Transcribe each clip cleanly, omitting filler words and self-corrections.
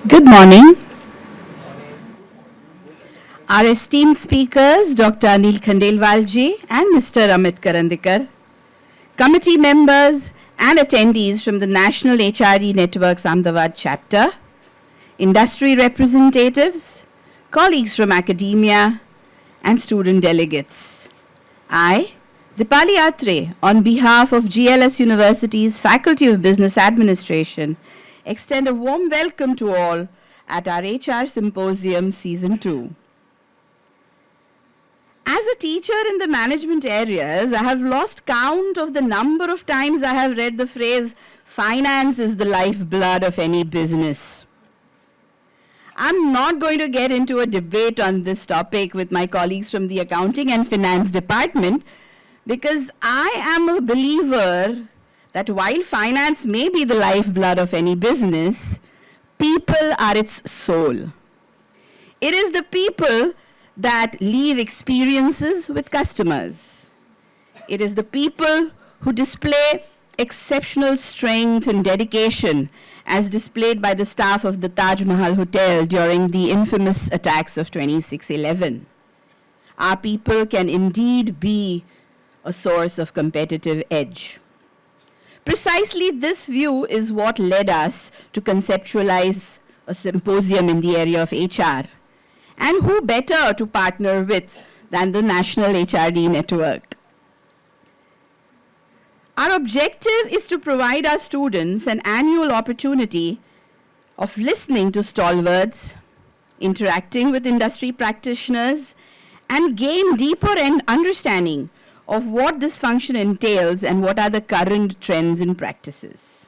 Good morning. Our esteemed speakers, Dr. Anil Khandelwalji and Mr. Amit Karandikar, committee members and attendees from the National HRD Networks Ahmedabad chapter, industry representatives, colleagues from academia, and student delegates. I, Dipali Atre, on behalf of GLS University's Faculty of Business Administration, extend a warm welcome to all at our HR Symposium Season 2. As a teacher in the management areas, I have lost count of the number of times I have read the phrase, finance is the lifeblood of any business. I'm not going to get into a debate on this topic with my colleagues from the accounting and finance department because I am a believer that while finance may be the lifeblood of any business, people are its soul. It is the people that leave experiences with customers. It is the people who display exceptional strength and dedication as displayed by the staff of the Taj Mahal Hotel during the infamous attacks of 26/11. Our people can indeed be a source of competitive edge. Precisely this view is what led us to conceptualize a symposium in the area of HR. And who better to partner with than the National HRD Network? Our objective is to provide our students an annual opportunity of listening to stalwarts, interacting with industry practitioners, and gain deeper understanding of what this function entails and what are the current trends and practices.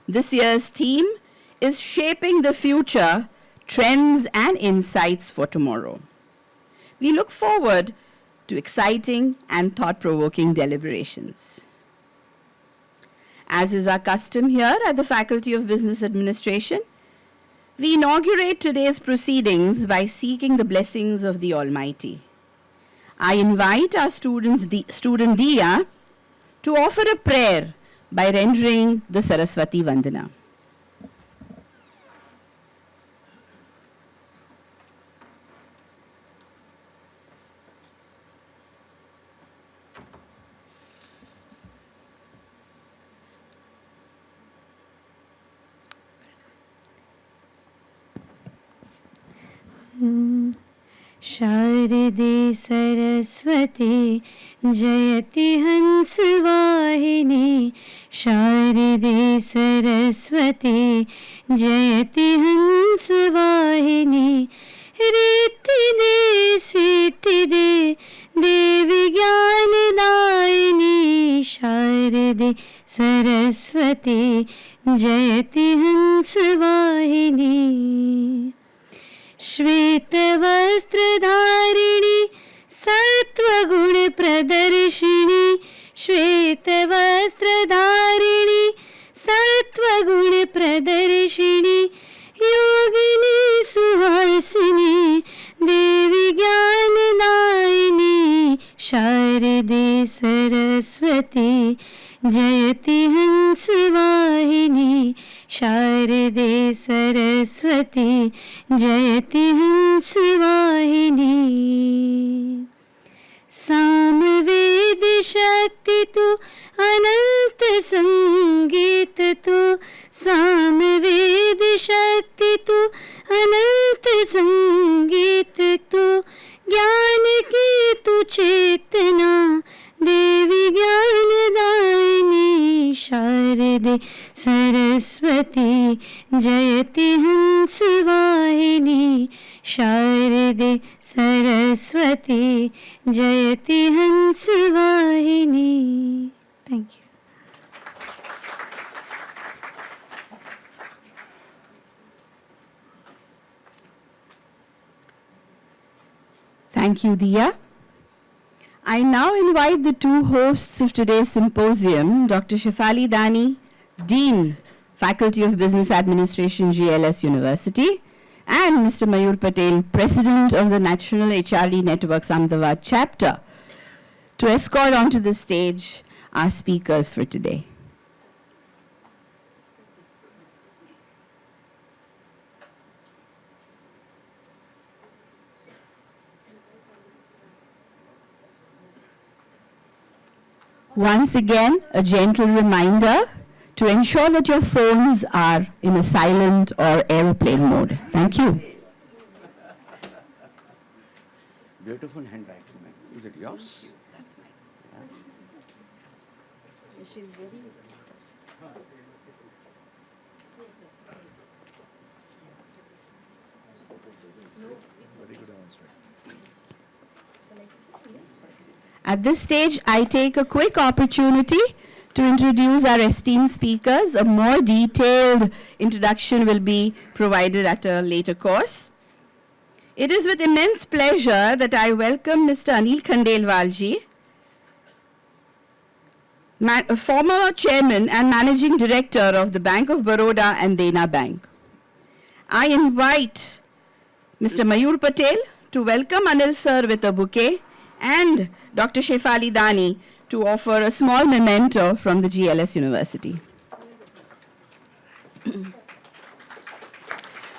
This year's theme is Shaping the Future, Trends and Insights for Tomorrow. We look forward to exciting and thought-provoking deliberations. As is our custom here at the Faculty of Business Administration, we inaugurate today's proceedings by seeking the blessings of the Almighty. I invite our student Diya to offer a prayer by rendering the Saraswati Vandana. शारदे सरस्वती जयति हंसवाहिनी शारदे सरस्वती जयति हंसवाहिनी रीति दे सिद्धि दे देवी ज्ञानदायिनी शारदे सरस्वती जयति हंसवाहिनी श्वेतवस्त्रधारिणी सत्त्वगुण प्रदर्शिनी श्वेतवस्त्रधारिणी सत्त्वगुण प्रदर्शिनी योगिनी सुहासिनी देवी ज्ञानदायिनी शारदे सरस्वती जयति हंसवाहिनी शारदे सरस्वती जयति हंसवाहिनी सामवेद शक्ति तु अनंत संगीत तु सामवेद शक्ति तु अनंत संगीत तु ज्ञान की तु चेतना देवी ज्ञानदायिनी शारदे सरस्वती जयति हंसवाहिनी शारदे सरस्वती जयति हंसवाहिनी. Thank you. Thank you, Diya. I now invite the two hosts of today's symposium, Dr. Shefali Dani, Dean, Faculty of Business Administration, GLS University, and Mr. Mayur Patel, President of the National HRD Networks Ahmedabad chapter, to escort onto the stage our speakers for today. Once again, a gentle reminder to ensure that your phones are in a silent or airplane mode. Thank you. Beautiful handwriting, man. Is it yours? That's mine. She's very... At this stage, I take a quick opportunity to introduce our esteemed speakers. A more detailed introduction will be provided at a later course. It is with immense pleasure that I welcome Mr. Anil Khandelwalji, former chairman and managing director of the Bank of Baroda and Dena Bank. I invite Mr. Mayur Patel to welcome Anil sir with a bouquet and Dr. Shefali Dani to offer a small memento from the GLS University.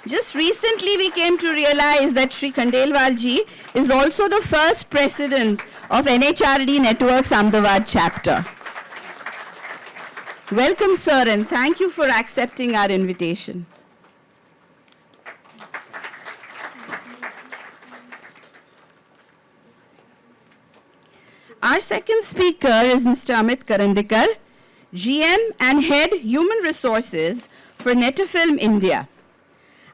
Just recently we came to realize that Sri Khandelwalji is also the first president of NHRD Networks Ahmedabad chapter. Welcome, sir, and thank you for accepting our invitation. Our second speaker is Mr. Amit Karandikar, GM and Head Human Resources for Netafilm India.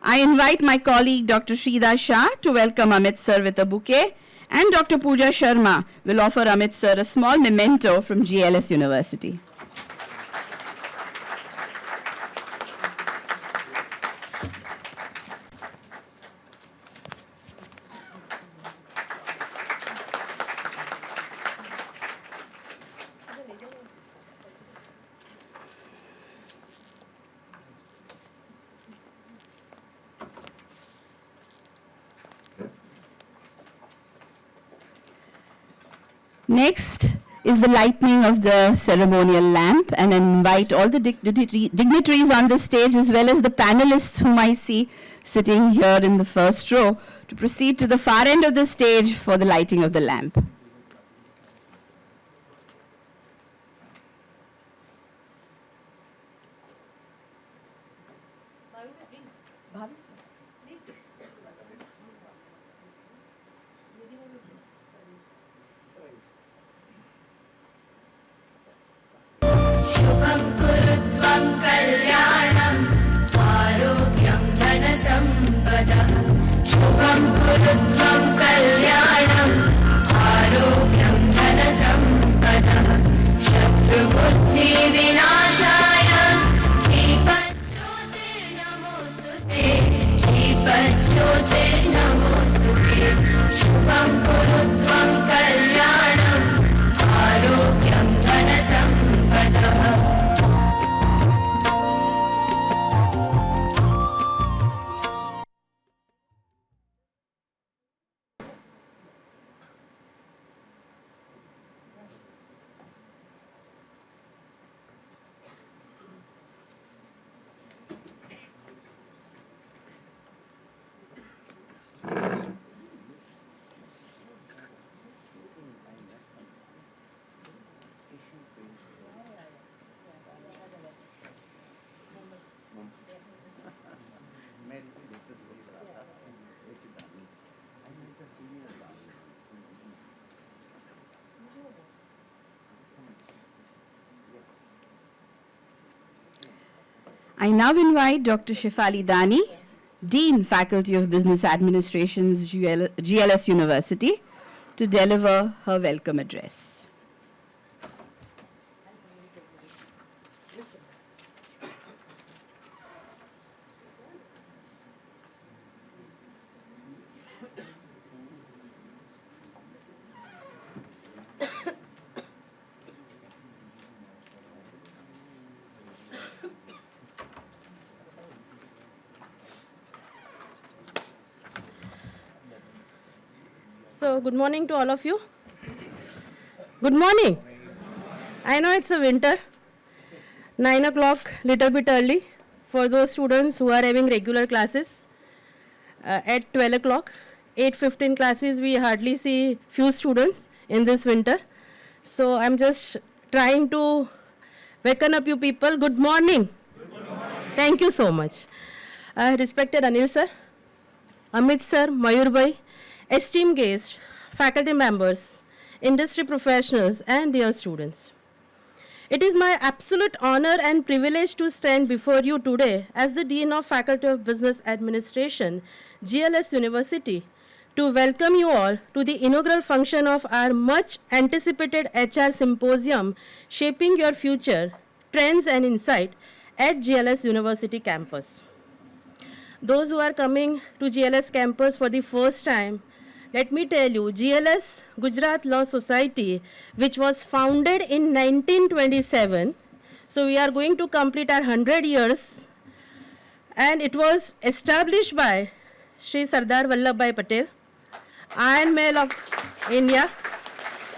I invite my colleague Dr. Sridhar Shah to welcome Amit sir with a bouquet, and Dr. Pooja Sharma will offer Amit sir a small memento from GLS University. Next is the lighting of the ceremonial lamp, and I invite all the dignitaries on the stage as well as the panelists whom I see sitting here in the first row to proceed to the far end of the stage for the lighting of the lamp. कल्याणं आरोग्यं धनसम्पदः शुभं कुरुत्वं कल्याणं आरोग्यं धनसम्पदः शत्रुबुद्धिविनाशाय दीपज्योतिर्नमोऽस्तुते दीपज्योतिर्नमोऽस्तुते शुभं कुरुत्वं कल्याणं आरोग्यं धनसम्पदः I now invite Dr. Shefali Dani, Dean, Faculty of Business Administration's GLS University, to deliver her welcome address. So, good morning to all of you. Good morning. I know it's a winter, 9 o'clock, little bit early for those students who are having regular classes at 12 o'clock. 8:15 classes, we hardly see few students in this winter. So, I'm just trying to waken up you people. Good morning. Thank you so much. Respected Anil sir, Amit sir, Mayur bhai, esteemed guests, faculty members, industry professionals, and dear students. It is my absolute honor and privilege to stand before you today as the Dean of Faculty of Business Administration, GLS University, to welcome you all to the inaugural function of our much anticipated HR Symposium, Shaping Your Future, Trends and Insight at GLS University campus. Those who are coming to GLS campus for the first time, let me tell you, GLS Gujarat Law Society, which was founded in 1927, so we are going to complete our 100 years, and it was established by Sri Sardar Vallabhbhai Patel, Iron Man of India,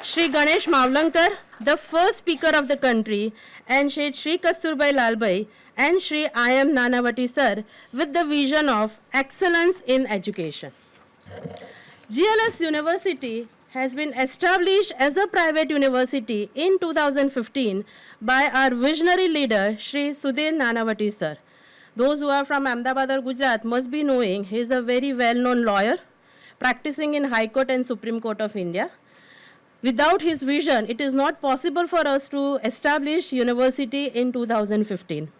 Sri Ganesh Mavlankar, the first speaker of the country, and Sri Kasturbai Lalbhai and Sri I. M. Nanavati sir, with the vision of excellence in education. GLS University has been established as a private university in 2015 by our visionary leader, Sri Sudhir Nanavati sir. Those who are from Ahmedabad or Gujarat must be knowing he is a very well-known lawyer, practicing in High Court and Supreme Court of India. Without his vision, it is not possible for us to establish university in 2015.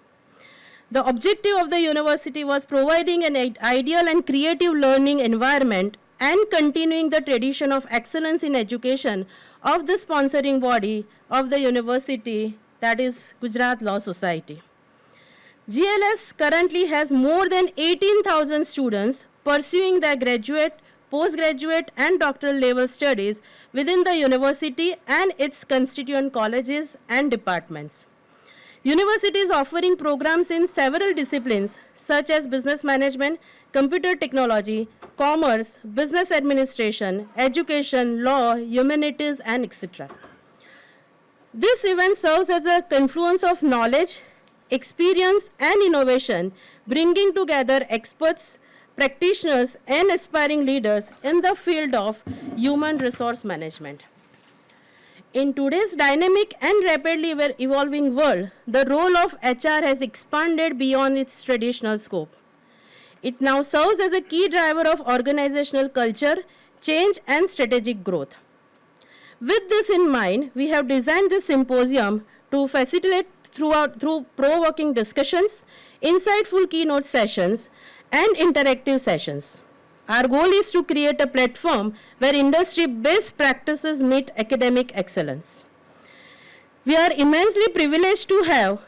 The objective of the university was providing an ideal and creative learning environment and continuing the tradition of excellence in education of the sponsoring body of the university, that is Gujarat Law Society. GLS currently has more than 18,000 students pursuing their graduate, postgraduate and doctoral level studies within the university and its constituent colleges and departments. University is offering programs in several disciplines such as business management, computer technology, commerce, business administration, education, law, humanities, and etc. This event serves as a confluence of knowledge, experience, and innovation, bringing together experts, practitioners, and aspiring leaders in the field of human resource management. In today's dynamic and rapidly evolving world, the role of HR has expanded beyond its traditional scope. It now serves as a key driver of organizational culture, change, and strategic growth. With this in mind, we have designed this symposium to facilitate through provoking discussions, insightful keynote sessions, and interactive sessions. Our goal is to create a platform where industry best practices meet academic excellence. We are immensely privileged to have,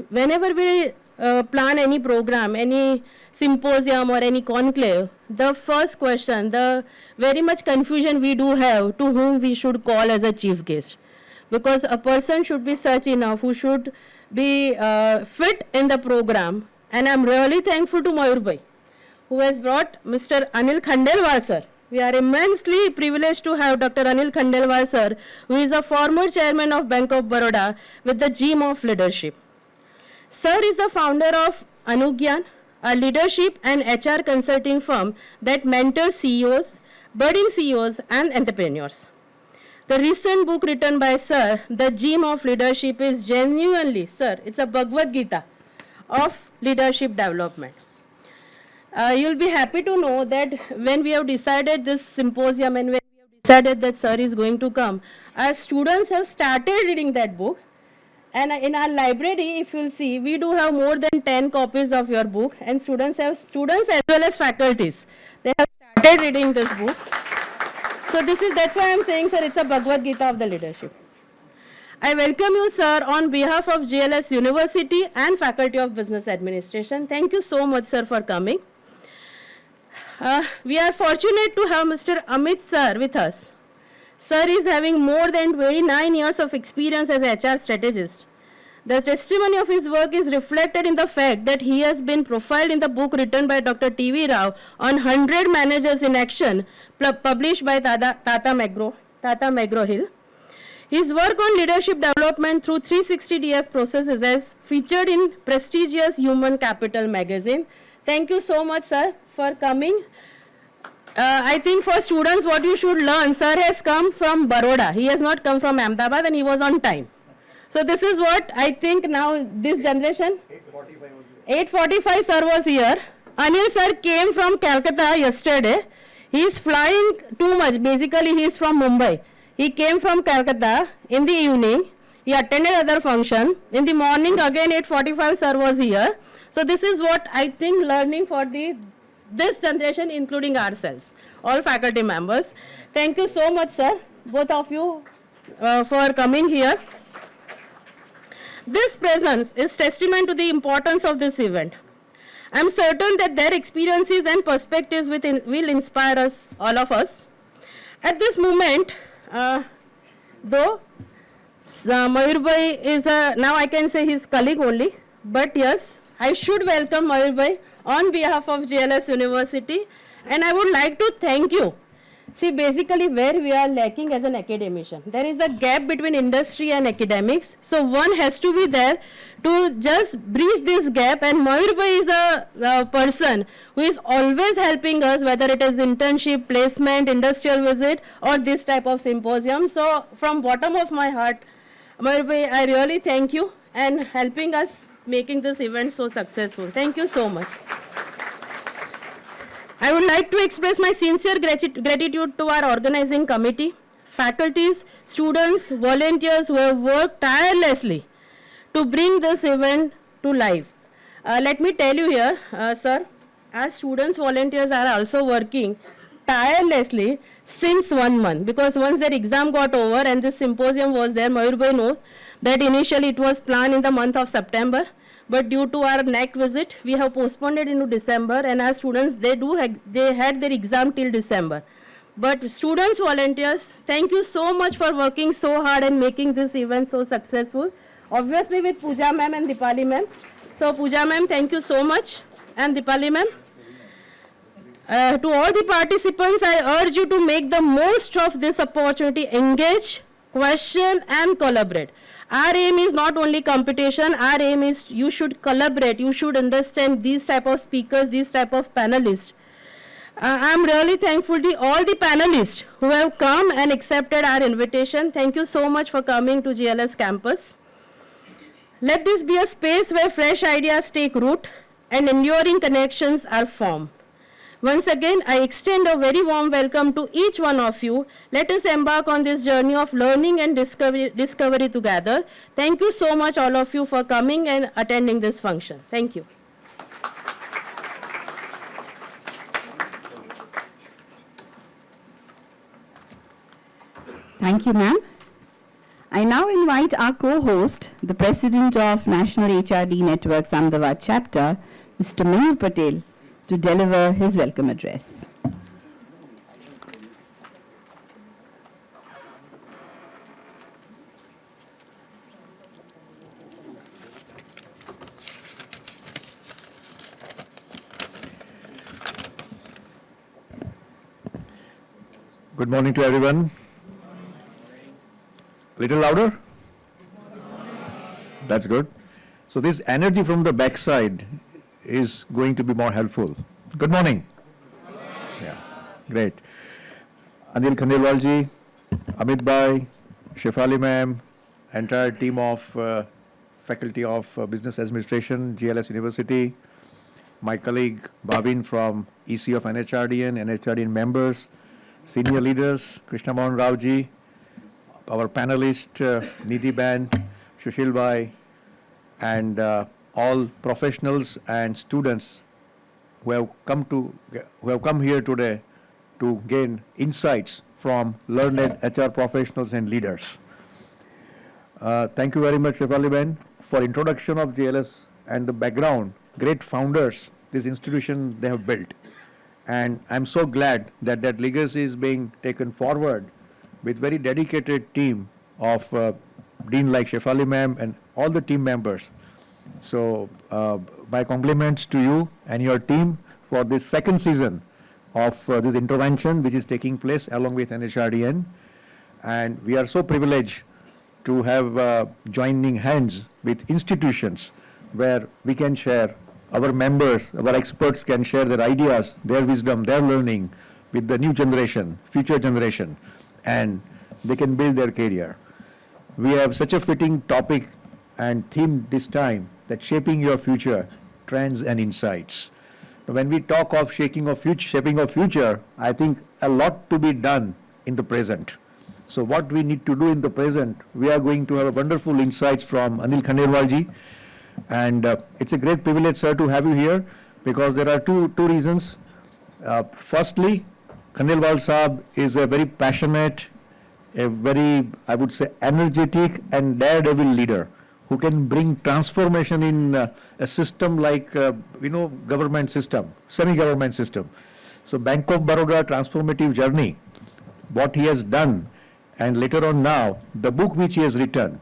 whenever we plan any program, any symposium or any conclave, the first question, the very much confusion we do have to whom we should call as a chief guest. Because a person should be such enough who should be fit in the program. And I'm really thankful to Mayur bhai, who has brought Mr. Anil Khandelwal sir. We are immensely privileged to have Dr. Anil Khandelwal sir, who is a former chairman of Bank of Baroda with the gem of leadership. Sir is the founder of Inaugural, a leadership and HR consulting firm that mentors CEOs, budding CEOs, and entrepreneurs. The recent book written by Sir, The Gem of Leadership, is genuinely, sir, it's a Bhagavad Gita of leadership development. You'll be happy to know that when we have decided this symposium and when we have decided that Sir is going to come, our students have started reading that book. And in our library, if you'll see, we do have more than 10 copies of your book, and students as well as faculties. They have started reading this book. So that's why I'm saying, sir, it's a Bhagavad Gita of the leadership. I welcome you, sir, on behalf of GLS University and Faculty of Business Administration. Thank you so much, sir, for coming. We are fortunate to have Mr. Amit, sir, with us. Sir is having more than 29 years of experience as HR strategist. The testimony of his work is reflected in the fact that he has been profiled in the book written by Dr. T.V. Rao on 100 Managers in Action, published by Tata McGraw-Hill. His work on leadership development through 360 DF processes is featured in prestigious Human Capital magazine. Thank you so much, sir, for coming. I think for students, what you should learn, sir has come from Baroda. He has not come from Ahmedabad and he was on time. So this is what I think now this generation. 8:45 sir was here. Anil sir came from Calcutta yesterday. He is flying too much. Basically, he is from Mumbai. He came from Calcutta in the evening. He attended other function. In the morning, again 8:45 sir was here. So this is what I think learning for this generation, including ourselves, all faculty members. Thank you so much, sir, both of you, for coming here. This presence is testament to the importance of this event. I am certain that their experiences and perspectives will inspire us, all of us. At this moment, though Mayur Bhai is now I can say his colleague only, but yes, I should welcome Mayur Bhai on behalf of GLS University, and I would like to thank you. See, basically where we are lacking as an academician, there is a gap between industry and academics, so one has to be there to just bridge this gap, and Mayur Bhai is a person who is always helping us, whether it is internship, placement, industrial visit, or this type of symposium. So from bottom of my heart, Mayur Bhai, I really thank you and helping us making this event so successful. Thank you so much. I would like to express my sincere gratitude to our organizing committee, faculties, students, volunteers who have worked tirelessly to bring this event to life. Let me tell you here, sir, our students, volunteers are also working tirelessly since 1 month, because once their exam got over and this symposium was there, Mayur Bhai knows that initially it was planned in the month of September, but due to our NAC visit, we have postponed it into December, and our students, they had their exam till December. But students, volunteers, thank you so much for working so hard and making this event so successful. Obviously with Pooja ma'am and Dipali ma'am. So Pooja ma'am, thank you so much, and Dipali ma'am. To all the participants, I urge you to make the most of this opportunity, engage, question and collaborate. Our aim is not only competition, our aim is you should collaborate, you should understand these type of speakers, these type of panelists. I'm really thankful to all the panelists who have come and accepted our invitation. Thank you so much for coming to GLS campus. Let this be a space where fresh ideas take root and enduring connections are formed. Once again, I extend a very warm welcome to each one of you. Let us embark on this journey of learning and discovery together. Thank you so much, all of you, for coming and attending this function. Thank you. Thank you, ma'am. I now invite our co-host, the President of National HRD Network's Ahmedabad chapter, Mr. Mayur Patel, to deliver his welcome address. Good morning to everyone. Little louder? That's good. So this energy from the backside is going to be more helpful. Good morning. Yeah, great. Anil Khandelwal ji, Amit Bhai, Shefali ma'am, entire team of Faculty of Business Administration, GLS University, my colleague Bhavin from EC of NHRDN, NHRDN members, senior leaders, Krishna Mohan Rao ji, our panelist, Nidhi Ban, Sushil Bhai, and all professionals and students who have come here today to gain insights from learned HR professionals and leaders. Thank you very much, Shefali Ben, for introduction of JLS and the background, great founders this institution they have built. And I'm so glad that that legacy is being taken forward with very dedicated team of Dean like Shefali ma'am and all the team members. So my compliments to you and your team for this second season of this intervention which is taking place along with NHRDN. And we are so privileged to have joining hands with institutions where we can share, our members, our experts can share their ideas, their wisdom, their learning with the new generation, future generation, and they can build their career. we have such a fitting topic and theme this time, that shaping your future, trends and insights. Now, when we talk of shaping of future, I think a lot to be done in the present. So what we need to do in the present, we are going to have wonderful insights from Anil Khandelwal ji. And it's a great privilege, sir, to have you here, because there are two reasons. Firstly, Khandelwal Saab is a very passionate, a very, I would say, energetic and daredevil leader who can bring transformation in a system like, government system, semi-government system. So Bank of Baroda transformative journey, what he has done, and later on now, the book which he has written,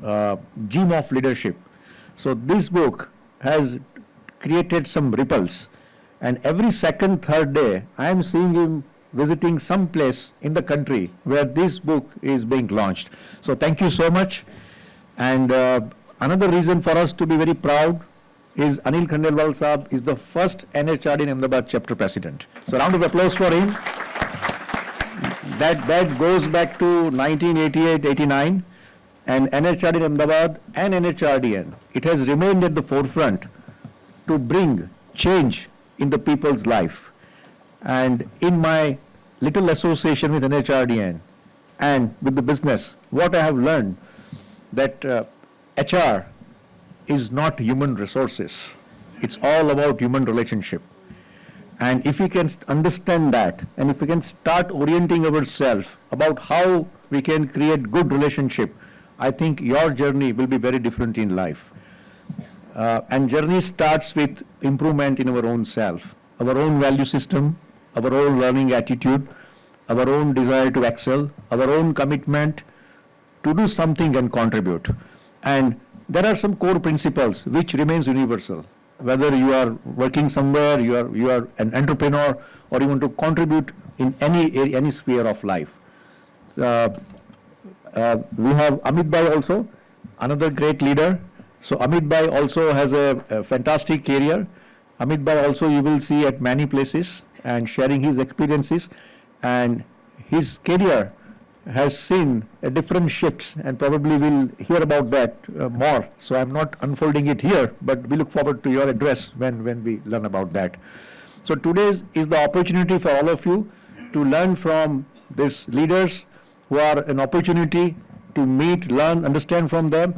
Gem of Leadership. So this book has created some ripples, and every second, third day, I am seeing him visiting some place in the country where this book is being launched. So thank you so much. And another reason for us to be very proud is Anil Khandelwal Saab is the first NHRD in Ahmedabad chapter president. So round of applause for him. That goes back to 1988-89, and NHRD in Ahmedabad and NHRDN, it has remained at the forefront to bring change in the people's life. And in my little association with NHRDN and with the business, what I have learned that HR is not human resources. It's all about human relationship. And if we can understand that, and if we can start orienting ourselves about how we can create good relationship, I think your journey will be very different in life. And journey starts with improvement in our own self, our own value system, our own learning attitude, our own desire to excel, our own commitment to do something and contribute. And there are some core principles which remains universal. Whether you are working somewhere, you are an entrepreneur, or you want to contribute in any sphere of life. We have Amit Bhai also, another great leader. So Amit Bhai also has a fantastic career. Amit Bhai also you will see at many places and sharing his experiences, and his career has seen a different shifts, and probably we'll hear about that more. So I'm not unfolding it here, but we look forward to your address when we learn about that. So today is the opportunity for all of you to learn from these leaders who are an opportunity to meet, learn, understand from them.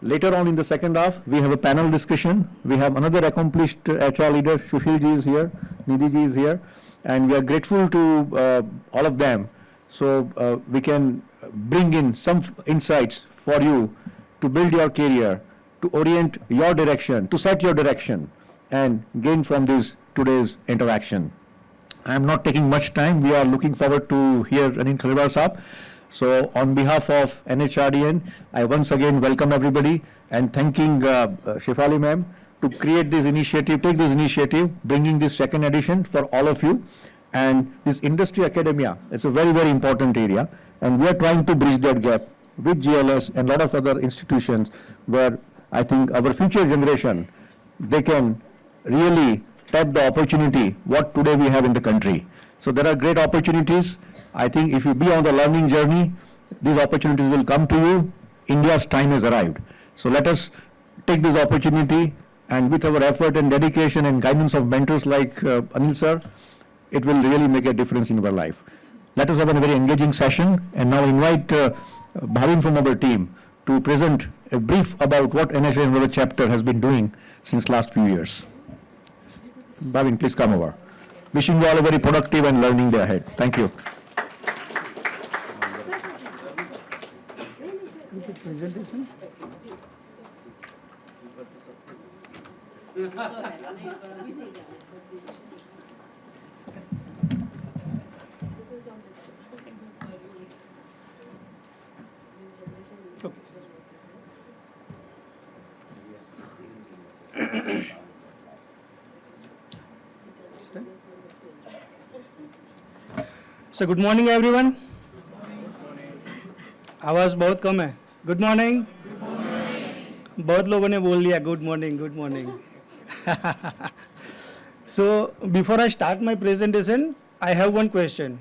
Later on in the second half, we have a panel discussion. We have another accomplished HR leader, Sushil ji is here, Nidhi ji is here, and we are grateful to all of them. So we can bring in some insights for you to build your career, to orient your direction, to set your direction, and gain from this today's interaction. I am not taking much time. We are looking forward to hear Anil Khandelwal Saab. So on behalf of NHRDN, I once again welcome everybody and thanking Shefali ma'am to create this initiative, take this initiative, bringing this second edition for all of you. And this industry academia, it's a very, very important area. And we are trying to bridge that gap with GLS and a lot of other institutions where I think our future generation, they can really tap the opportunity what today we have in the country. So there are great opportunities. I think if you be on the learning journey, these opportunities will come to you. India's time has arrived. So let us take this opportunity, and with our effort and dedication and guidance of mentors like Anil sir, it will really make a difference in our life. Let us have a very engaging session, and now invite Bhavin from our team to present a brief about what NHRDN chapter has been doing since last few years. Bhavin, please come over. Wishing you all a very productive and learning day ahead. Thank you. Presentation? So good morning everyone. आवाज़ बहुत कम है. Good morning. बहुत लोगों ने बोल दिया good morning, good morning. So before I start my presentation, I have one question.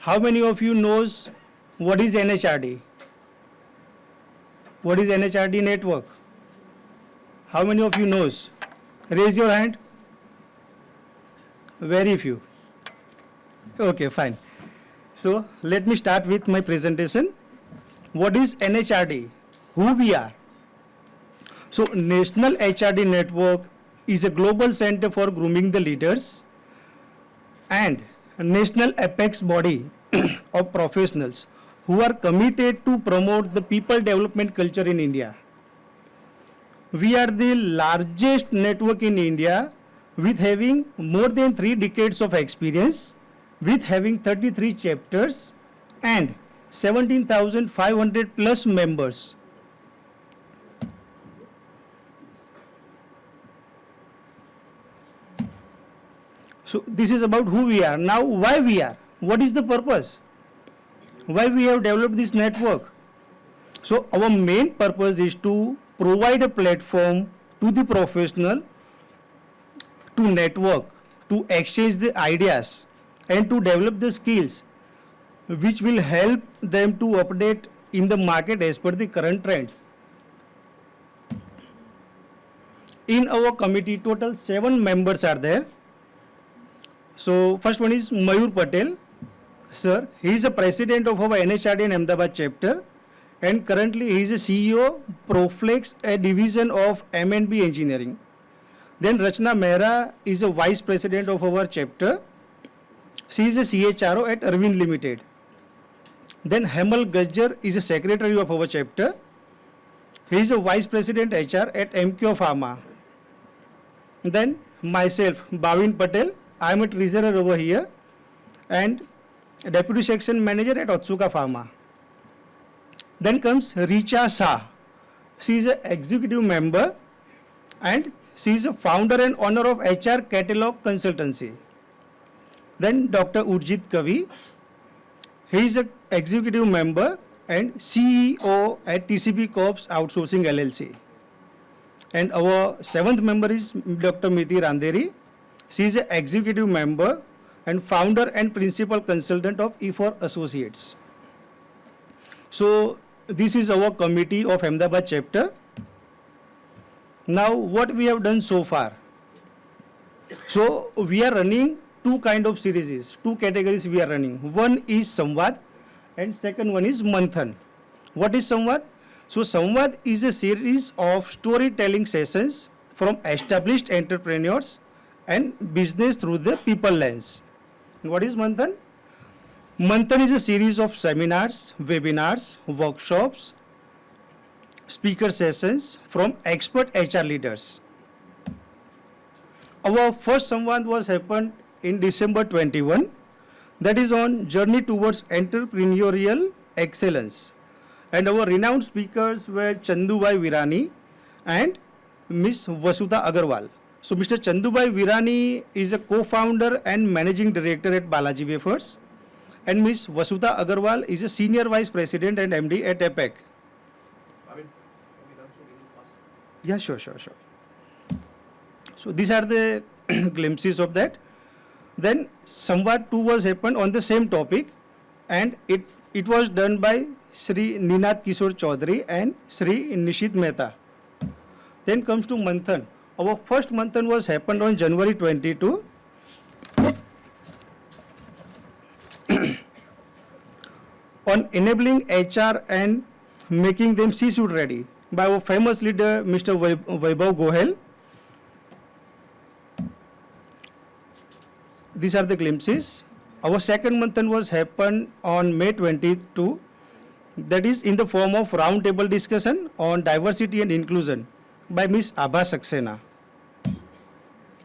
How many of you knows what is NHRD? What is NHRD network? How many of you knows? Raise your hand. Very few. Okay, fine. So let me start with my presentation. What is NHRD? Who we are? So National HRD Network is a global center for grooming the leaders and a national apex body of professionals who are committed to promote the people development culture in India. We are the largest network in India with having more than 3 decades of experience, with having 33 chapters and 17,500 plus members. So this is about who we are. Now why we are? What is the purpose? Why we have developed this network? So our main purpose is to provide a platform to the professional to network, to exchange the ideas and to develop the skills which will help them to update in the market as per the current trends. In our committee, total 7 members are there. So first one is Mayur Patel, sir. He is the president of our NHRD and Ahmedabad chapter, and currently he is a CEO, Proflex, a division of M&B Engineering. Then Rachna Mehra is a vice president of our chapter. She is a CHRO at Arvind Limited. Then Hemal Gajjar is a secretary of our chapter. He is a vice president HR at MQ Pharma. Then myself, Bhavin Patel. I am a treasurer over here and deputy section manager at Otsuka Pharma. Then comes Richa Shah. She is an executive member and she is a founder and owner of HR Catalog Consultancy. Then Dr. Urjit Kavi. He is an executive member and CEO at TCP Corps Outsourcing LLC. And our 7th member is Dr. Miti Randeri. She is an executive member and founder and principal consultant of E4 Associates. So this is our committee of Ahmedabad chapter. Now what we have done so far? So we are running 2 kind of series, 2 categories we are running. One is Samvad and second one is Manthan. What is Samvad? So Samvad is a series of storytelling sessions from established entrepreneurs and business through the people lens. And what is Manthan? Manthan is a series of seminars, webinars, workshops, speaker sessions from expert HR leaders. Our first Samvad was happened in December 21. That is on journey towards entrepreneurial excellence. And our renowned speakers were Chandubai Virani and Miss Vasudha Agarwal. So Mr. Chandubai Virani is a co-founder and managing director at Balaji Wafers, and Miss Vasudha Agarwal is a senior vice president and MD at APEC. Yeah, sure. So these are the glimpses of that. Then Samvad 2 was happened on the same topic, and it was done by Sri Ninath Kishore Chaudhary and Sri Nishit Mehta. Then comes to Manthan. Our first Manthan was happened on January 22. On enabling HR and making them C-suite ready by our famous leader Mr. Vaibhav Gohel. These are the glimpses. Our second Manthan was happened on May 22. That is in the form of roundtable discussion on diversity and inclusion by Ms. Abha Saxena.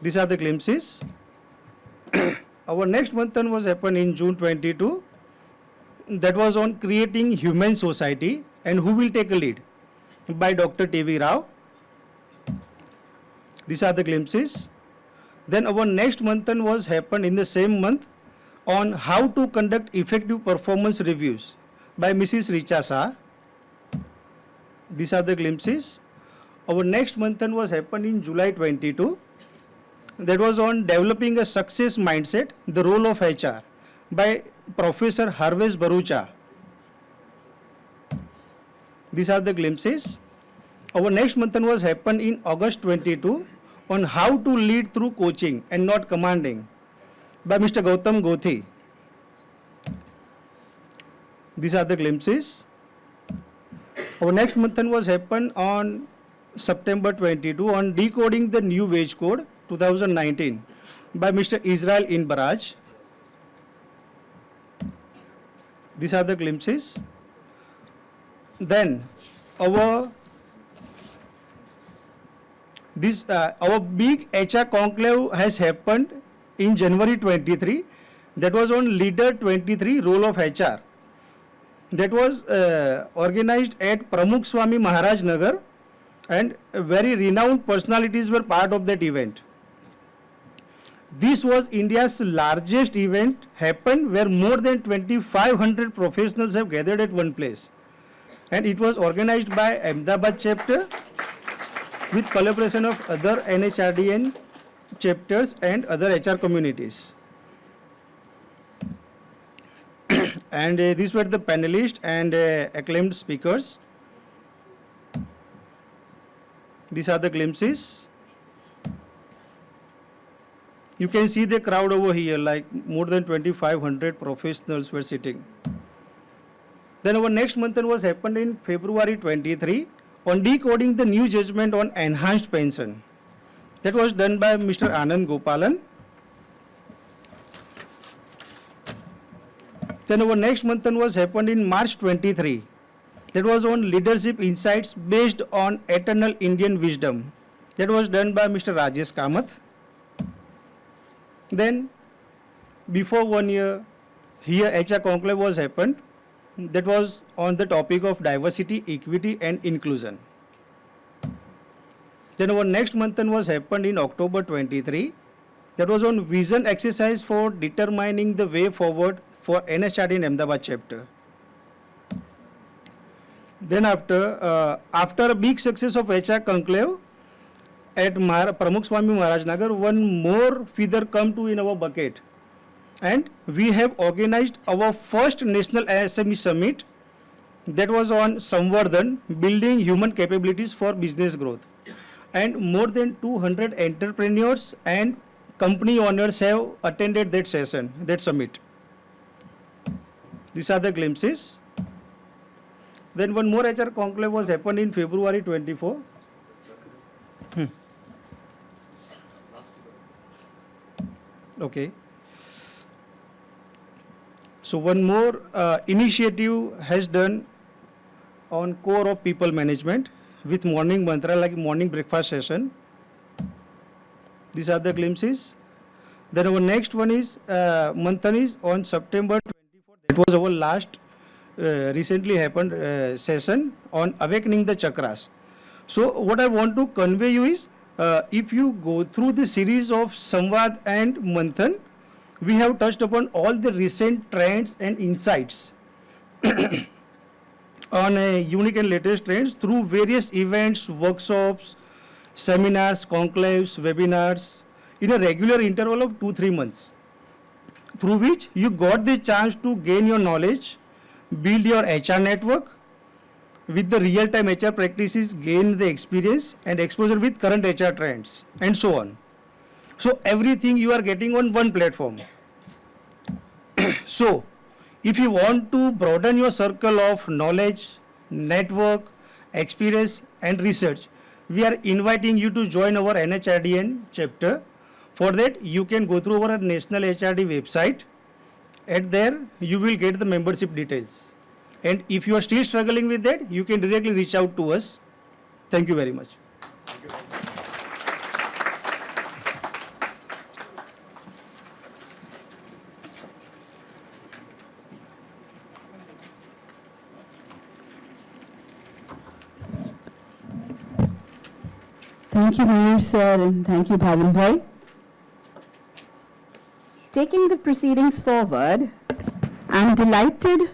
These are the glimpses. Our next Manthan was happened in June 22. That was on creating human society and who will take a lead by Dr. T.V. Rao. These are the glimpses. Then our next Manthan was happened in the same month on how to conduct effective performance reviews by Mrs. Richa Shah. These are the glimpses. Our next Manthan was happened in July 22. That was on developing a success mindset, the role of HR by Professor Harvesh Barucha. These are the glimpses. Our next manthan was happened in August 22 on how to lead through coaching and not commanding by Mr. Gautam Gothi. These are the glimpses. Our next manthan was happened on September 22 on decoding the new wage code 2019 by Mr. Israel in Baraj. These are the glimpses. Then our big HR conclave has happened in January 23. That was on Leader 23 role of HR. That was organized at Pramukh Swami Maharaj Nagar, and very renowned personalities were part of that event. This was India's largest event happened where more than 2,500 professionals have gathered at one place. And it was organized by Ahmedabad chapter with collaboration of other NHRDN chapters and other HR communities. And these were the panelists and acclaimed speakers. These are the glimpses. You can see the crowd over here, like more than 2,500 professionals were sitting. Then our next manthan was happened in February 23 on decoding the new judgment on enhanced pension. That was done by Mr. Anand Gopalan. Then our next manthan was happened in March 23. That was on leadership insights based on eternal Indian wisdom. That was done by Mr. Rajesh Kamath. Then before 1 year, here HR conclave was happened. That was on the topic of diversity, equity and inclusion. Then our next manthan was happened in October 23. That was on vision exercise for determining the way forward for NHRD in Ahmedabad chapter. Then after a big success of HR conclave at Pramukh Swami Maharaj Nagar, one more feather come to in our bucket. And we have organized our first national SME summit that was on Samvardhan, building human capabilities for business growth. And more than 200 entrepreneurs and company owners have attended that session, that summit. These are the glimpses. Then one more HR conclave was happened in February 24. Okay. So one more initiative has done on core of people management with morning mantra, like morning breakfast session. These are the glimpses. Then our next one is manthan is on September 24. That was our last recently happened session on awakening the chakras. So what I want to convey you is, if you go through the series of Samvad and Manthan, we have touched upon all the recent trends and insights on unique and latest trends through various events, workshops, seminars, conclaves, webinars in a regular interval of 2-3 months, through which you got the chance to gain your knowledge, build your HR network, with the real-time HR practices, gain the experience and exposure with current HR trends, and so on. So everything you are getting on one platform. So if you want to broaden your circle of knowledge, network, experience and research, we are inviting you to join our NHRDN chapter. For that, you can go through our National HRD website. At there, you will get the membership details. And if you are still struggling with that, you can directly reach out to us. Thank you very much. Thank you, Mayur sir, and thank you, Bhavan bhai. Taking the proceedings forward, I'm delighted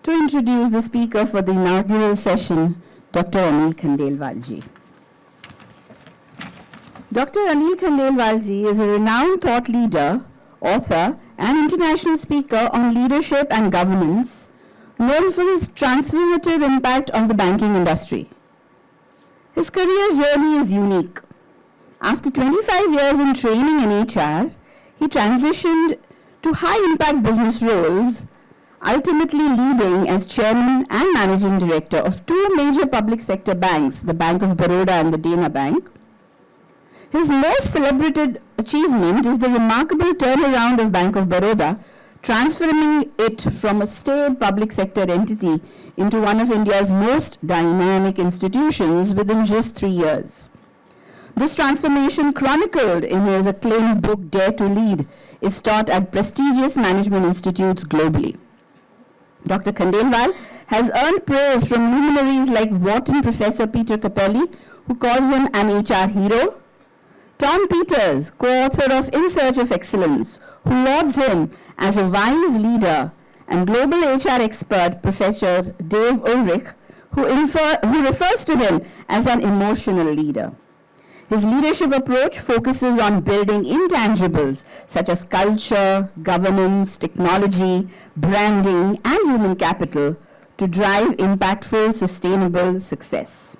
to introduce the speaker for the inaugural session, Dr. Anil Khandelwalji. Dr. Anil Khandelwalji is a renowned thought leader, author, and international speaker on leadership and governance, known for his transformative impact on the banking industry. His career journey is unique. After 25 years in training in HR, he transitioned to high-impact business roles, ultimately leading as chairman and managing director of two major public sector banks, the Bank of Baroda and the Dena Bank. His most celebrated achievement is the remarkable turnaround of Bank of Baroda, transforming it from a staid public sector entity into one of India's most dynamic institutions within just 3 years. This transformation, chronicled in his acclaimed book Dare to Lead, is taught at prestigious management institutes globally. Dr. Khandelwal has earned praise from luminaries like Wharton professor Peter Capelli, who calls him an HR hero, Tom Peters, co-author of In Search of Excellence, who lauds him as a wise leader, and global HR expert Professor Dave Ulrich, who refers to him as an emotional leader. His leadership approach focuses on building intangibles such as culture, governance, technology, branding, and human capital to drive impactful, sustainable success.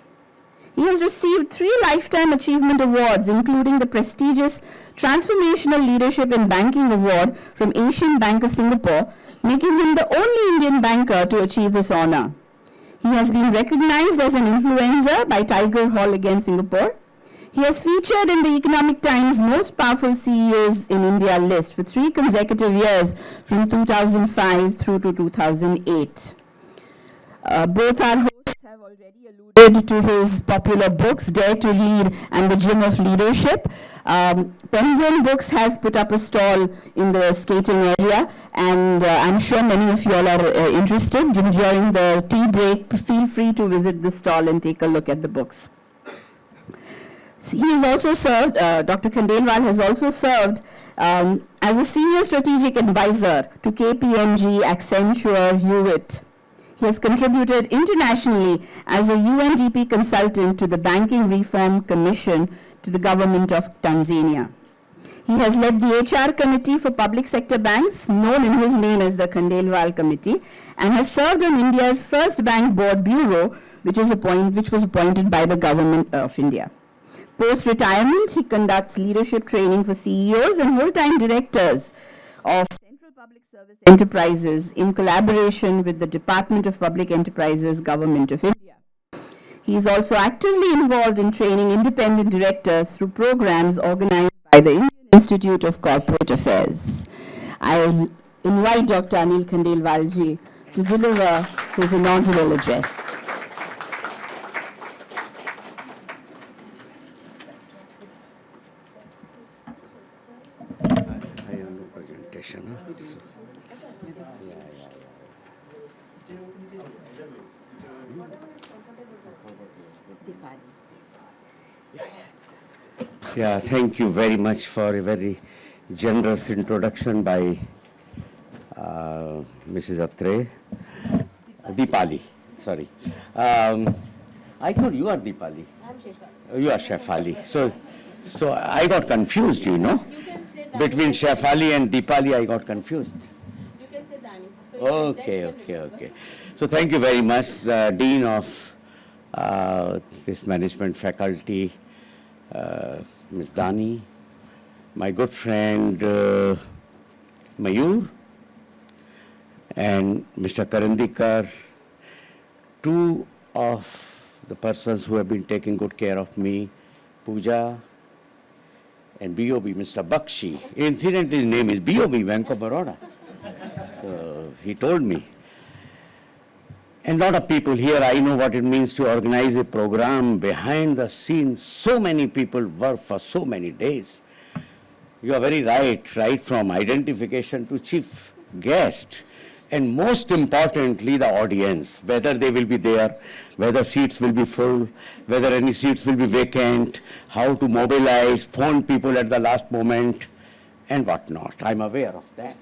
He has received 3 Lifetime Achievement Awards, including the prestigious Transformational Leadership in Banking Award from Asian Bank of Singapore, making him the only Indian banker to achieve this honor. He has been recognized as an influencer by Tiger Hall again Singapore. He has featured in the Economic Times Most Powerful CEOs in India list for 3 consecutive years from 2005 through to 2008. Both our hosts have already alluded to his popular books, Dare to Lead and The Gym of Leadership. Penguin Books has put up a stall in the skating area, and I'm sure many of you all are interested. During the tea break, feel free to visit the stall and take a look at the books. He has also served, Dr. Khandelwal has also served as a senior strategic advisor to KPMG, Accenture, Hewitt. He has contributed internationally as a UNDP consultant to the Banking Reform Commission to the government of Tanzania. He has led the HR Committee for Public Sector Banks, known in his name as the Khandelwal Committee, and has served on India's first bank board bureau, which was appointed by the government of India. Post-retirement, he conducts leadership training for CEOs and whole-time directors of Central Public Service Enterprises in collaboration with the Department of Public Enterprises, Government of India. He is also actively involved in training independent directors through programs organized by the Indian Institute of Corporate Affairs. I invite Dr. Anil Khandelwalji to deliver his inaugural address. Presentation. Yeah, thank you very much for a very generous introduction by Mrs. Atre. Deepali, sorry. I thought you are Deepali. I'm Shefali. You are Shefali. So I got confused, you know. You can say Dani. Between Shefali and Deepali, I got confused. You can say Dani. So Okay. So thank you very much, the Dean of this management faculty, Ms. Dani, my good friend Mayur, and Mr. Karandikar, 2 of the persons who have been taking good care of me, Pooja and B.O.B. Mr. Bakshi. Incidentally, his name is B.O.B. Bank of Baroda. So he told me. And a lot of people here, I know what it means to organize a program behind the scenes. So many people work for so many days. You are very right from identification to chief guest. And most importantly, the audience, whether they will be there, whether seats will be full, whether any seats will be vacant, how to mobilize, phone people at the last moment, and whatnot. I'm aware of that.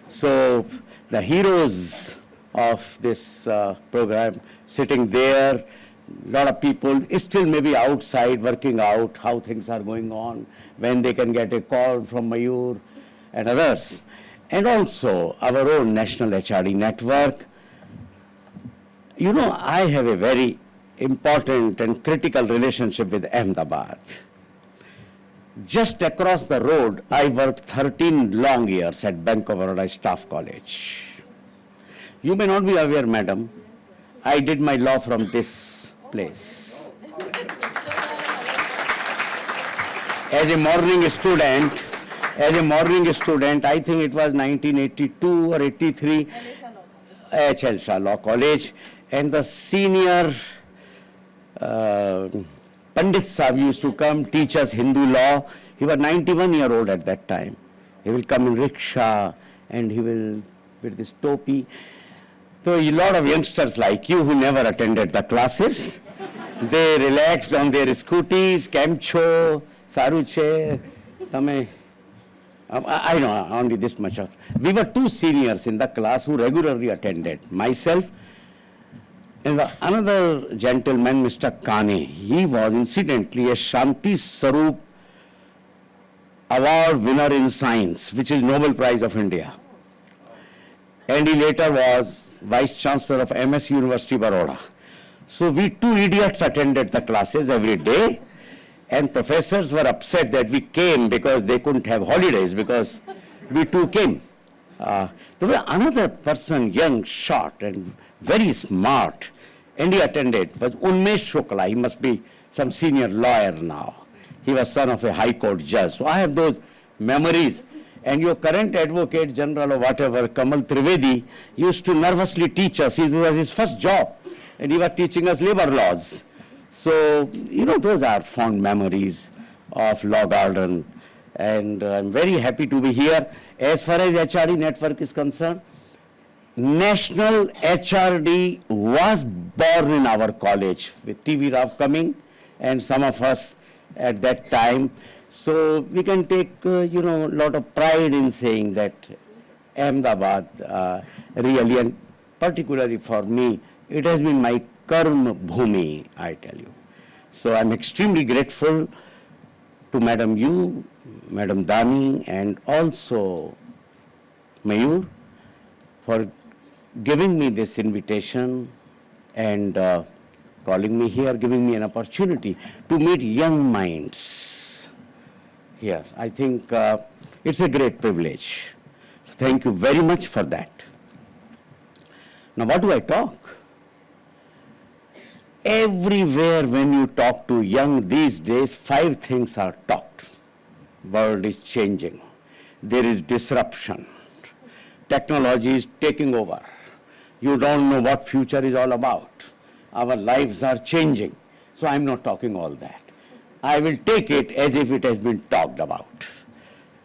So the heroes of this program sitting there, a lot of people still maybe outside working out how things are going on, when they can get a call from Mayur and others. And also our own National HRD Network, You know, I have a very important and critical relationship with Ahmedabad. Just across the road, I worked 13 long years at Bank of Baroda Staff College. You may not be aware, madam, I did my law from this place. As a morning student, I think it was 1982 or 83, HL Shah Law College, and the senior Pandit Sahib used to come teach us Hindu law. He was 91-year-old at that time. He will come in rickshaw and he will with this topi. So a lot of youngsters like you who never attended the classes, they relaxed on their scooties, Kemcho, Saruche, Tame. I know only this much of. We were two seniors in the class who regularly attended. Myself and another gentleman, Mr. Kane. He was incidentally a Shanti Sarup Award winner in science, which is Nobel Prize of India. And he later was Vice Chancellor of MS University, Baroda. So we two idiots attended the classes every day, and professors were upset that we came because they couldn't have holidays because we two came. There was another person, young, short, and very smart, and he attended, was Unmesh Shukla. He must be some senior lawyer now. He was son of a high court judge. So I have those memories. And your current advocate general or whatever, Kamal Trivedi, used to nervously teach us. It was his first job, and he was teaching us labor laws. So, you know, those are fond memories of Law Garden. And I'm very happy to be here. As far as HRD network is concerned, National HRD was born in our college with TV Rao coming and some of us at that time. So we can take, a lot of pride in saying that Ahmedabad really, and particularly for me, it has been my karma bhumi, I tell you. So I'm extremely grateful to Madam you, Madam Dani, and also Mayur for giving me this invitation and calling me here, giving me an opportunity to meet young minds here. I think it's a great privilege. So thank you very much for that. Now, what do I talk? Everywhere when you talk to young these days, 5 things are talked. World is changing. There is disruption. Technology is taking over. You don't know what future is all about. Our lives are changing. So I'm not talking all that. I will take it as if it has been talked about,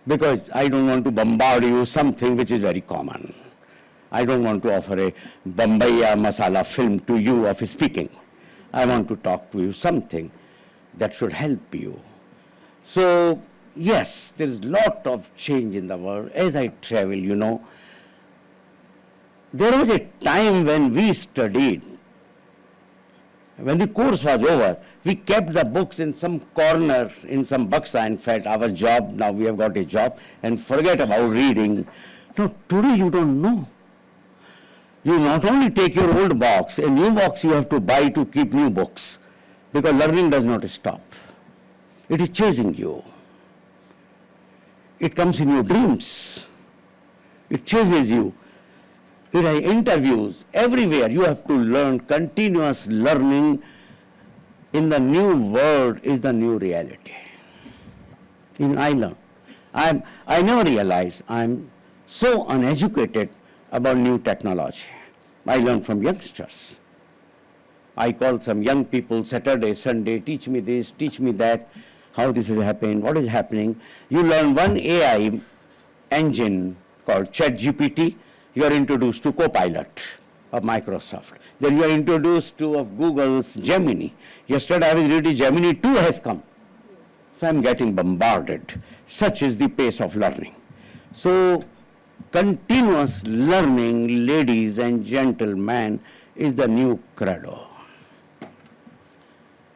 because I don't want to bombard you with something which is very common. I don't want to offer a Bombaya masala film to you of speaking. I want to talk to you something that should help you. So, yes, there is a lot of change in the world. As I travel, there was a time when we studied. When the course was over, we kept the books in some corner, in some baksa, and felt our job, now we have got a job, and forget about reading. No, today you don't know. You not only take your old box, a new box you have to buy to keep new books, because learning does not stop. It is chasing you. It comes in your dreams. It chases you. There are interviews everywhere. You have to learn. Continuous learning in the new world is the new reality. Even I learn. I never realized I'm so uneducated about new technology. I learn from youngsters. I call some young people Saturday, Sunday, teach me this, teach me that, how this is happening, what is happening. You learn one AI engine called ChatGPT. You are introduced to Copilot of Microsoft. Then you are introduced to of Google's Gemini. Yesterday I was reading Gemini 2 has come. So I'm getting bombarded. Such is the pace of learning. So continuous learning, ladies and gentlemen, is the new credo.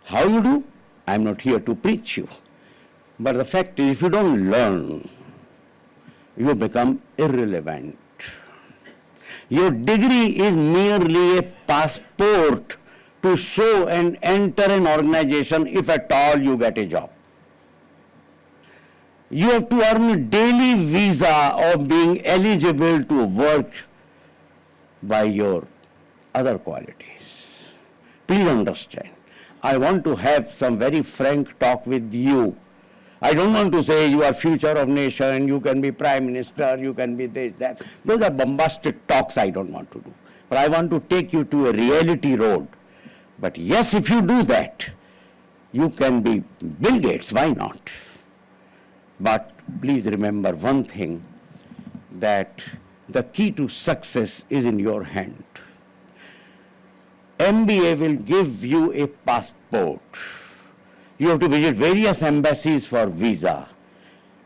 How you do? I'm not here to preach you. But the fact is, if you don't learn, you become irrelevant. Your degree is merely a passport to show and enter an organization if at all you get a job. You have to earn a daily visa of being eligible to work by your other qualities. Please understand. I want to have some very frank talk with you. I don't want to say you are future of nation, you can be prime minister, you can be this, that. Those are bombastic talks I don't want to do. But I want to take you to a reality road. But yes, if you do that, you can be Bill Gates, why not? But please remember one thing, that the key to success is in your hand. MBA will give you a passport. You have to visit various embassies for visa.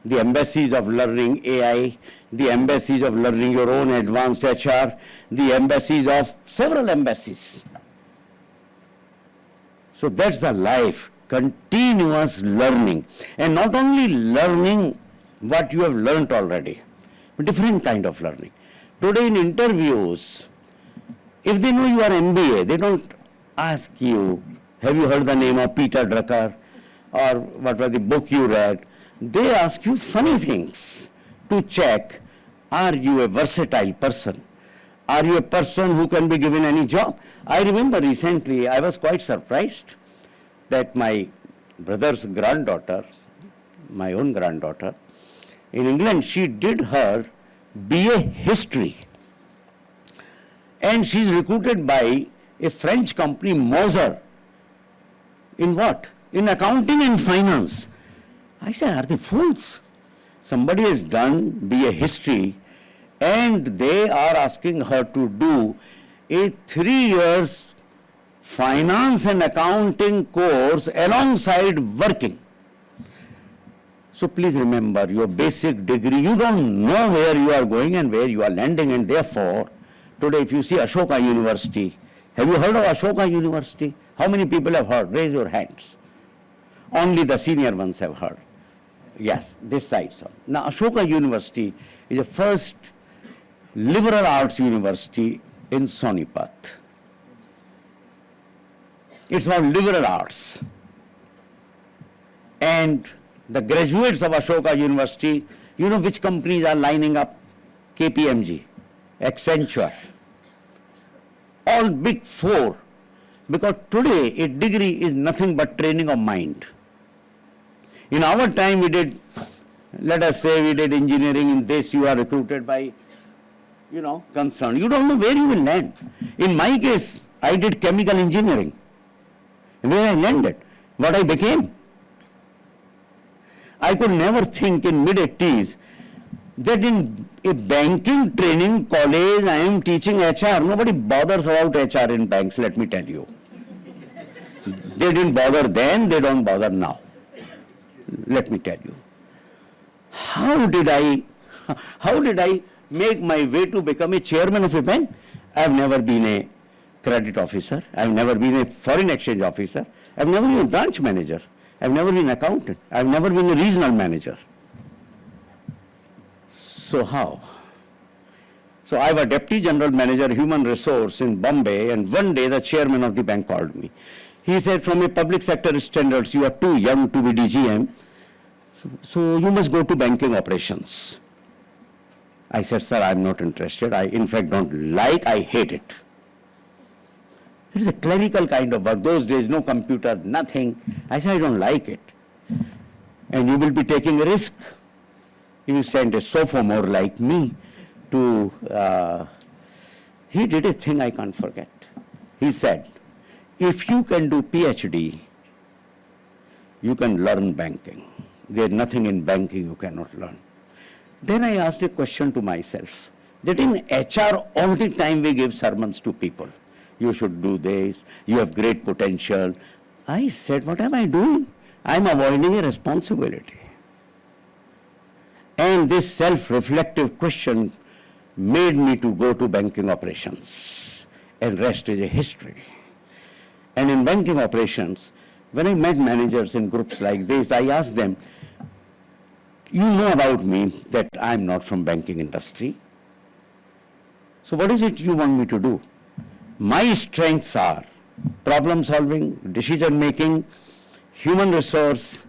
The embassies of learning AI, the embassies of learning your own advanced HR, the embassies of several embassies. So that's the life, continuous learning. And not only learning what you have learnt already, but different kind of learning. Today in interviews, if they know you are MBA, they don't ask you, have you heard the name of Peter Drucker, or what was the book you read? They ask you funny things to check, are you a versatile person? Are you a person who can be given any job? I remember recently, I was quite surprised that my brother's granddaughter, my own granddaughter, in England, she did her BA History. And she is recruited by a French company, Moser. In what? In accounting and finance. I said, are they fools? Somebody has done BA History and they are asking her to do a 3 years finance and accounting course alongside working. So please remember, your basic degree, you don't know where you are going and where you are landing, and therefore, today if you see Ashoka University, have you heard of Ashoka University? How many people have heard? Raise your hands. Only the senior ones have heard. Yes, this side, sir. Now, Ashoka University is the first liberal arts university in Sonipat. It's about liberal arts. And the graduates of Ashoka University, you know which companies are lining up? KPMG, Accenture, all big four. Because today a degree is nothing but training of mind. In our time we did, let us say we did engineering in this, you are recruited by, concern. You don't know where you will land. In my case, I did chemical engineering. Where I landed, what I became. I could never think in mid-80s that in a banking training college I am teaching HR. Nobody bothers about HR in banks, let me tell you. They didn't bother then, they don't bother now. Let me tell you. How did I make my way to become a chairman of a bank? I have never been a credit officer. I have never been a foreign exchange officer. I have never been a branch manager. I have never been an accountant. I have never been a regional manager. So how? So I was deputy general manager, human resource in Bombay, and one day the chairman of the bank called me. He said, from a public sector standards, you are too young to be DGM, so you must go to banking operations. I said, sir, I am not interested. I, in fact, don't like, I hate it. It is a clerical kind of work. Those days, no computer, nothing. I said, I don't like it. And you will be taking a risk. You will send a sophomore like me to, he did a thing I can't forget. He said, if you can do PhD, you can learn banking. There is nothing in banking you cannot learn. Then I asked a question to myself, that in HR all the time we give sermons to people. You should do this, you have great potential. I said, what am I doing? I am avoiding a responsibility. And this self-reflective question made me to go to banking operations, and rest is a history. And in banking operations, when I met managers in groups like this, I asked them, you know about me that I am not from banking industry. So what is it you want me to do? My strengths are problem solving, decision making, human resource.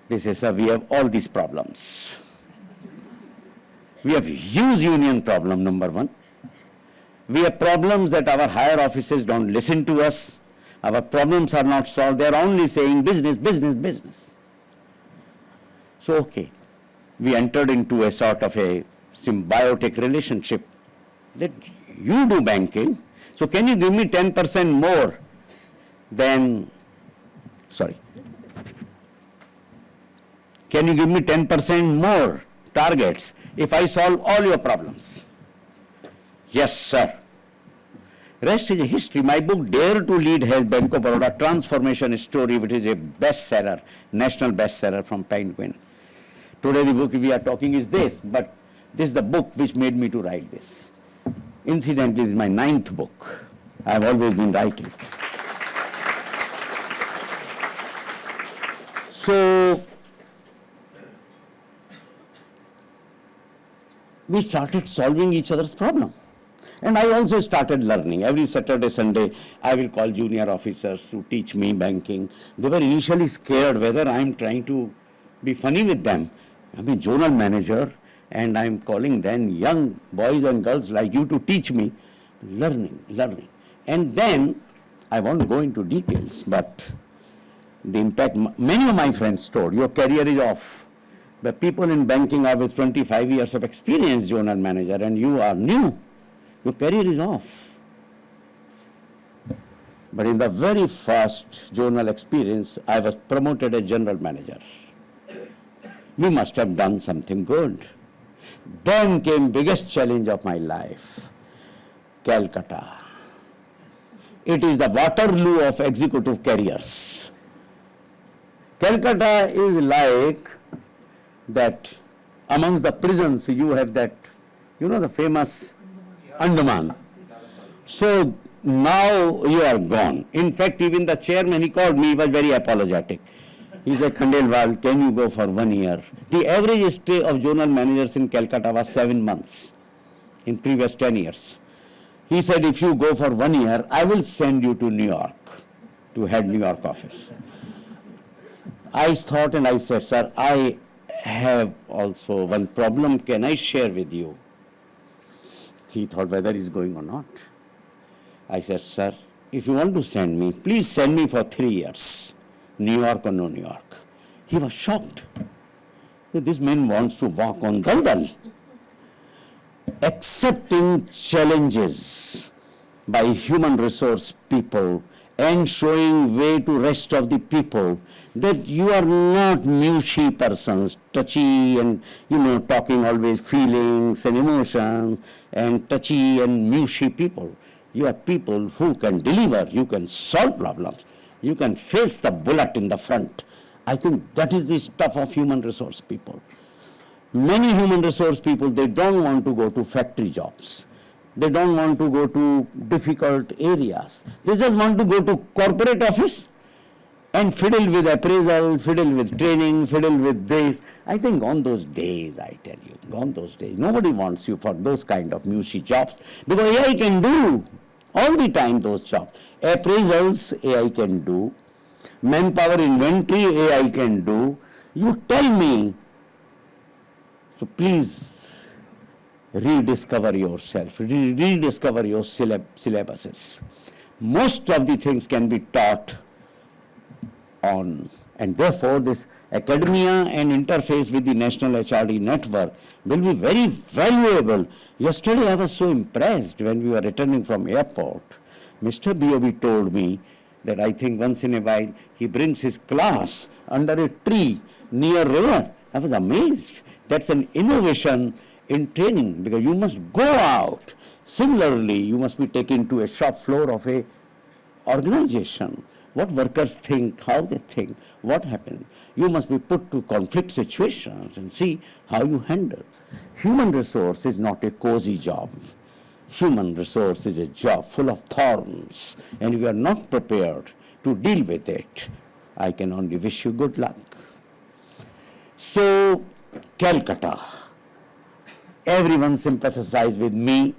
They say, sir, we have all these problems. We have huge union problem, number one. We have problems that our higher officers don't listen to us. Our problems are not solved. They are only saying business, business, business. So, okay, we entered into a sort of a symbiotic relationship that you do banking. So can you give me 10% more than, can you give me 10% more targets if I solve all your problems? Yes, sir. Rest is a history. My book, Dare to Lead, has Bank of Baroda transformation story, which is a bestseller, national bestseller from Penguin. Today the book we are talking is this, but this is the book which made me to write this. Incidentally, this is my 9th book. I have always been writing. So, we started solving each other's problem. And I also started learning. Every Saturday, Sunday, I will call junior officers to teach me banking. They were initially scared whether I am trying to be funny with them. I'm a zonal manager, and I'm calling them young boys and girls like you to teach me. Learning. And then, I won't go into details, but the impact, many of my friends told, your career is off. But people in banking are with 25 years of experience, zonal manager, and you are new. Your career is off. But in the very first zonal experience, I was promoted as general manager. We must have done something good. Then came biggest challenge of my life, Calcutta. It is the Waterloo of executive careers. Calcutta is like that amongst the prisons you have that, the famous Andaman. So now you are gone. In fact, even the chairman, he called me, he was very apologetic. He said, Khandelwal, can you go for 1 year? The average stay of zonal managers in Calcutta was 7 months in previous 10 years. He said, if you go for 1 year, I will send you to New York, to head New York office. I thought and I said, sir, I have also one problem, can I share with you? He thought whether he's going or not. I said, sir, if you want to send me, please send me for 3 years, New York or no New York. He was shocked that this man wants to walk on daldal. Accepting challenges by human resource people and showing way to rest of the people that you are not mushy persons, touchy and, talking always feelings and emotions and touchy and mushy people. You are people who can deliver, you can solve problems, you can face the bullet in the front. I think that is the stuff of human resource people. Many human resource people, they don't want to go to factory jobs. They don't want to go to difficult areas. They just want to go to corporate office and fiddle with appraisal, fiddle with training, fiddle with this. I think on those days, I tell you, on those days, nobody wants you for those kind of mushy jobs because AI can do all the time those jobs. Appraisals, AI can do. Manpower inventory, AI can do. You tell me. So please rediscover yourself, rediscover your syllabuses. Most of the things can be taught on, and therefore this academia and interface with the National HRD network will be very valuable. Yesterday I was so impressed when we were returning from airport. Mr. B.O.B. told me that I think once in a while he brings his class under a tree near river. I was amazed. That's an innovation in training because you must go out. Similarly, you must be taken to a shop floor of a organization. What workers think, how they think, what happens. You must be put to conflict situations and see how you handle. Human resource is not a cozy job. Human resource is a job full of thorns, and if you are not prepared to deal with it, I can only wish you good luck. So, Calcutta. Everyone sympathized with me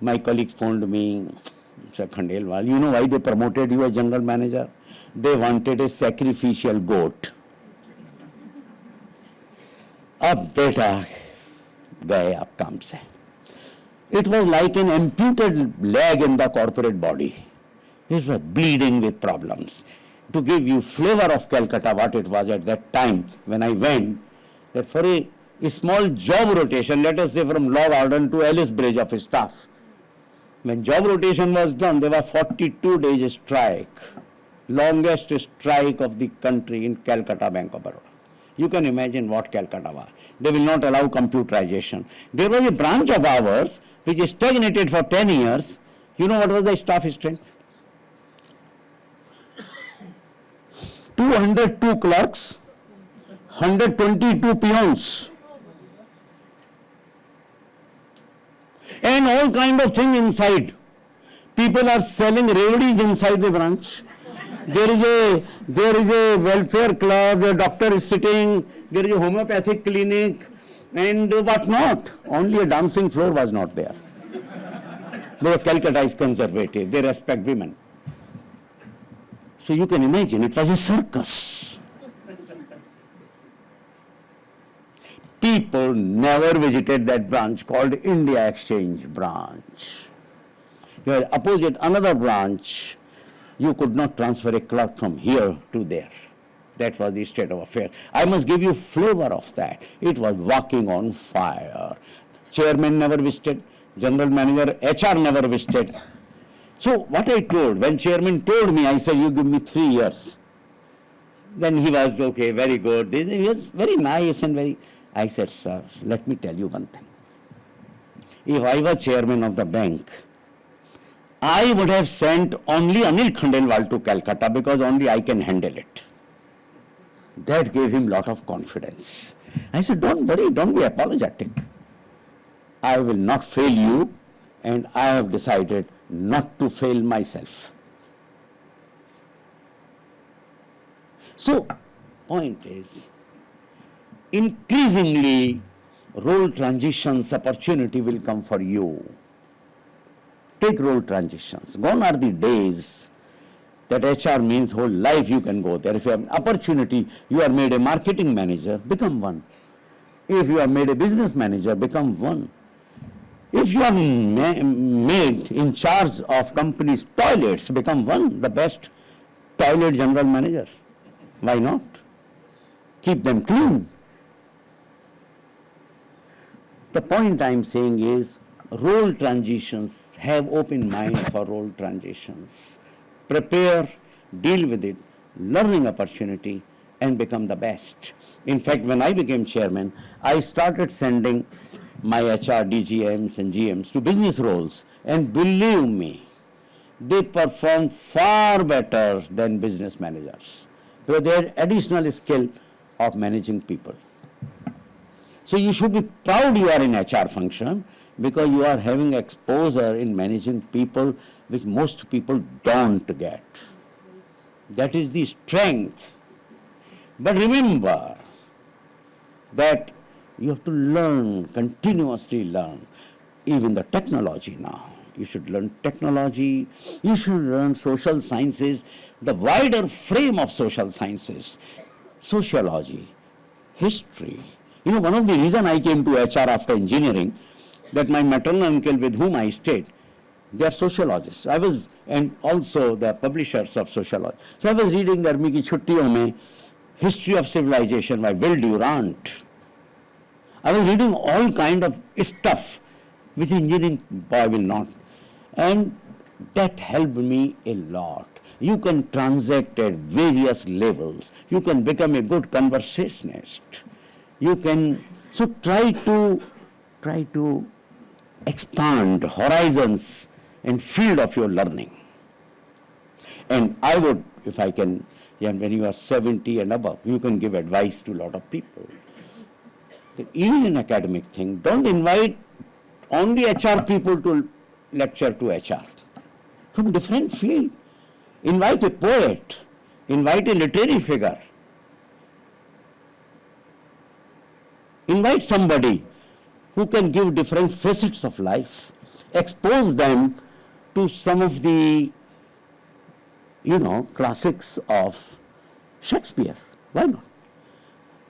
my colleagues phoned me, Mr. Khandelwal, you know why they promoted you as general manager? They wanted a sacrificial goat. अब बेटा गए आप काम से. It was like an amputated leg in the corporate body. It was bleeding with problems. To give you flavor of Calcutta, what it was at that time when I went, that for a small job rotation, let us say from Law Garden to Ellis Bridge of staff, when job rotation was done, there were 42 days strike, longest strike of the country in Calcutta Bank of Baroda. You can imagine what Calcutta was. They will not allow computerization. There was a branch of ours which stagnated for 10 years. You know what was the staff strength? 202 clerks, 122 peons, and all kind of thing inside. People are selling revdies inside the branch. There is a welfare club, the doctor is sitting, there is a homeopathic clinic, and what not. Only a dancing floor was not there. Because Calcutta is conservative, they respect women. So you can imagine, it was a circus. People never visited that branch called India Exchange branch. There was opposite another branch. You could not transfer a clerk from here to there. That was the state of affairs. I must give you flavor of that. It was walking on fire. Chairman never visited, general manager, HR never visited. So what I told, when chairman told me, I said, you give me 3 years. Then he was, okay, very good. He was very nice and very, I said, sir, let me tell you one thing. If I was chairman of the bank, I would have sent only Anil Khandelwal to Calcutta because only I can handle it. That gave him lot of confidence. I said, don't worry, don't be apologetic. I will not fail you, and I have decided not to fail myself. So, point is, increasingly role transitions opportunity will come for you. Take role transitions. Gone are the days that HR means whole life you can go there. If you have an opportunity, you are made a marketing manager, become one. If you are made a business manager, become one. If you are made in charge of company's toilets, become one, the best toilet general manager. Why not? Keep them clean. The point I am saying is, role transitions, have open mind for role transitions. Prepare, deal with it, learning opportunity, and become the best. In fact, when I became chairman, I started sending my HR, DGMs and GMs to business roles, and believe me, they performed far better than business managers because they had additional skill of managing people. So you should be proud you are in HR function, because you are having exposure in managing people which most people don't get. That is the strength. But remember that you have to learn, continuously learn, even the technology now. You should learn technology, you should learn social sciences, the wider frame of social sciences, sociology, history. You know, one of the reasons I came to HR after engineering, that my maternal uncle with whom I stayed, they are sociologists. I was, and also the publishers of sociology. So I was reading Garmi ki Chuttiyon mein, History of Civilization by Will Durant. I was reading all kind of stuff which engineering boy will not. And that helped me a lot. You can transact at various levels. You can become a good conversationalist. You can, so try to expand horizons and field of your learning. And I would, if I can, when you are 70 and above, you can give advice to a lot of people. That even in academic thing, don't invite only HR people to lecture to HR. From different field. Invite a poet, invite a literary figure. Invite somebody who can give different facets of life. expose them to some of the, classics of Shakespeare. Why not?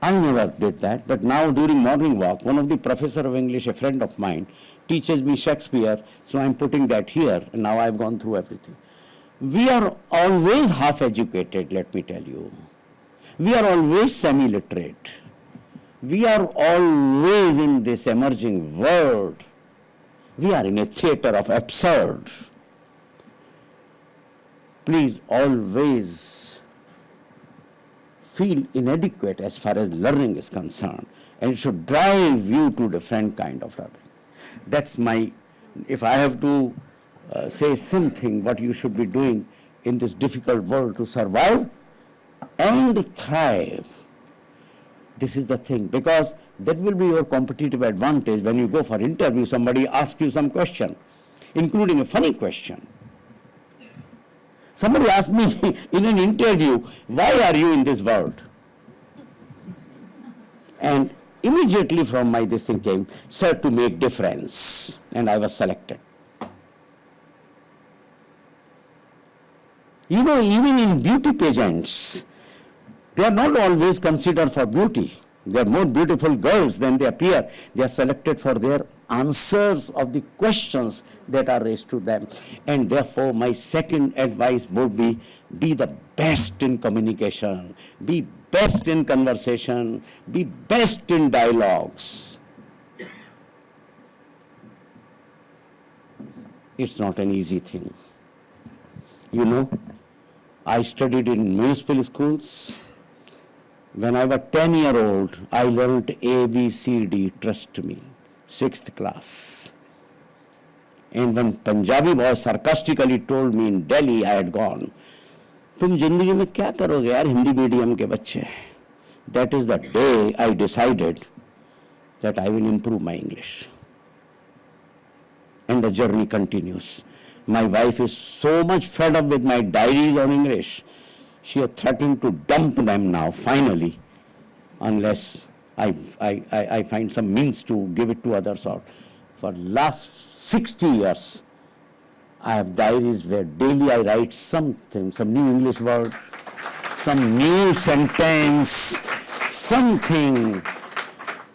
I never did that, but now during morning walk, one of the professor of English, a friend of mine, teaches me Shakespeare, so I'm putting that here, and now I've gone through everything. We are always half-educated, let me tell you. We are always semi-literate. We are always in this emerging world. We are in a theater of absurd. Please always feel inadequate as far as learning is concerned, and it should drive you to different kind of learning. That's my, if I have to say something what you should be doing in this difficult world to survive and thrive. This is the thing, because that will be your competitive advantage when you go for interview, somebody asks you some question, including a funny question. Somebody asked me in an interview, why are you in this world? And immediately from my this thing came, sir, to make difference. And I was selected. Even in beauty pageants, they are not always considered for beauty. They are more beautiful girls than they appear. They are selected for their answers of the questions that are raised to them. And therefore, my second advice would be the best in communication, be best in conversation, be best in dialogues. It's not an easy thing. I studied in municipal schools. When I was 10-year-old, I learned ABCD, trust me, 6th class. And when Punjabi boy sarcastically told me in Delhi, I had gone, तुम जिंदगी में क्या करोगे यार Hindi medium के बच्चे? That is the day I decided that I will improve my English. And the journey continues. My wife is so much fed up with my diaries on English. She has threatened to dump them now, finally, unless I find some means to give it to others out. For last 60 years, I have diaries where daily I write something, some new English word, some new sentence, something.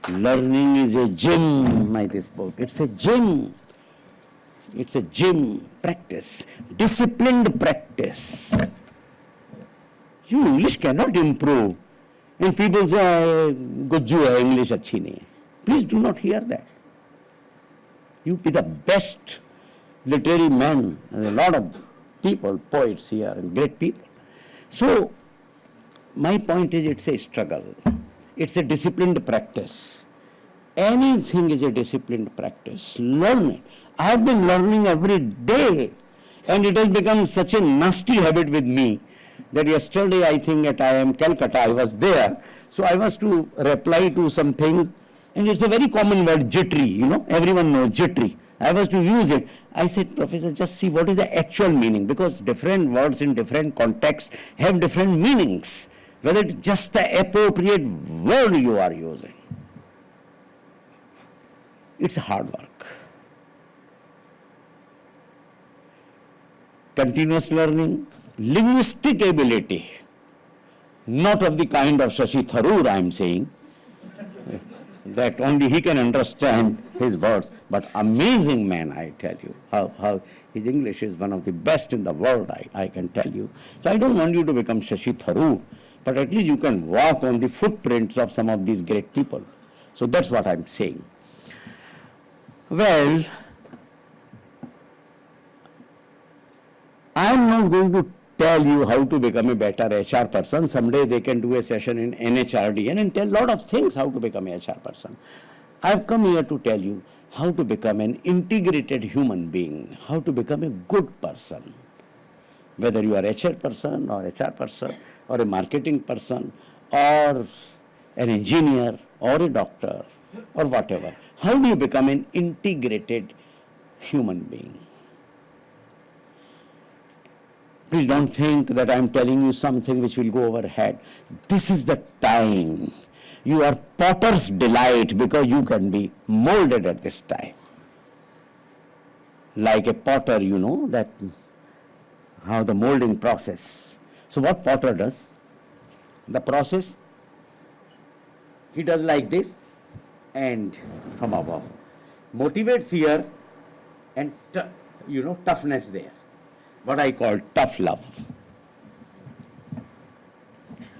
Learning is a gym, this book. It's a gym. It's a gym practice, disciplined practice. Your English cannot improve. And people say, Gujju hai, English achhi nahi hai. Please do not hear that. You be the best literary man, and a lot of people, poets here, and great people. So, my point is, it's a struggle. It's a disciplined practice. Anything is a disciplined practice. Learn it. I have been learning every day, and it has become such a nasty habit with me that yesterday, I think at IIM Calcutta, I was there. So I was to reply to something, and it's a very common word, jittery, everyone knows jittery. I was to use it. I said, Professor, just see what is the actual meaning, because different words in different contexts have different meanings, whether it's just the appropriate word you are using. It's hard work. Continuous learning, linguistic ability, not of the kind of Shashi Tharoor I am saying, that only he can understand his words, but amazing man, I tell you, how his English is one of the best in the world, I can tell you. So I don't want you to become Shashi Tharoor, but at least you can walk on the footprints of some of these great people. So that's what I'm saying. Well, I'm not going to tell you how to become a better HR person. Someday they can do a session in NHRD and tell a lot of things how to become a HR person. I've come here to tell you how to become an integrated human being, how to become a good person. Whether you are HR person or HR person or a marketing person or an engineer or a doctor or whatever. How do you become an integrated human being? Please don't think that I'm telling you something which will go over head. This is the time. You are potter's delight because you can be molded at this time. like a potter, you know, that how the molding process. So what potter does, the process, he does like this and from above, motivates here and toughness there. What I call tough love.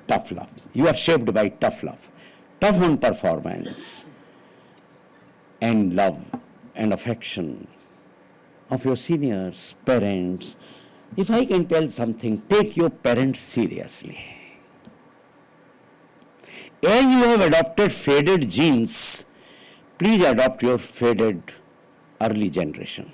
Tough love. You are shaped by tough love. Tough on performance and love and affection of your seniors, parents. If I can tell something, take your parents seriously. As you have adopted faded genes, please adopt your faded early generation.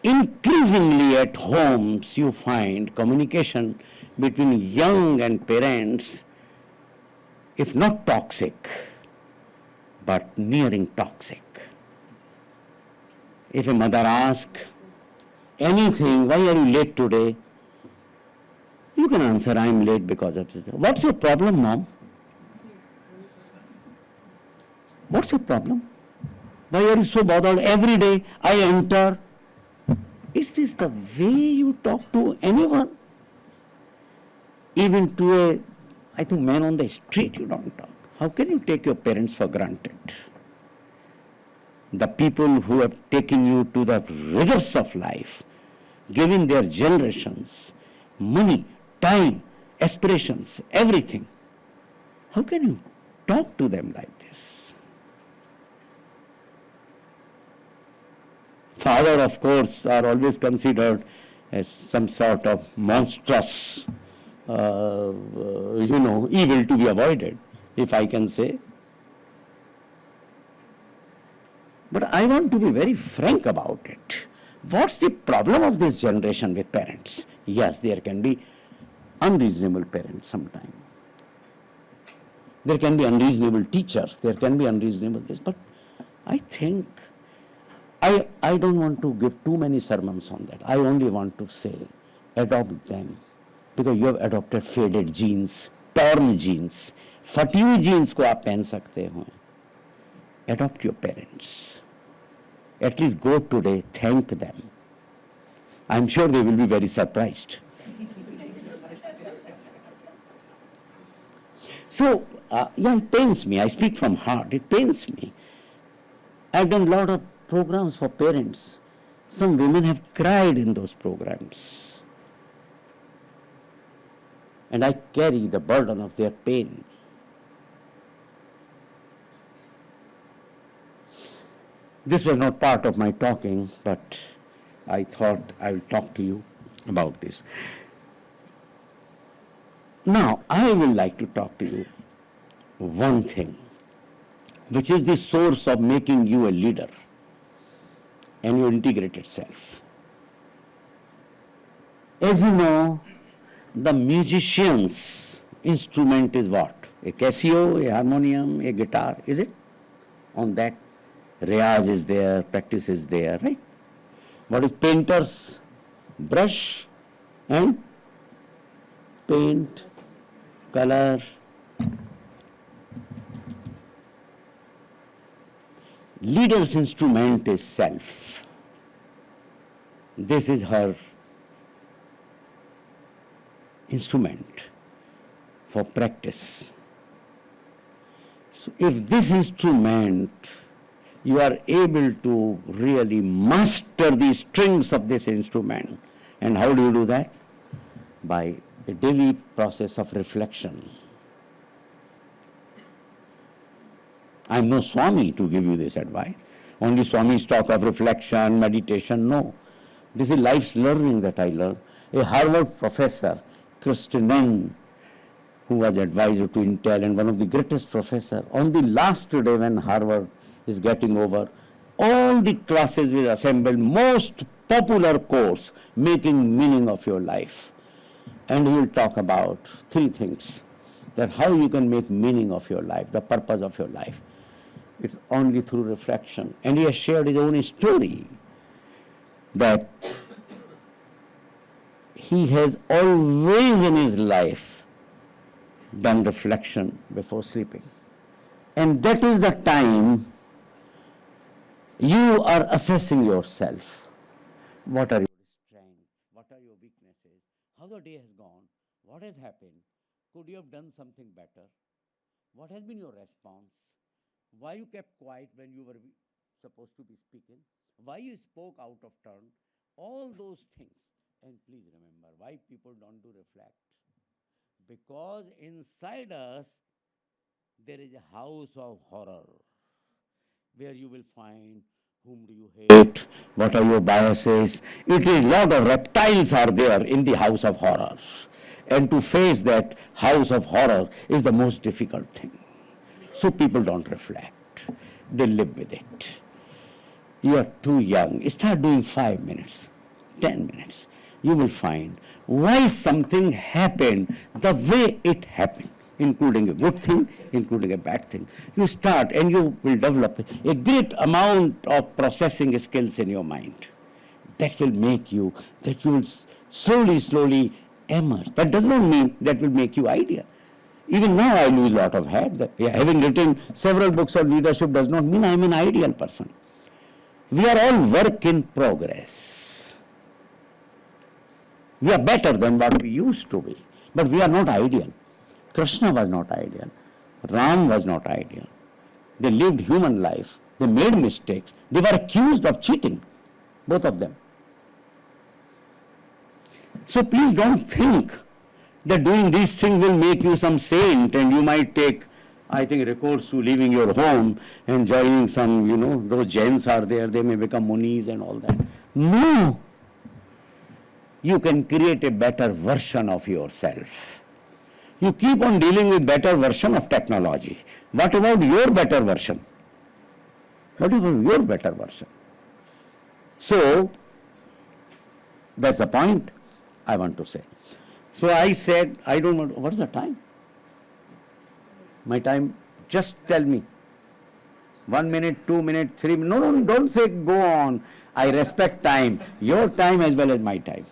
Increasingly at homes, you find communication between young and parents, if not toxic, but nearing toxic. If a mother asks anything, why are you late today? You can answer, I am late because of this. What's your problem, mom? What's your problem? Why are you so bothered? Every day I enter. Is this the way you talk to anyone? Even to I think, man on the street you don't talk. How can you take your parents for granted? The people who have taken you to the rigors of life, given their generations, money, time, aspirations, everything. How can you talk to them like this? Father, of course, are always considered as some sort of monstrous, evil to be avoided, if I can say. But I want to be very frank about it. What's the problem of this generation with parents? Yes, there can be unreasonable parents sometimes. There can be unreasonable teachers. There can be unreasonable this. But I think I don't want to give too many sermons on that. I only want to say, adopt them. Because you have adopted faded genes, torn genes, फटी हुई jeans को आप पहन सकते हो. Adopt your parents. At least go today, thank them. I'm sure they will be very surprised. So, it pains me. I speak from heart. It pains me. I've done a lot of programs for parents. Some women have cried in those programs. And I carry the burden of their pain. This was not part of my talking, but I thought I will talk to you about this. Now, I would like to talk to you one thing, which is the source of making you a leader and your integrated self. As you know, the musician's instrument is what? A Casio, a harmonium, a guitar, is it? On that, Riyaz is there, practice is there, right? What is painter's brush and paint, color. Leader's instrument is self. This is her instrument for practice. So if this instrument, you are able to really master the strings of this instrument, and how do you do that? By a daily process of reflection. I am no Swami to give you this advice. Only Swamis talk of reflection, meditation. No. This is life's learning that I learned. A Harvard professor, Christinen, who was advisor to Intel and one of the greatest professors, on the last day when Harvard is getting over, all the classes will assemble, most popular course, making meaning of your life. And he will talk about three things, that how you can make meaning of your life, the purpose of your life. It's only through reflection. And he has shared his own story that he has always in his life done reflection before sleeping. And that is the time you are assessing yourself. What are your strengths? What are your weaknesses? How the day has gone? What has happened? Could you have done something better? What has been your response? Why you kept quiet when you were supposed to be speaking? Why you spoke out of turn? All those things. And please remember, why people don't do reflect? Because inside us, there is a house of horror where you will find whom do you hate, what are your biases. It is lot of reptiles are there in the house of horror. And to face that house of horror is the most difficult thing. So people don't reflect. They live with it. You are too young. Start doing 5 minutes, 10 minutes. You will find why something happened the way it happened, including a good thing, including a bad thing. You start and you will develop a great amount of processing skills in your mind. That will make you, that you will slowly emerge. That does not mean that will make you ideal. Even now I lose a lot of head. Having written several books on leadership does not mean I am an ideal person. We are all work in progress. We are better than what we used to be, but we are not ideal. Krishna was not ideal. Ram was not ideal. They lived human life. They made mistakes. They were accused of cheating, both of them. So please don't think that doing these things will make you some saint and you might take, I think, recourse to leaving your home and joining some, those Jains are there, they may become munis and all that. No. You can create a better version of yourself. You keep on dealing with better version of technology. What about your better version? What about your better version? So, that's the point I want to say. So I said, I don't know, what is the time? My time, just tell me. 1 minute, 2 minutes, 3 minutes. No, don't say go on. I respect time. Your time as well as my time.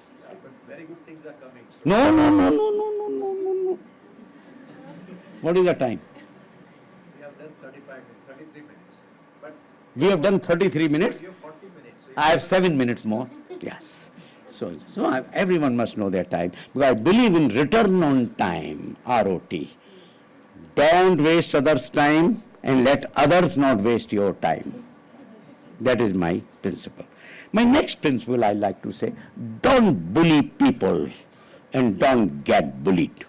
Very good things are coming. No. What is the time? We have done 33 minutes. But We have done 33 minutes. you have 40 minutes. So I have 7 minutes more. Yes. So everyone must know their time. Because I believe in return on time, ROT. Don't waste others' time and let others not waste your time. That is my principle. My next principle I like to say, don't bully people and don't get bullied.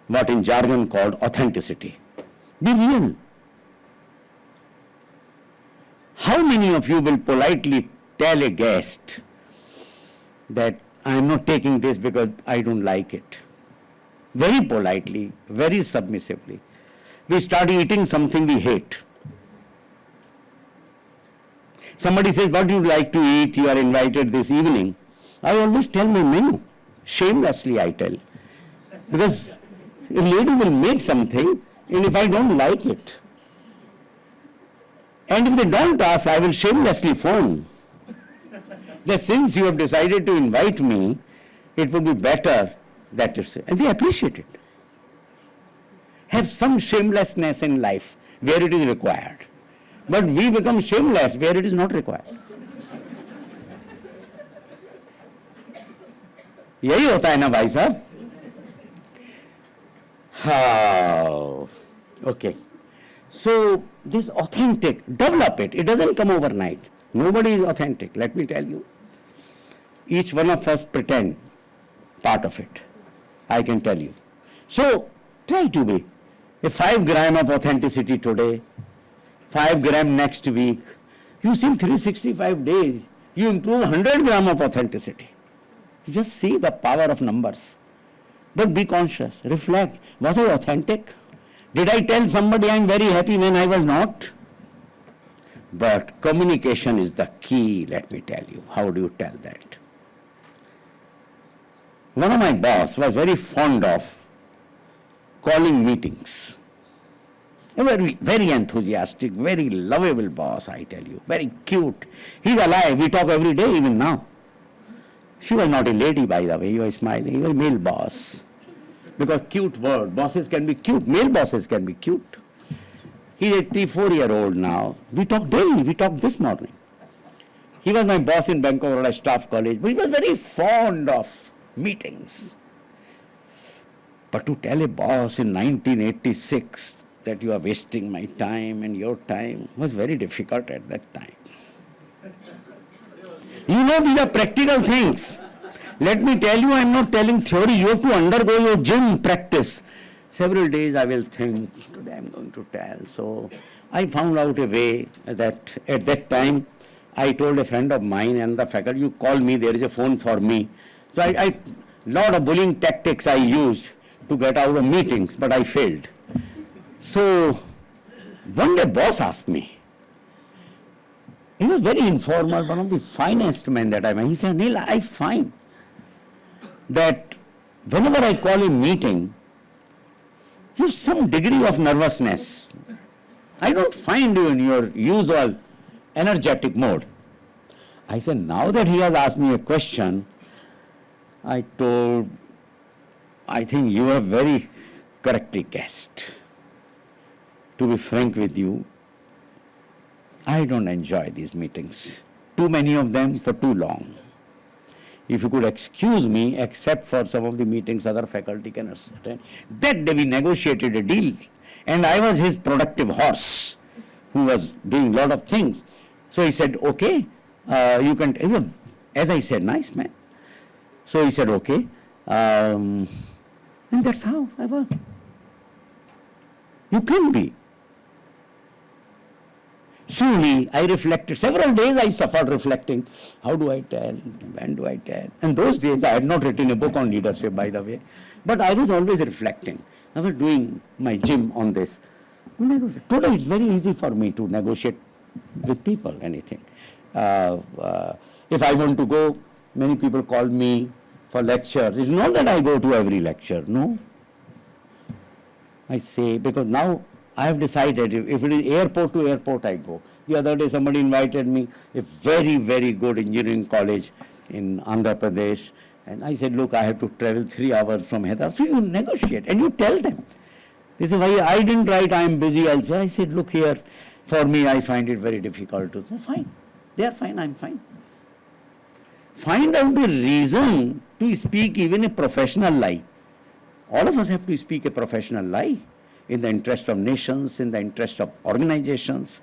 What in jargon called authenticity. Be real. How many of you will politely tell a guest that I am not taking this because I don't like it? Very politely, very submissively. We start eating something we hate. Somebody says, what do you like to eat? You are invited this evening. I always tell my menu. Shamelessly I tell. Because a lady will make something and if I don't like it, and if they don't ask, I will shamelessly phone. That since you have decided to invite me, it would be better that you say. And they appreciate it. Have some shamelessness in life where it is required. But we become shameless where it is not required. यही होता है ना भाई साहब? How? Okay. So this authentic, develop it. It doesn't come overnight. Nobody is authentic, let me tell you. Each one of us pretend part of it. I can tell you. So try to be a 5 gram of authenticity today, 5 gram next week. You see in 365 days, you improve 100 gram of authenticity. You just see the power of numbers. But be conscious, reflect. Was I authentic? Did I tell somebody I'm very happy when I was not? But communication is the key, let me tell you. How do you tell that? One of my boss was very fond of calling meetings. A very enthusiastic, very lovable boss, I tell you. Very cute. He's alive. We talk every day, even now. She was not a lady, by the way. You are smiling. You are a male boss. because cute word, bosses can be cute, male bosses can be cute. He's 84-year-old now. We talk daily, we talked this morning. He was my boss in Bank of Baroda Staff College, but he was very fond of meetings. But to tell a boss in 1986 that you are wasting my time and your time was very difficult at that time. You know, these are practical things. Let me tell you, I am not telling theory. You have to undergo your gym practice. Several days I will think, today I am going to tell. So I found out a way that at that time I told a friend of mine and the faculty, you call me, there is a phone for me. So I lot of bullying tactics I used to get out of meetings, but I failed. So one day boss asked me, he was very informal, one of the finest men that I met. He said, Neil, I find that whenever I call a meeting, there's some degree of nervousness. I don't find you in your usual energetic mode. I said, now that he has asked me a question, I told, I think you have very correctly guessed. To be frank with you, I don't enjoy these meetings. Too many of them for too long. If you could excuse me, except for some of the meetings other faculty can attend. That day we negotiated a deal, and I was his productive horse who was doing a lot of things. So he said, okay, you can, as I said, nice man. So he said, okay, and that's how I work. You can be. Slowly, I reflected. Several days I suffered reflecting. How do I tell? When do I tell? And those days I had not written a book on leadership, by the way. But I was always reflecting. I was doing my gym on this. Today it's very easy for me to negotiate with people, anything. If I want to go, many people call me for lectures. It's not that I go to every lecture, no. I say, because now I have decided if it is airport to airport, I go. The other day somebody invited me, a very, very good engineering college in Andhra Pradesh. And I said, look, I have to travel 3 hours from Hyderabad. So you negotiate and you tell them. They say, why I didn't write, I am busy elsewhere. I said, look here, for me, I find it very difficult to say, fine. They are fine, I am fine. Find out the reason to speak even a professional lie. All of us have to speak a professional lie in the interest of nations, in the interest of organizations.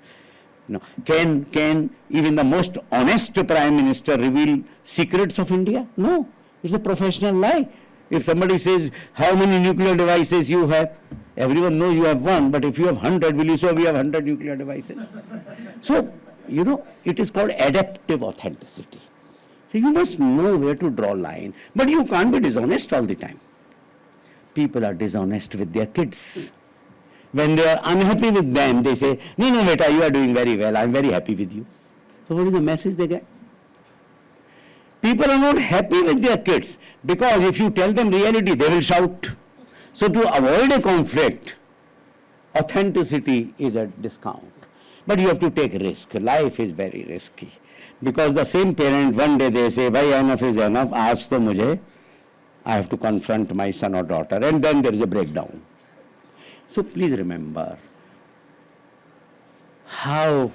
You know, can even the most honest Prime Minister reveal secrets of India? No, it's a professional lie. If somebody says, how many nuclear devices you have? Everyone knows you have one, but if you have 100, will you say we have 100 nuclear devices? So, you know, it is called adaptive authenticity. So you must know where to draw line, but you can't be dishonest all the time. People are dishonest with their kids. When they are unhappy with them, they say, no, beta, you are doing very well, I am very happy with you. So what is the message they get? People are not happy with their kids because if you tell them reality, they will shout. So to avoid a conflict, authenticity is a discount. But you have to take risk. Life is very risky. Because the same parent, one day they say, bhai, enough is enough, aaj to mujhe, I have to confront my son or daughter, and then there is a breakdown. So please remember, how,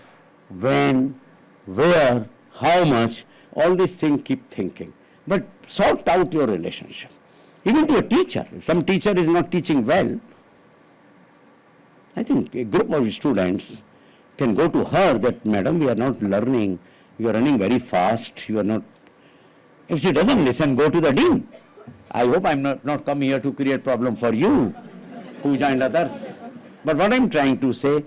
when, where, how much, all these things keep thinking. But sort out your relationship. Even to a teacher. If some teacher is not teaching well, I think a group of students can go to her that, madam, we are not learning, you are running very fast, you are not. If she doesn't listen, go to the dean. I hope I am not come here to create problem for you, Pooja and others. But what I am trying to say,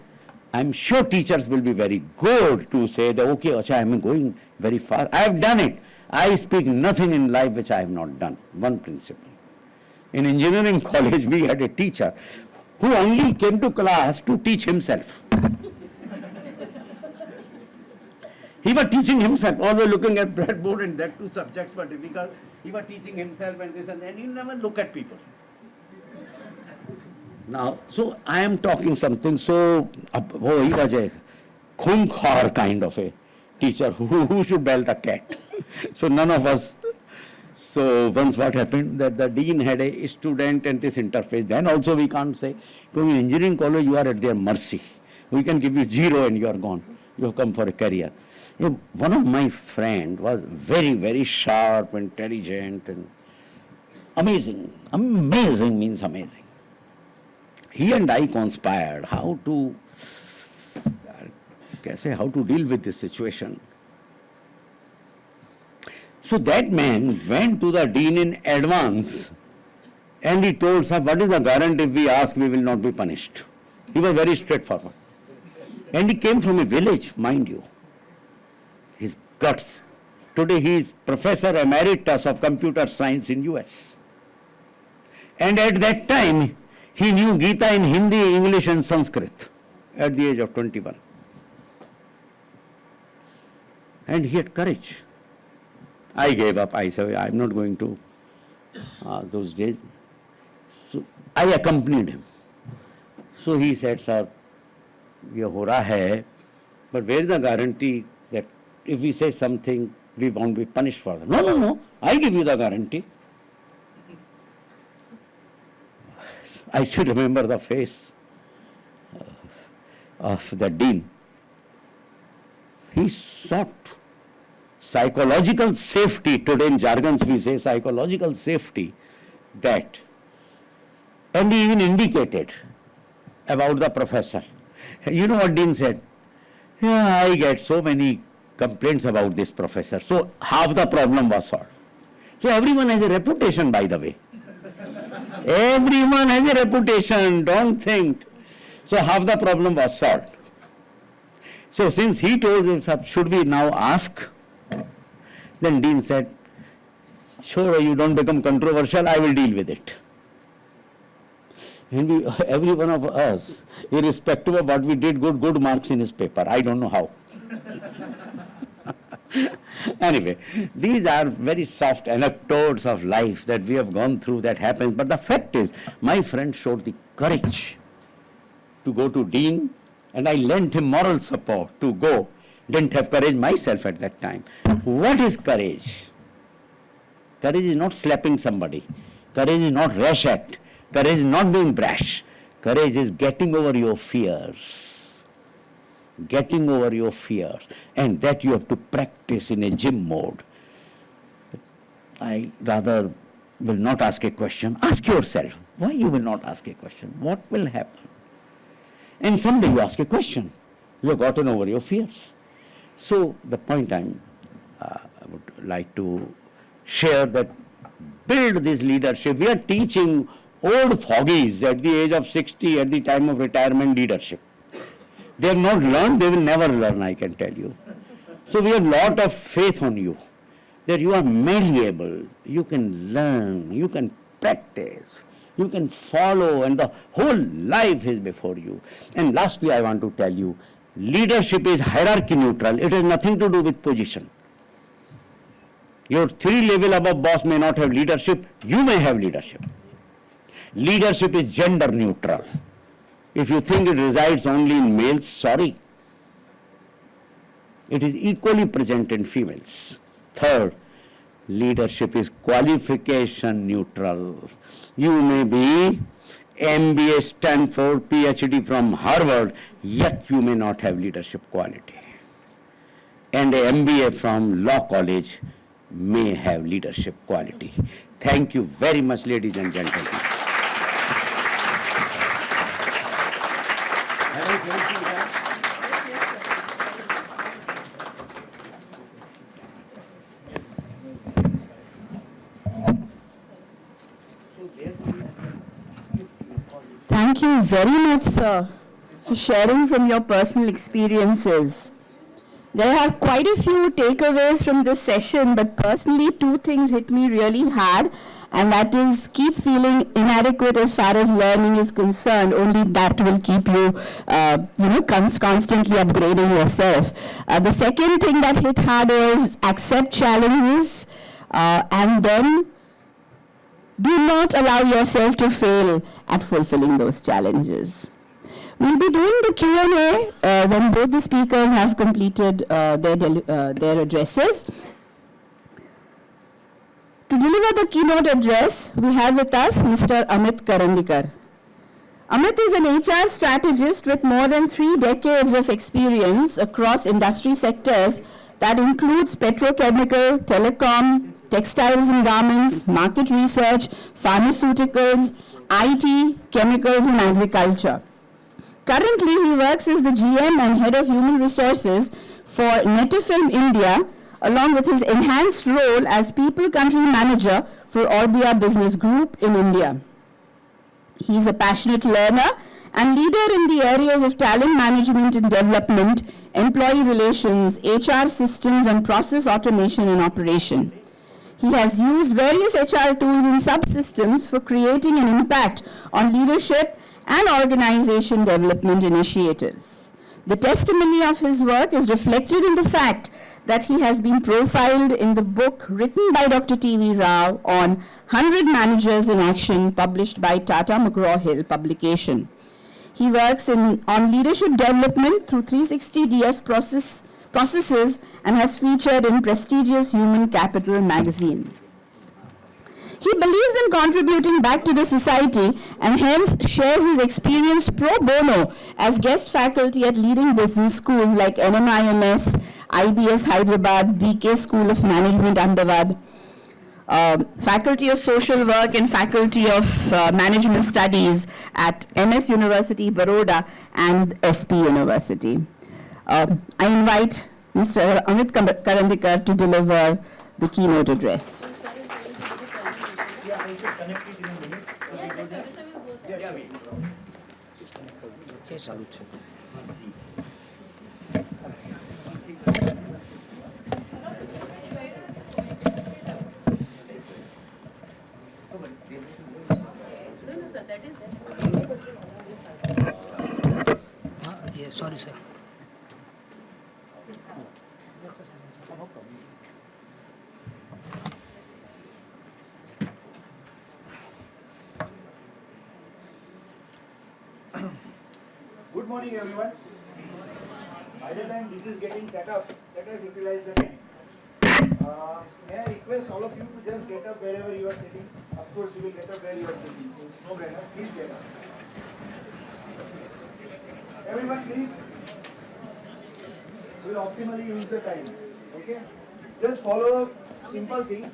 I am sure teachers will be very good to say that, okay, Acha, I am going very fast. I have done it. I speak nothing in life which I have not done. One principle. In engineering college, we had a teacher who only came to class to teach himself. He was teaching himself, always looking at blackboard, and that two subjects were difficult. He was teaching himself and this and that, and he never look at people. Now, so I am talking something so, he was a khunkhar kind of a teacher who should bail the cat. So none of us. So once what happened that the dean had a student and this interface. Then also we can't say, going in engineering college you are at their mercy. We can give you 0 and you are gone. You have come for a career. One of my friend was very, very sharp, intelligent and amazing. Amazing means amazing. He and I conspired how to deal with this situation. So that man went to the dean in advance and he told, sir, what is the guarantee if we ask we will not be punished? He was very straightforward. And he came from a village, mind you. His guts. Today he is Professor Emeritus of Computer Science in US. And at that time, he knew Gita in Hindi, English and Sanskrit at the age of 21. And he had courage. I gave up. I said, I'm not going to those days. So I accompanied him. So he said, sir, ये हो रहा है, but where is the guarantee that if we say something, we won't be punished for that? No, I give you the guarantee. I still remember the face of the dean. He sought psychological safety, today in jargons we say psychological safety, that, and he even indicated about the professor. You know what dean said? Yeah, I get so many complaints about this professor. So half the problem was solved. So everyone has a reputation, by the way. Everyone has a reputation, don't think. So half the problem was solved. So since he told him, should we now ask? Then dean said, sure, you don't become controversial, I will deal with it. And every one of us, irrespective of what we did, got good marks in his paper. I don't know how. Anyway, these are very soft anecdotes of life that we have gone through that happens. But the fact is, my friend showed the courage to go to dean, and I lent him moral support to go. Didn't have courage myself at that time. What is courage? Courage is not slapping somebody. Courage is not rash act. Courage is not being brash. Courage is getting over your fears. Getting over your fears. And that you have to practice in a gym mode. I rather will not ask a question. Ask yourself, why you will not ask a question? What will happen? And someday you ask a question. You have gotten over your fears. So the point I would like to share that build this leadership. We are teaching old fogies at the age of 60, at the time of retirement, leadership. They have not learned, they will never learn, I can tell you. So we have a lot of faith on you, that you are malleable, you can learn, you can practice, you can follow, and the whole life is before you. And lastly, I want to tell you, leadership is hierarchy neutral. It has nothing to do with position. Your 3 level above boss may not have leadership, you may have leadership. Leadership is gender neutral. If you think it resides only in males, sorry. It is equally present in females. Third, leadership is qualification neutral. You may be MBA, Stanford, PhD from Harvard, yet you may not have leadership quality. And a MBA from Law College may have leadership quality. Thank you very much, ladies and gentlemen. Thank you very much, sir, for sharing from your personal experiences. There are quite a few takeaways from this session, but personally 2 things hit me really hard, and that is keep feeling inadequate as far as learning is concerned. Only that will keep you, constantly upgrading yourself. The second thing that hit hard was accept challenges, and then do not allow yourself to fail at fulfilling those challenges. We'll be doing the Q&A when both the speakers have completed their addresses. To deliver the keynote address, we have with us Mr. Amit Karandikar. Amit is an HR strategist with more than 3 decades of experience across industry sectors that includes petrochemical, telecom, textiles and garments, market research, pharmaceuticals, IT, chemicals and agriculture. Currently, he works as the GM and Head of Human Resources for Netafilm India, along with his enhanced role as People Country Manager for Orbia Business Group in India. He is a passionate learner and leader in the areas of talent management and development, employee relations, HR systems, and process automation and operation. He has used various HR tools and subsystems for creating an impact on leadership and organization development initiatives. The testimony of his work is reflected in the fact that he has been profiled in the book written by Dr. T.V. Rao on 100 Managers in Action, published by Tata McGraw-Hill publication. He works on leadership development through 360 DF processes and has featured in prestigious Human Capital magazine. He believes in contributing back to the society and hence shares his experience pro bono as guest faculty at leading business schools like NMIMS, IBS Hyderabad, BK School of Management Ahmedabad, Faculty of Social Work and Faculty of Management Studies at MS University, Baroda and SP University. I invite Mr. Amit Karandikar to deliver the keynote address. Sorry, sir. Good morning, everyone. By the time this is getting set up, let us utilize the time. May I request all of you to just get up wherever you are sitting. Of course, you will get up where you are sitting. So it's no brainer. Please get up. Everyone, please. We will optimally use the time. Okay? Just follow a simple thing.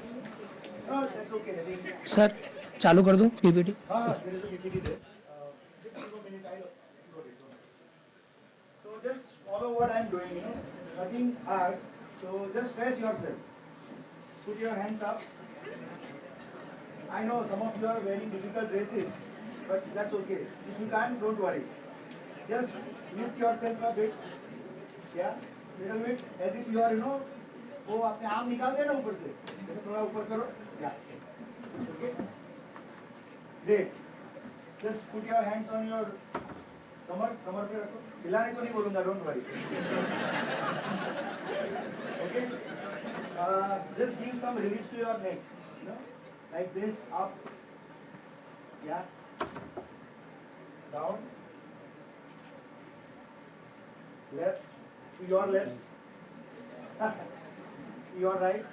No, that's okay. I think. Sir, चालू कर दूं PPT? There is a PPT there. Just give a minute. I wrote it. So just follow what I am doing. Nothing hard. So just stress yourself. Put your hands up. I know some of you are wearing difficult dresses, but that's okay. If you can't, don't worry. Just lift yourself a bit. Yeah, little bit, as if you are, वो अपने आम निकाल देना ऊपर से. थोड़ा ऊपर करो. Yeah. Okay. Great. Just put your hands on your कमर पे रखो. हिलाने को नहीं बोलूँगा. Don't worry. Okay. Just give some relief to your neck. Like this, up. Yeah. Down. Left. To your left. Your right.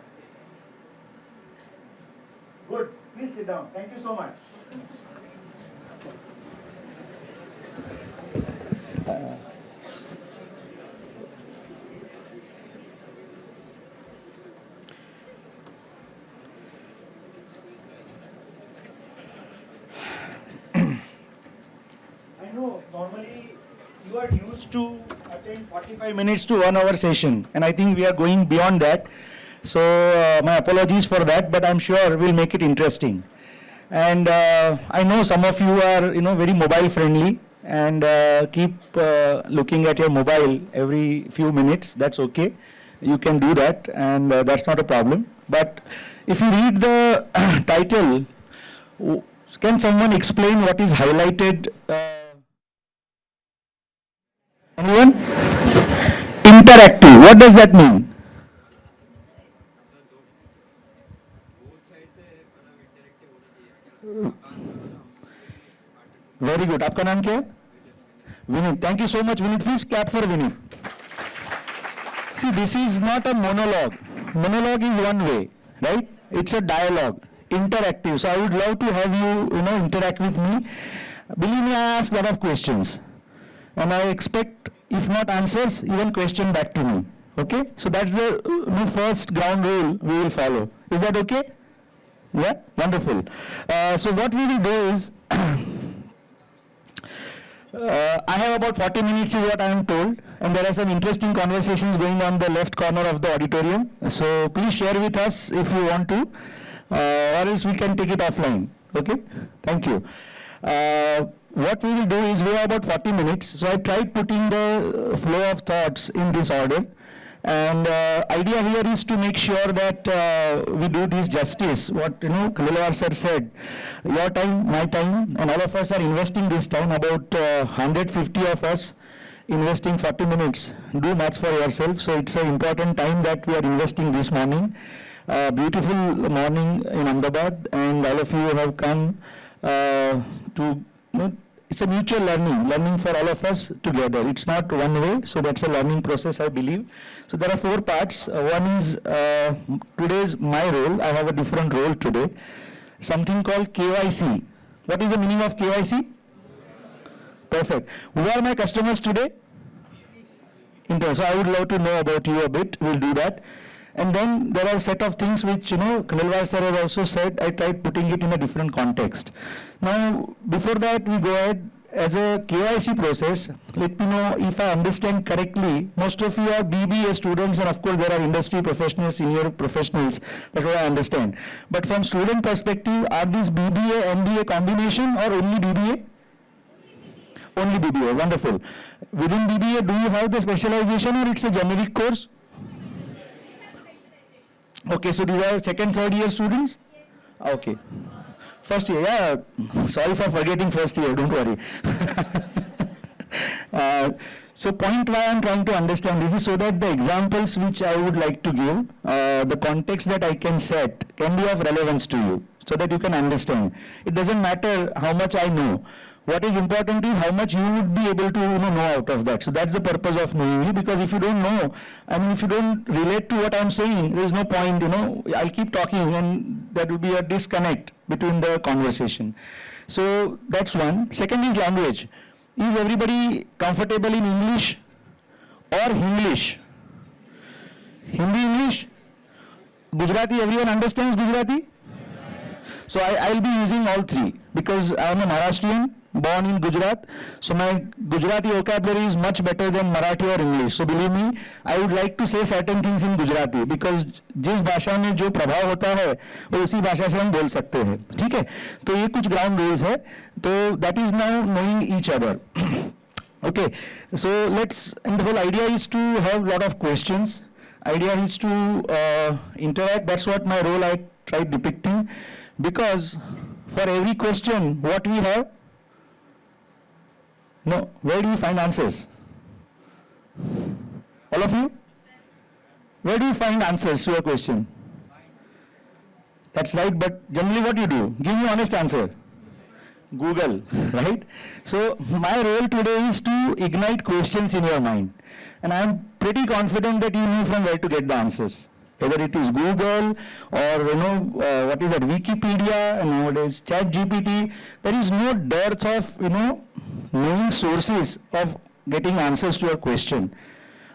Good. Please sit down. Thank you so much. I know normally you are used to attend 45 minutes to 1 hour session, and I think we are going beyond that. So my apologies for that, but I'm sure we'll make it interesting. And I know some of you are, very mobile friendly and keep looking at your mobile every few minutes. That's okay. You can do that, and that's not a problem. But if you read the title, can someone explain what is highlighted? Anyone? Interactive. What does that mean? Very good. आपका नाम क्या है? Vinit. Thank you so much, Vinit. Please clap for Vinit. See, this is not a monologue. Monologue is one way, right? It's a dialogue, interactive. So I would love to have you, interact with me. Believe me, I ask a lot of questions. And I expect, if not answers, even question back to me. Okay? So that's the first ground rule we will follow. Is that okay? Yeah? Wonderful. So what we will do is, I have about 40 minutes is what I am told, and there are some interesting conversations going on the left corner of the auditorium. So please share with us if you want to, or else we can take it offline. Okay? Thank you. What we will do is we have about 40 minutes. So I tried putting the flow of thoughts in this order. And idea here is to make sure that we do this justice. What Khalilwar sir said, your time, my time, and all of us are investing this time. About 150 of us investing 40 minutes. Do maths for yourself. So it's an important time that we are investing this morning. Beautiful morning in Ahmedabad, and all of you have come to. It's a mutual learning for all of us together. It's not one way, so that's a learning process, I believe. So there are 4 parts. One is today's my role. I have a different role today. Something called KYC. What is the meaning of KYC? Perfect. Who are my customers today? So I would love to know about you a bit. We'll do that. And then there are a set of things which, Khalilwar sir has also said, I tried putting it in a different context. Now, before that, we go ahead as a KYC process. Let me know if I understand correctly. Most of you are BBA students, and of course, there are industry professionals, senior professionals. That's what I understand. But from student perspective, are these BBA, MBA combination or only BBA? Only BBA, wonderful. Within BBA, do you have the specialization or it's a generic course? Okay, so these are second, third year students? Yes. Okay. First year, yeah. Sorry for forgetting first year, don't worry. So point why I'm trying to understand this is so that the examples which I would like to give, the context that I can set can be of relevance to you so that you can understand. It doesn't matter how much I know. What is important is how much you would be able to know out of that. So that's the purpose of knowing you, because if you don't know, if you don't relate to what I'm saying, there is no point, I'll keep talking and there will be a disconnect between the conversation. So that's one. Second is language. Is everybody comfortable in English or English? Hindi, English? Gujarati, everyone understands Gujarati? So I'll be using all 3 because I'm a Maharashtrian, born in Gujarat. So my Gujarati vocabulary is much better than Marathi or English. So believe me, I would like to say certain things in Gujarati because जिस भाषा में जो प्रभाव होता है वो उसी भाषा से हम बोल सकते हैं. ठीक है? तो ये कुछ ground rules है. तो that is now knowing each other. Okay. So and the whole idea is to have a lot of questions. Idea is to interact. That's what my role I tried depicting. Because for every question, what we have? No, where do you find answers? All of you? Where do you find answers to a question? That's right, but generally what you do? Give me honest answer. Google, right? So my role today is to ignite questions in your mind. And I'm pretty confident that you know from where to get the answers. Whether it is Google or, what is that, Wikipedia, and nowadays ChatGPT, there is no dearth of, knowing sources of getting answers to a question.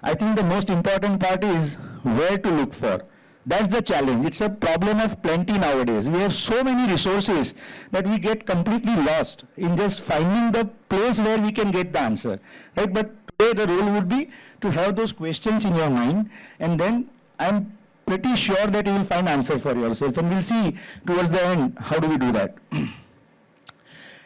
I think the most important part is where to look for. That's the challenge. It's a problem of plenty nowadays. We have so many resources that we get completely lost in just finding the place where we can get the answer. Right? But today the role would be to have those questions in your mind, and then I'm pretty sure that you will find answer for yourself, and we'll see towards the end how do we do that.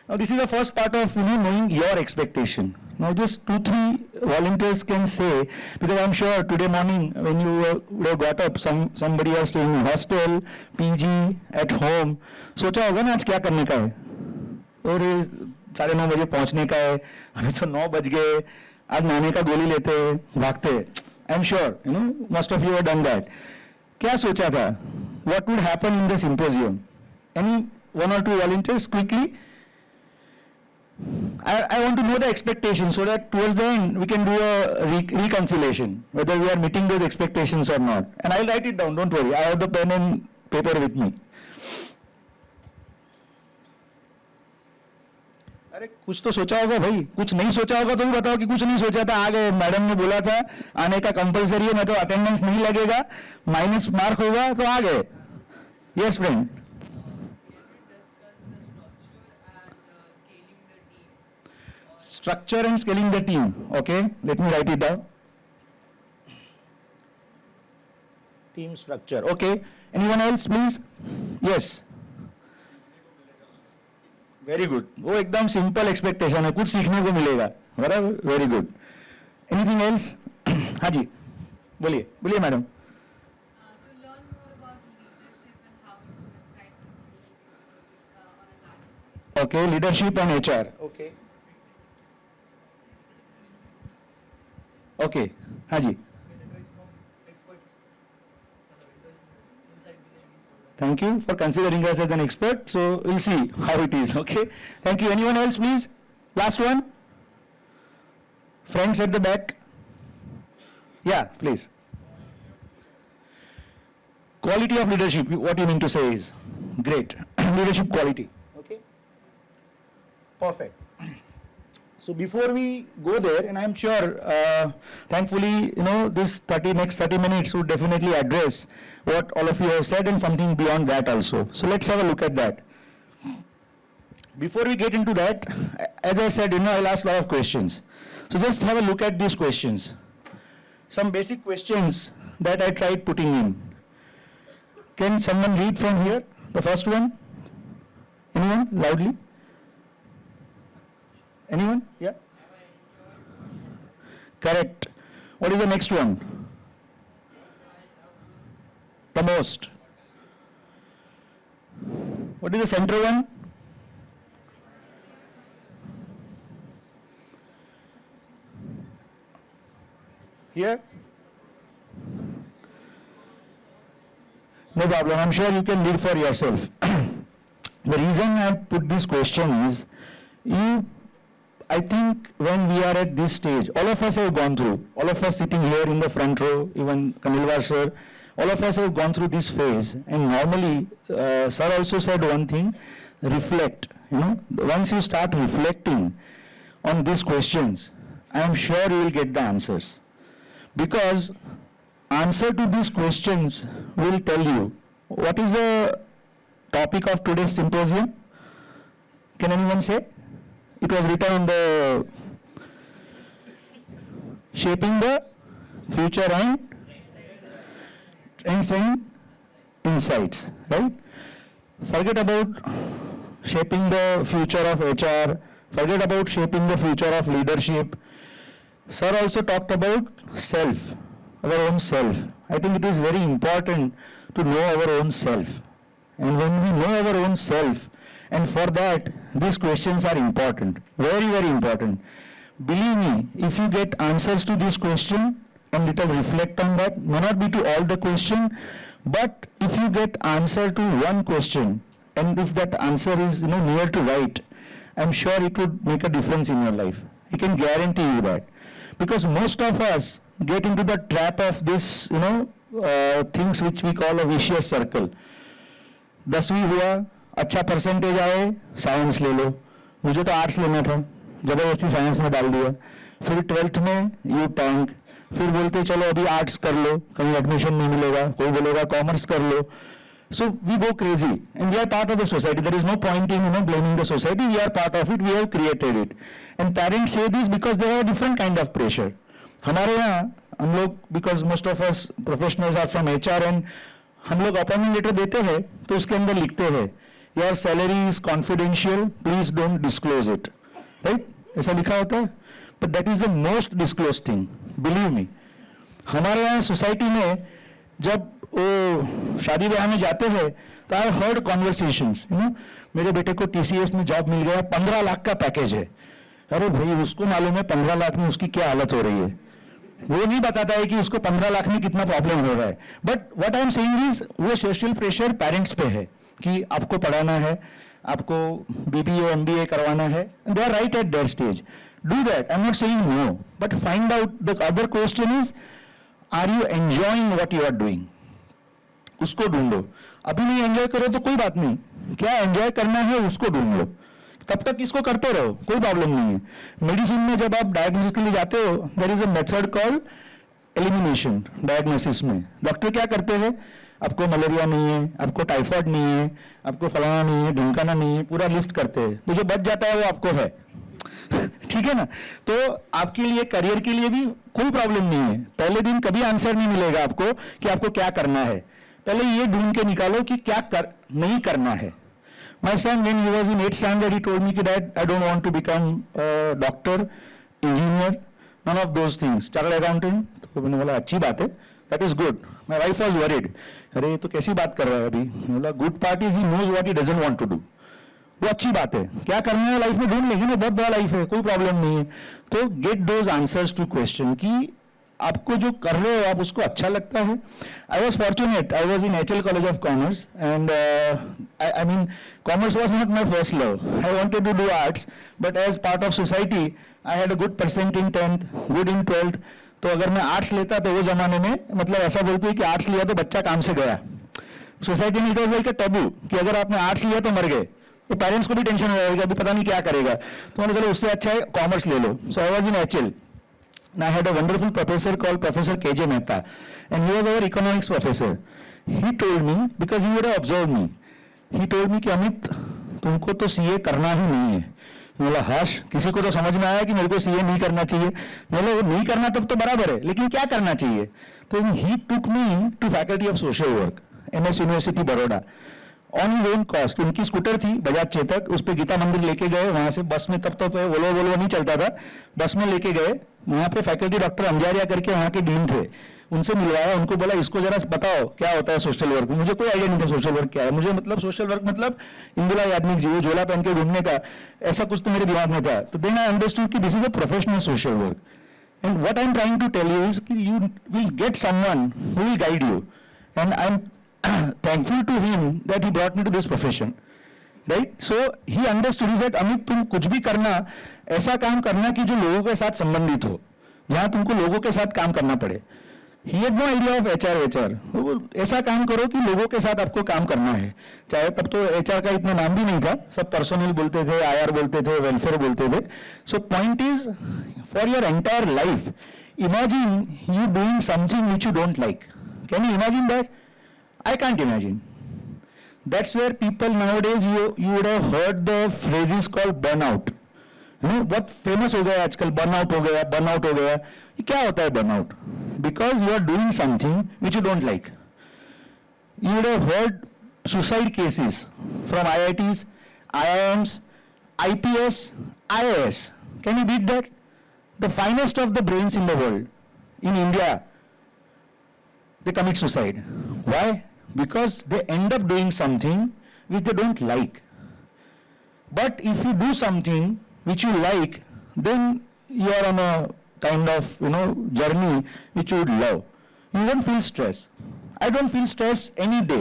Now this is the first part of knowing your expectation. Now just 2-3 volunteers can say, because I'm sure today morning when you would have got up, somebody was staying in hostel, PG, at home, सोचा होगा ना आज क्या करने का है, और 9:30 बजे पहुंचने का है, अभी तो 9 बज गए, आज नाने का गोली लेते भागते. I'm sure most of you have done that. क्या सोचा था? What would happen in the symposium? Any 1 or 2 volunteers quickly? I want to know the expectations so that towards the end we can do a reconciliation, whether we are meeting those expectations or not. And I'll write it down, don't worry. I have the pen and paper with me. अरे कुछ तो सोचा होगा भाई, कुछ नहीं सोचा होगा तो भी बताओ कि कुछ नहीं सोचा था, आ गए, मैडम ने बोला था आने का कंपलसरी है, मैं तो अटेंडेंस नहीं लगेगा, माइनस मार्क होगा तो आ गए. Yes friend. Structure and scaling the team. Okay, let me write it down. Team structure. Okay. Anyone else, please? Yes. Very good. वो एकदम simple expectation है, कुछ सीखने को मिलेगा. बराबर? Very good. Anything else? हाँ जी. बोलिए, बोलिए madam. To learn more about leadership and how to insight on a larger scale. Okay, leadership and HR. Okay. Okay. हाँ जी. Thank you for considering us as an expert. So we'll see how it is. Okay. Thank you. Anyone else, please? Last one. Friends at the back. Yeah, please. Quality of leadership. What you mean to say is great. Leadership quality. Okay. Perfect. So before we go there, and I'm sure, thankfully, this next 30 minutes would definitely address what all of you have said and something beyond that also. So let's have a look at that. Before we get into that, as I said, I'll ask a lot of questions. So just have a look at these questions. Some basic questions that I tried putting in. Can someone read from here? The first one? Anyone? Loudly? Anyone? Yeah? Correct. What is the next one? The most. What is the center one? Here? No problem. I'm sure you can read for yourself. The reason I put this question is, I think when we are at this stage, all of us have gone through, all of us sitting here in the front row, even Kanilwar sir, all of us have gone through this phase. And normally, sir also said one thing, reflect. Once you start reflecting on these questions, I am sure you will get the answers. Because answer to these questions will tell you what is the topic of today's symposium. Can anyone say? It was written on the shaping the future and trends and insights, right? Forget about shaping the future of HR, forget about shaping the future of leadership. Sir also talked about self, our own self. I think it is very important to know our own self. And when we know our own self, and for that, these questions are important, very, very important. Believe me, if you get answers to this question and little reflect on that, may not be to all the question, but if you get answer to one question, and if that answer is near to right, I'm sure it would make a difference in your life. I can guarantee you that. Because most of us get into the trap of this, things which we call a vicious circle. 10वीं हुआ, अच्छा percentage आए, science ले लो. मुझे तो arts लेना था, जबरदस्ती साइंस में डाल दिया. फिर 12th में यू टैंक, फिर बोलते चलो अभी आर्ट्स कर लो, कहीं एडमिशन नहीं मिलेगा, कोई बोलेगा कॉमर्स कर लो. So we go crazy, and we are part of the society. There is no point in blaming the society. We are part of it. We have created it. And parents say this because they have a different kind of pressure. हमारे यहाँ हम लोग, because most of us professionals are from HR, and हम लोग appointment letter देते हैं तो उसके अंदर लिखते हैं your salary is confidential, please don't disclose it, right? ऐसा लिखा होता है. But that is the most disclose thing, believe me. हमारे यहाँ सोसाइटी में जब वो शादी ब्याह में जाते हैं तो आई हर्ड कॉन्वर्सेशंस, मेरे बेटे को TCS में जॉब मिल गया, 15 लाख का पैकेज है. अरे भाई, उसको मालूम है 15 लाख में उसकी क्या हालत हो रही है. वो नहीं बताता है कि उसको 15 लाख में कितना प्रॉब्लम हो रहा है. But what I am saying is, वो सोशल प्रेशर पेरेंट्स पे है कि आपको पढ़ाना है, आपको BBA MBA करवाना है. They are right at their stage. Do that. I am not saying no, but find out. The other question is, are you enjoying what you are doing? उसको ढूंढो। अभी नहीं एंजॉय करो तो कोई बात नहीं, क्या एंजॉय करना है उसको ढूंढ लो, तब तक इसको करते रहो, कोई प्रॉब्लम नहीं है। मेडिसिन में जब आप डायग्नोसिस के लिए जाते हो, there is a method called elimination. Diagnosis में डॉक्टर क्या करते हैं, आपको मलेरिया नहीं है, आपको टाइफाइड नहीं है, आपको फलाना नहीं है, ढिमकाना नहीं है, पूरा लिस्ट करते हैं, तो जो बच जाता है वो आपको है। ठीक है ना? तो आपके लिए करियर के लिए भी कोई प्रॉब्लम नहीं है। पहले दिन कभी आंसर नहीं मिलेगा आपको कि आपको क्या करना है, पहले ये ढूंढ के निकालो कि क्या नहीं करना है। My son, when he was in 8th standard, he told me कि Dad, I don't want to become a doctor, engineer, none of those things, chartered accountant। तो मैंने बोला अच्छी बात है, that is good। My wife was worried, अरे ये तो कैसी बात कर रहा है अभी। मैंने बोला good part is he knows what he doesn't want to do। वो अच्छी बात है, क्या करना है लाइफ में ढूंढ लेंगे ना, बहुत बड़ा लाइफ है, कोई प्रॉब्लम नहीं है। तो get those answers to question कि आपको जो कर रहे हो आप उसको अच्छा लगता है। I was fortunate, I was in HL college of commerce and I mean commerce was not my first love. I wanted to do arts but as part of society I had a good percent in 10th, good in 12th। तो अगर मैं arts लेता तो वो जमाने में मतलब ऐसा बोलती है कि आर्ट्स लिया तो बच्चा काम से गया। सोसाइटी में it was like a taboo कि अगर आपने आर्ट्स लिया तो मर गए, तो पेरेंट्स को भी टेंशन हो जाएगा अभी पता नहीं क्या करेगा, तो मैंने चलो उससे अच्छा है कॉमर्स ले लो। So I was in HL and I had a wonderful professor called Professor KJ Mehta, and he was our economics professor. He told me, because he would have observed me, he told me कि अमित तुमको तो CA करना ही नहीं है। मैं बोला हाश, किसी को तो समझ में आया कि मेरे को CA नहीं करना चाहिए। मैं बोला नहीं करना तब तो बराबर है, लेकिन क्या करना चाहिए। तो he took me to faculty of social work, MS university Baroda, on his own cost. उनकी स्कूटर थी बजाज चेतक, उस पर गीता मंदिर लेके गए, वहां से बस में, तब तो वोल्वो नहीं चलता था, बस में लेके गए, वहां पे फैकल्टी डॉक्टर अंजारिया करके वहां के डीन थे, उनसे मिलवाया, उनको बोला इसको जरा बताओ क्या होता है सोशल वर्क। मुझे कोई आइडिया नहीं था सोशल वर्क क्या है, मुझे मतलब सोशल वर्क मतलब इंदिरा यादनिक जी झोला पहन के घूमने का, ऐसा कुछ तो मेरे दिमाग में था। तो देन आई अंडरस्टूड कि this is a professional social work, and what I am trying to tell you is कि you will get someone who will guide you, and I am thankful to him that he brought me to this profession, right? So he understood is that Amit तुम कुछ भी करना, ऐसा काम करना कि जो लोगों के साथ संबंधित हो, जहां तुमको लोगों के साथ काम करना पड़े। He had no idea of HR। वो ऐसा काम करो कि लोगों के साथ आपको काम करना है, चाहे तब तो HR का इतना नाम भी नहीं था, सब पर्सनल बोलते थे, IR बोलते थे, वेलफेयर बोलते थे। So point is, for your entire life, imagine you doing something which you don't like. Can you imagine that? I can't imagine. That's where people nowadays, you would have heard the phrases called burnout. You know, बहुत famous हो गया आजकल, burnout हो गया, burnout हो गया। ये क्या होता है burnout? Because you are doing something which you don't like. You would have heard suicide cases from IITs, IIMs, IPS, IAS. Can you beat that? The finest of the brains in the world, in India, they commit suicide. Why? Because they end up doing something which they don't like. But if you do something which you like, then you are on a kind of, journey which you would love. You won't feel stress. I don't feel stress any day.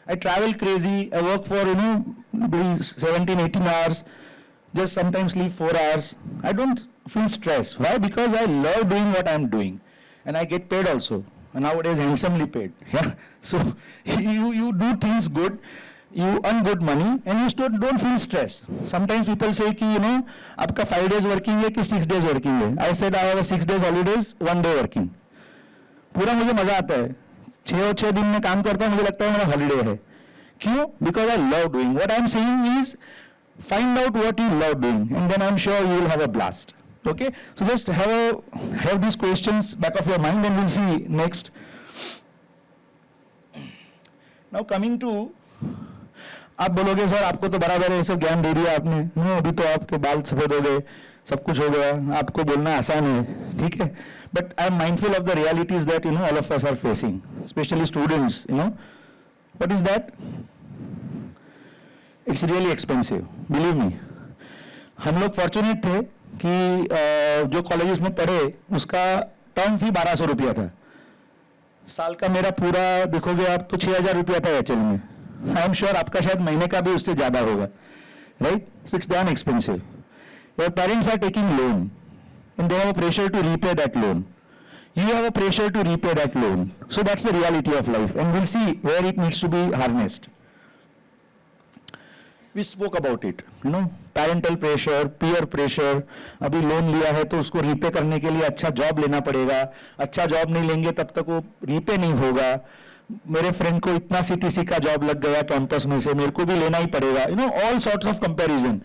I travel crazy. I work for, 17, 18 hours, just sometimes sleep 4 hours. I don't feel stress. Why? Because I love doing what I'm doing. And I get paid also. And nowadays handsomely paid. Yeah. So you do things good, you earn good money, and you still don't feel stress. Sometimes people say कि आपका 5 days working है कि 6 days working है. I said I have a 6 days holidays, 1 day working. पूरा मुझे मजा आता है, 6 दिन में काम करता हूँ, मुझे लगता है मेरा हॉलीडे है। क्यों? Because I love doing. What I'm saying is, find out what you love doing, and then I'm sure you will have a blast. Okay, so just have these questions back of your mind, and we'll see next. Now coming to, आप बोलोगे sir आपको तो बराबर है, सब ज्ञान दे दिया आपने, अभी तो आपके बाल सफेद हो गए, सब कुछ हो गया, आपको बोलना आसान है, ठीक है। But I am mindful of the realities that all of us are facing, especially students. What is that? It's really expensive, believe me. हम लोग फॉर्चुनेट थे कि जो कॉलेजेस में पढ़े उसका टर्म फी 1200 रुपया था। साल का मेरा पूरा देखोगे आप तो 6000 रुपया था HL में। आई एम श्योर आपका शायद महीने का भी उससे ज़्यादा होगा, right? So it's damn expensive. Your parents are taking loan and they have a pressure to repay that loan. you have a pressure to repay that loan. So that's the reality of life, and we'll see where it needs to be harnessed. We spoke about it, parental pressure, peer pressure. अभी loan लिया है तो उसको repay करने के लिए अच्छा job लेना पड़ेगा, अच्छा जॉब नहीं लेंगे तब तक वो रीपे नहीं होगा. मेरे फ्रेंड को इतना CTC का जॉब लग गया कैंपस में से, मेरे को भी लेना ही पड़ेगा. All sorts of comparison.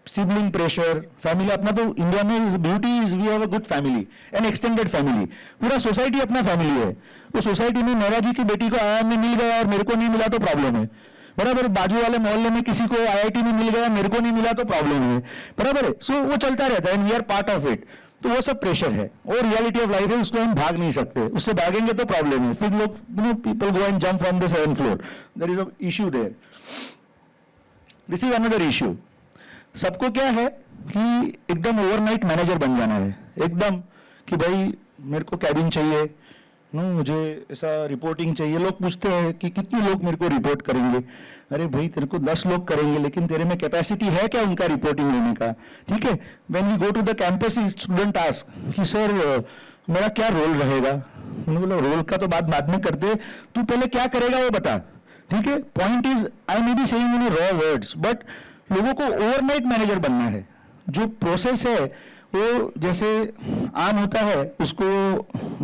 Sibling pressure, family अपना तो इंडिया में beauty is we have a good family, an extended family. पूरा सोसाइटी अपना फैमिली है. वो सोसाइटी में मेरा जी की बेटी को IIM में मिल गया और मेरे को नहीं मिला तो प्रॉब्लम है. बराबर. बाजू वाले मोहल्ले में किसी को IIT में मिल गया, मेरे को नहीं मिला तो प्रॉब्लम है. बराबर है. सो वो चलता रहता है and we are part of it. तो वो सब प्रेशर है और रियलिटी ऑफ लाइफ है, उसको हम भाग नहीं सकते. उससे भागेंगे तो प्रॉब्लम है. फिर लोग people go and jump from the 7th floor. There is an issue there. This is another issue. सबको क्या है कि एकदम ओवरनाइट मैनेजर बन जाना है. एकदम कि भाई मेरे को कैबिन चाहिए, मुझे ऐसा रिपोर्टिंग चाहिए. लोग पूछते हैं कि कितने लोग मेरे को रिपोर्ट करेंगे. अरे भाई तेरे को 10 लोग करेंगे, लेकिन तेरे में कैपेसिटी है क्या उनका रिपोर्टिंग लेने का. ठीक है. When we go to the campus student ask कि सर मेरा क्या रोल रहेगा. मैंने बोला रोल का तो बात बाद में करते, तू पहले क्या करेगा वो बता. ठीक है. Point is I may be saying in raw words, but लोगों को ओवरनाइट मैनेजर बनना है. जो प्रोसेस है वो जैसे आम होता है, उसको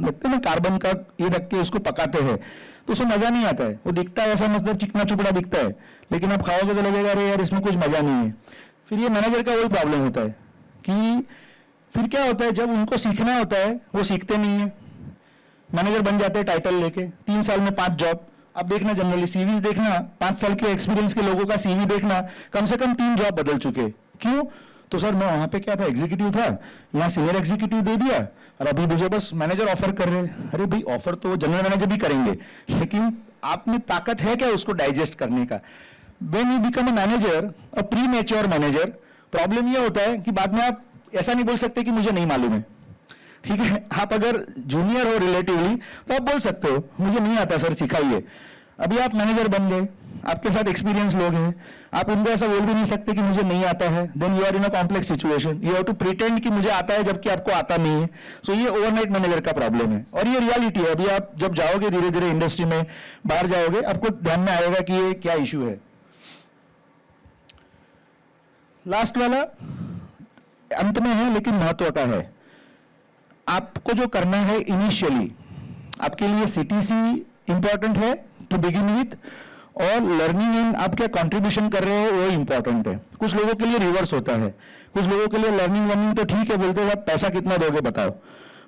लगते ना कार्बन का ये रख के उसको पकाते हैं तो उसमें मजा नहीं आता है. वो दिखता है ऐसा मतलब चिकना चुपड़ा दिखता है, लेकिन आप खाओगे तो लगेगा अरे यार इसमें कुछ मजा नहीं है. फिर ये मैनेजर का वही प्रॉब्लम होता है कि फिर क्या होता है, जब उनको सीखना होता है वो सीखते नहीं है. मैनेजर बन जाते हैं टाइटल लेके, 3 साल में 5 जॉब. आप देखना जनरली सीवीज देखना, 5 साल के एक्सपीरियंस के लोगों का CV देखना, कम से कम 3 जॉब बदल चुके. क्यों? तो सर मैं वहां पे क्या था, एग्जीक्यूटिव था, यहाँ सीनियर एग्जीक्यूटिव दे दिया और अभी मुझे बस मैनेजर ऑफर कर रहे हैं. अरे भाई ऑफर तो जनरल मैनेजर भी करेंगे, लेकिन आप में ताकत है क्या उसको डाइजेस्ट करने का. When you become a manager, a pre mature manager, problem ये होता है कि बाद में आप ऐसा नहीं बोल सकते कि मुझे नहीं मालूम है. ठीक है. आप अगर जूनियर हो रिलेटिवली तो आप बोल सकते हो मुझे नहीं आता सर सिखाइए. अभी आप मैनेजर बन गए, आपके साथ एक्सपीरियंस लोग हैं, आप उनको ऐसा बोल भी नहीं सकते कि मुझे नहीं आता है. Then you are in a complex situation. You have to pretend कि मुझे आता है जबकि आपको आता नहीं है. सो ये ओवरनाइट मैनेजर का प्रॉब्लम है और ये रियलिटी है. अभी आप जब जाओगे धीरे धीरे इंडस्ट्री में बाहर जाओगे, आपको ध्यान में आएगा कि ये क्या इश्यू है. लास्ट वाला अंत में है लेकिन महत्व का है. आपको जो करना है इनिशियली, आपके लिए CTC इंपॉर्टेंट है टू बिगिन विथ, और लर्निंग एंड आप क्या कंट्रीब्यूशन कर रहे हो वो इंपॉर्टेंट है. कुछ लोगों के लिए रिवर्स होता है. कुछ लोगों के लिए लर्निंग तो ठीक है, बोलते हैं आप पैसा कितना दोगे बताओ.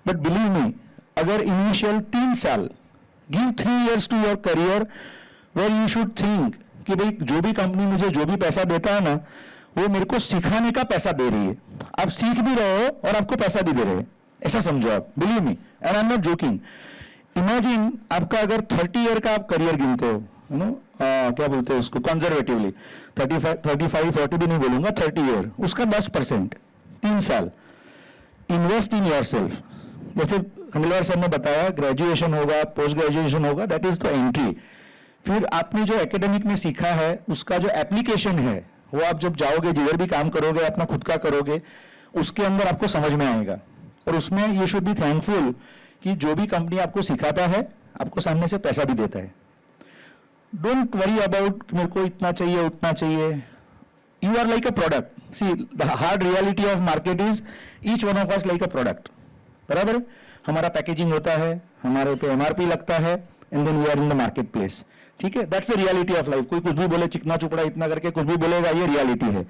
बट बिलीव मी, अगर इनिशियल 3 साल, give 3 years to your career where you should think कि भाई जो भी कंपनी मुझे जो भी पैसा देता है ना, वो मेरे को सिखाने का पैसा दे रही है. आप सीख भी रहे हो और आपको पैसा भी दे रहे हैं, ऐसा समझो आप. Believe me and I am not joking. Imagine आपका अगर 30 year का आप करियर गिनते हो, क्या बोलते हैं उसको कंजर्वेटिवली, 35-40 भी नहीं बोलूंगा, 30 year, उसका 10%, 3 साल. Invest in your self. जैसे खंडेलवाल सर ने बताया, ग्रेजुएशन होगा, पोस्ट ग्रेजुएशन होगा, दैट इज द एंट्री. फिर आपने जो एकेडमिक में सीखा है उसका जो एप्लीकेशन है वो आप जब जाओगे, जिधर भी काम करोगे, अपना खुद का करोगे, उसके अंदर आपको समझ में आएगा. और उसमें यू शुड बी थैंकफुल कि जो भी कंपनी आपको सिखाता है आपको सामने से पैसा भी देता है. डोंट वरी अबाउट मेरे को इतना चाहिए उतना चाहिए. You are like a product. See the hard reality of market is each one of us like a product. बराबर. हमारा पैकेजिंग होता है, हमारे पे MRP लगता है, and then we are in the market place. ठीक है. That's the reality of life. कोई कुछ भी बोले, चिकना चुपड़ा इतना करके कुछ भी बोलेगा, ये रियलिटी है.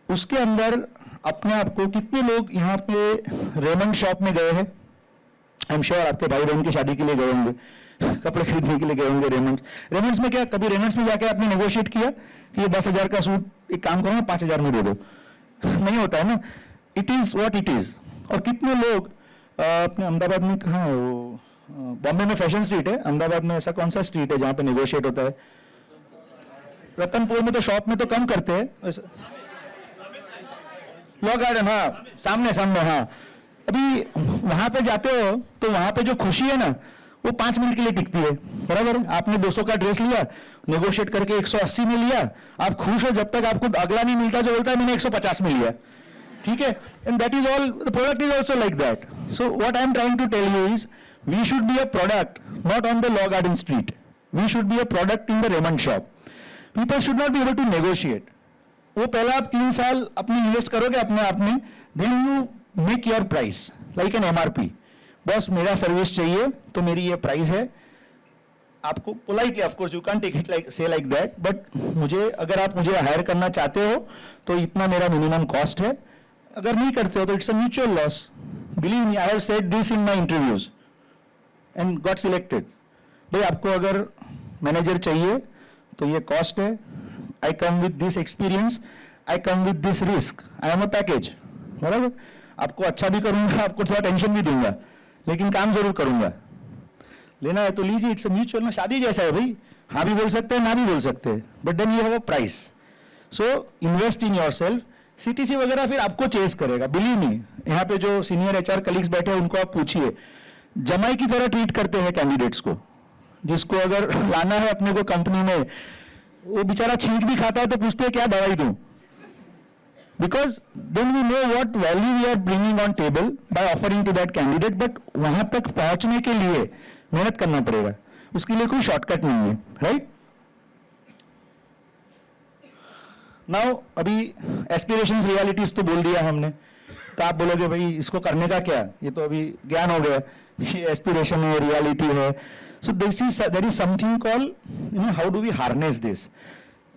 उसके अंदर अपने आप को, कितने लोग यहाँ पे रेमंड शॉप में गए हैं? आई एम श्योर आपके भाई बहन की शादी के लिए गए होंगे, कपड़े खरीदने के लिए गए होंगे. रेमंड्स में क्या कभी रेमंड्स में जाके आपने नेगोशिएट किया कि ये 10,000 का सूट, एक काम करो ना 5,000 में दे दो? नहीं होता है ना. It is what it is. और कितने लोग अपने अहमदाबाद में, कहाँ है वो, बॉम्बे में फैशन स्ट्रीट है, अहमदाबाद में ऐसा कौन सा स्ट्रीट है जहाँ पे नेगोशिएट होता है? रतनपुर में तो शॉप में तो कम करते हैं. लॉ गार्डन, हाँ सामने सामने. हाँ, अभी वहां पे जाते हो तो वहां पे जो खुशी है ना वो 5 मिनट के लिए टिकती है. बराबर. आपने 200 का ड्रेस लिया, नेगोशिएट करके 180 में लिया, आप खुश हो जब तक आपको अगला नहीं मिलता जो बोलता है मैंने 150 में लिया. ठीक है. And that is all, the product is also like that. So what I'm trying to tell you is, we should be a product, not on the Law Garden street. We should be a product in the Raymond shop. People should not be able to negotiate. वो पहला आप 3 साल अपनी invest करोगे अपने आप में, then you make your price like an MRP. Boss मेरा सर्विस चाहिए तो मेरी ये प्राइस है. आपको politely of course you can take it like say like that, but मुझे अगर आप मुझे हायर करना चाहते हो तो इतना मेरा मिनिमम कॉस्ट है. अगर नहीं करते हो तो it's a mutual loss. Believe me, I have said this in my interviews and got selected. भाई आपको अगर मैनेजर चाहिए तो ये कॉस्ट है. I come with this experience, I come with this risk, I am a package. बराबर, आपको अच्छा भी करूंगा, आपको थोड़ा टेंशन भी दूंगा, लेकिन काम जरूर करूंगा. लेना है तो लीजिए, इट्स अ म्यूचुअल. ना शादी जैसा है भाई, हाँ भी बोल सकते हैं ना भी बोल सकते हैं, but then you have a price. So invest in yourself. CTC वगैरह फिर आपको चेस करेगा. बिलीव मी, यहाँ पे जो सीनियर एचआर कलीग्स बैठे हैं उनको आप पूछिए, जमाई की तरह ट्रीट करते हैं कैंडिडेट्स को. जिसको अगर लाना है अपने को कंपनी में, वो बेचारा छींक भी खाता है तो पूछते हैं क्या दवाई दूं. Because then we know what value we are bringing on table by offering to that candidate, but वहां तक पहुंचने के लिए मेहनत करना पड़ेगा. उसके लिए कोई शॉर्टकट नहीं है, राइट? नाउ अभी एस्पिरेशंस रियलिटीज तो बोल दिया हमने, तो आप बोलोगे भाई इसको करने का क्या, ये तो अभी ज्ञान हो गया, ये एस्पिरेशन है, रियलिटी है. सो there is something called, how do we harness this?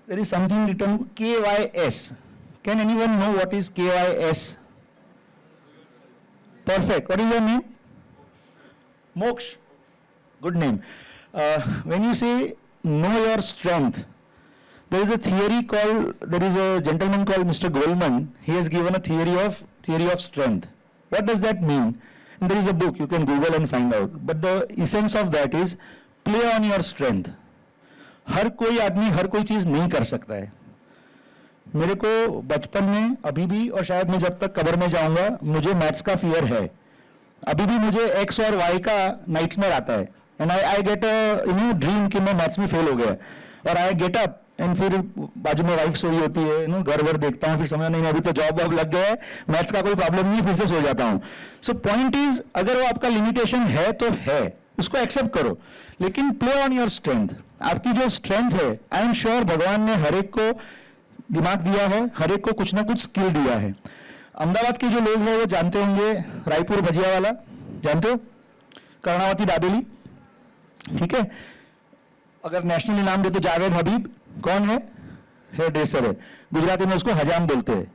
There is something written KYS. Can anyone know what is KYS? Perfect. What is your name? Moksh. Good name. When you say know your strength, there is a gentleman called Mr. Goldman. He has given a theory of strength. What does that mean? And there is a book, you can Google and find out. But the essence of that is play on your strength. हर कोई आदमी हर कोई चीज नहीं कर सकता है. मेरे को बचपन में अभी भी, और शायद मैं जब तक कब्र में जाऊंगा, मुझे मैथ्स का फियर है. अभी भी मुझे एक्स और वाई का नाइट्समेयर आता है. And I get a dream कि मैं मैथ्स में फेल हो गया, और आई गेट अप एंड फिर बाजू में वाइफ सोई होती है, घर वर देखता हूँ, फिर समझ नहीं अभी तो जॉब वॉब लग गया है, मैथ्स का कोई प्रॉब्लम नहीं, फिर से सो जाता हूँ. सो पॉइंट इज, अगर वो आपका लिमिटेशन है तो है, उसको एक्सेप्ट करो, लेकिन प्ले ऑन योर स्ट्रेंथ. आपकी जो स्ट्रेंथ है, आई एम श्योर भगवान ने हर एक को दिमाग दिया है, हर एक को कुछ ना कुछ स्किल दिया है. अहमदाबाद के जो लोग हैं वो जानते होंगे रायपुर भजिया वाला, जानते हो, कर्णावती दाबेली, ठीक है. अगर नेशनल इनाम दे तो जावेद हबीब, कौन है, हेयर ड्रेसर है, गुजराती में उसको हजाम बोलते हैं.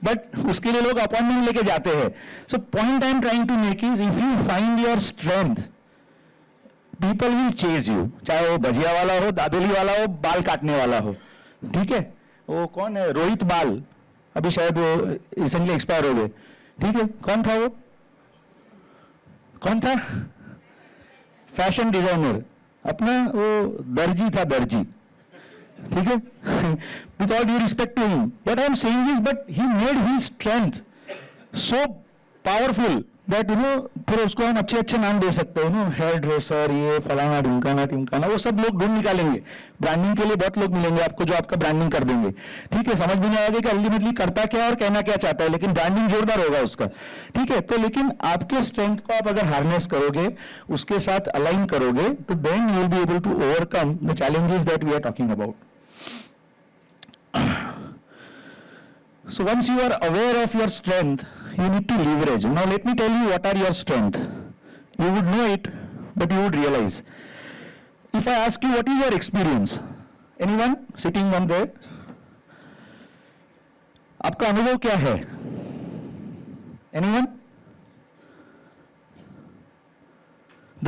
बट उसके लिए लोग अपॉइंटमेंट लेके जाते हैं. So point I am trying to make is, if you find your strength, people will chase you. चाहे वो भजिया वाला हो, दाबेली वाला हो, बाल काटने वाला हो, ठीक है. वो कौन है, रोहित बाल, अभी शायद वो रिसेंटली एक्सपायर हो गए, ठीक है. कौन था वो, कौन था, फैशन डिजाइनर, अपना वो दर्जी था, दर्जी, ठीक है. With all due respect to him, but I am saying this, but he made his strength so powerful that फिर उसको हम अच्छे अच्छे नाम दे सकते हैं, हेयर ड्रेसर, ये फलाना ढिमकाना टिमकाना, वो सब लोग ढूंढ निकालेंगे. ब्रांडिंग के लिए बहुत लोग मिलेंगे आपको जो आपका ब्रांडिंग कर देंगे, ठीक है. समझ भी नहीं आएगा कि अल्टीमेटली करता क्या है और कहना क्या चाहता है, लेकिन ब्रांडिंग जोरदार होगा उसका, ठीक है. तो लेकिन आपके स्ट्रेंथ को आप अगर हार्नेस करोगे, उसके साथ अलाइन करोगे, तो then you will be able to overcome the challenges that we are talking about. So once you are aware of your strength, you need to leverage. Now let me tell you what are your strength. You would know it, but you would realize. If I ask you what is your experience, anyone sitting on there, आपका अनुभव क्या है? Anyone?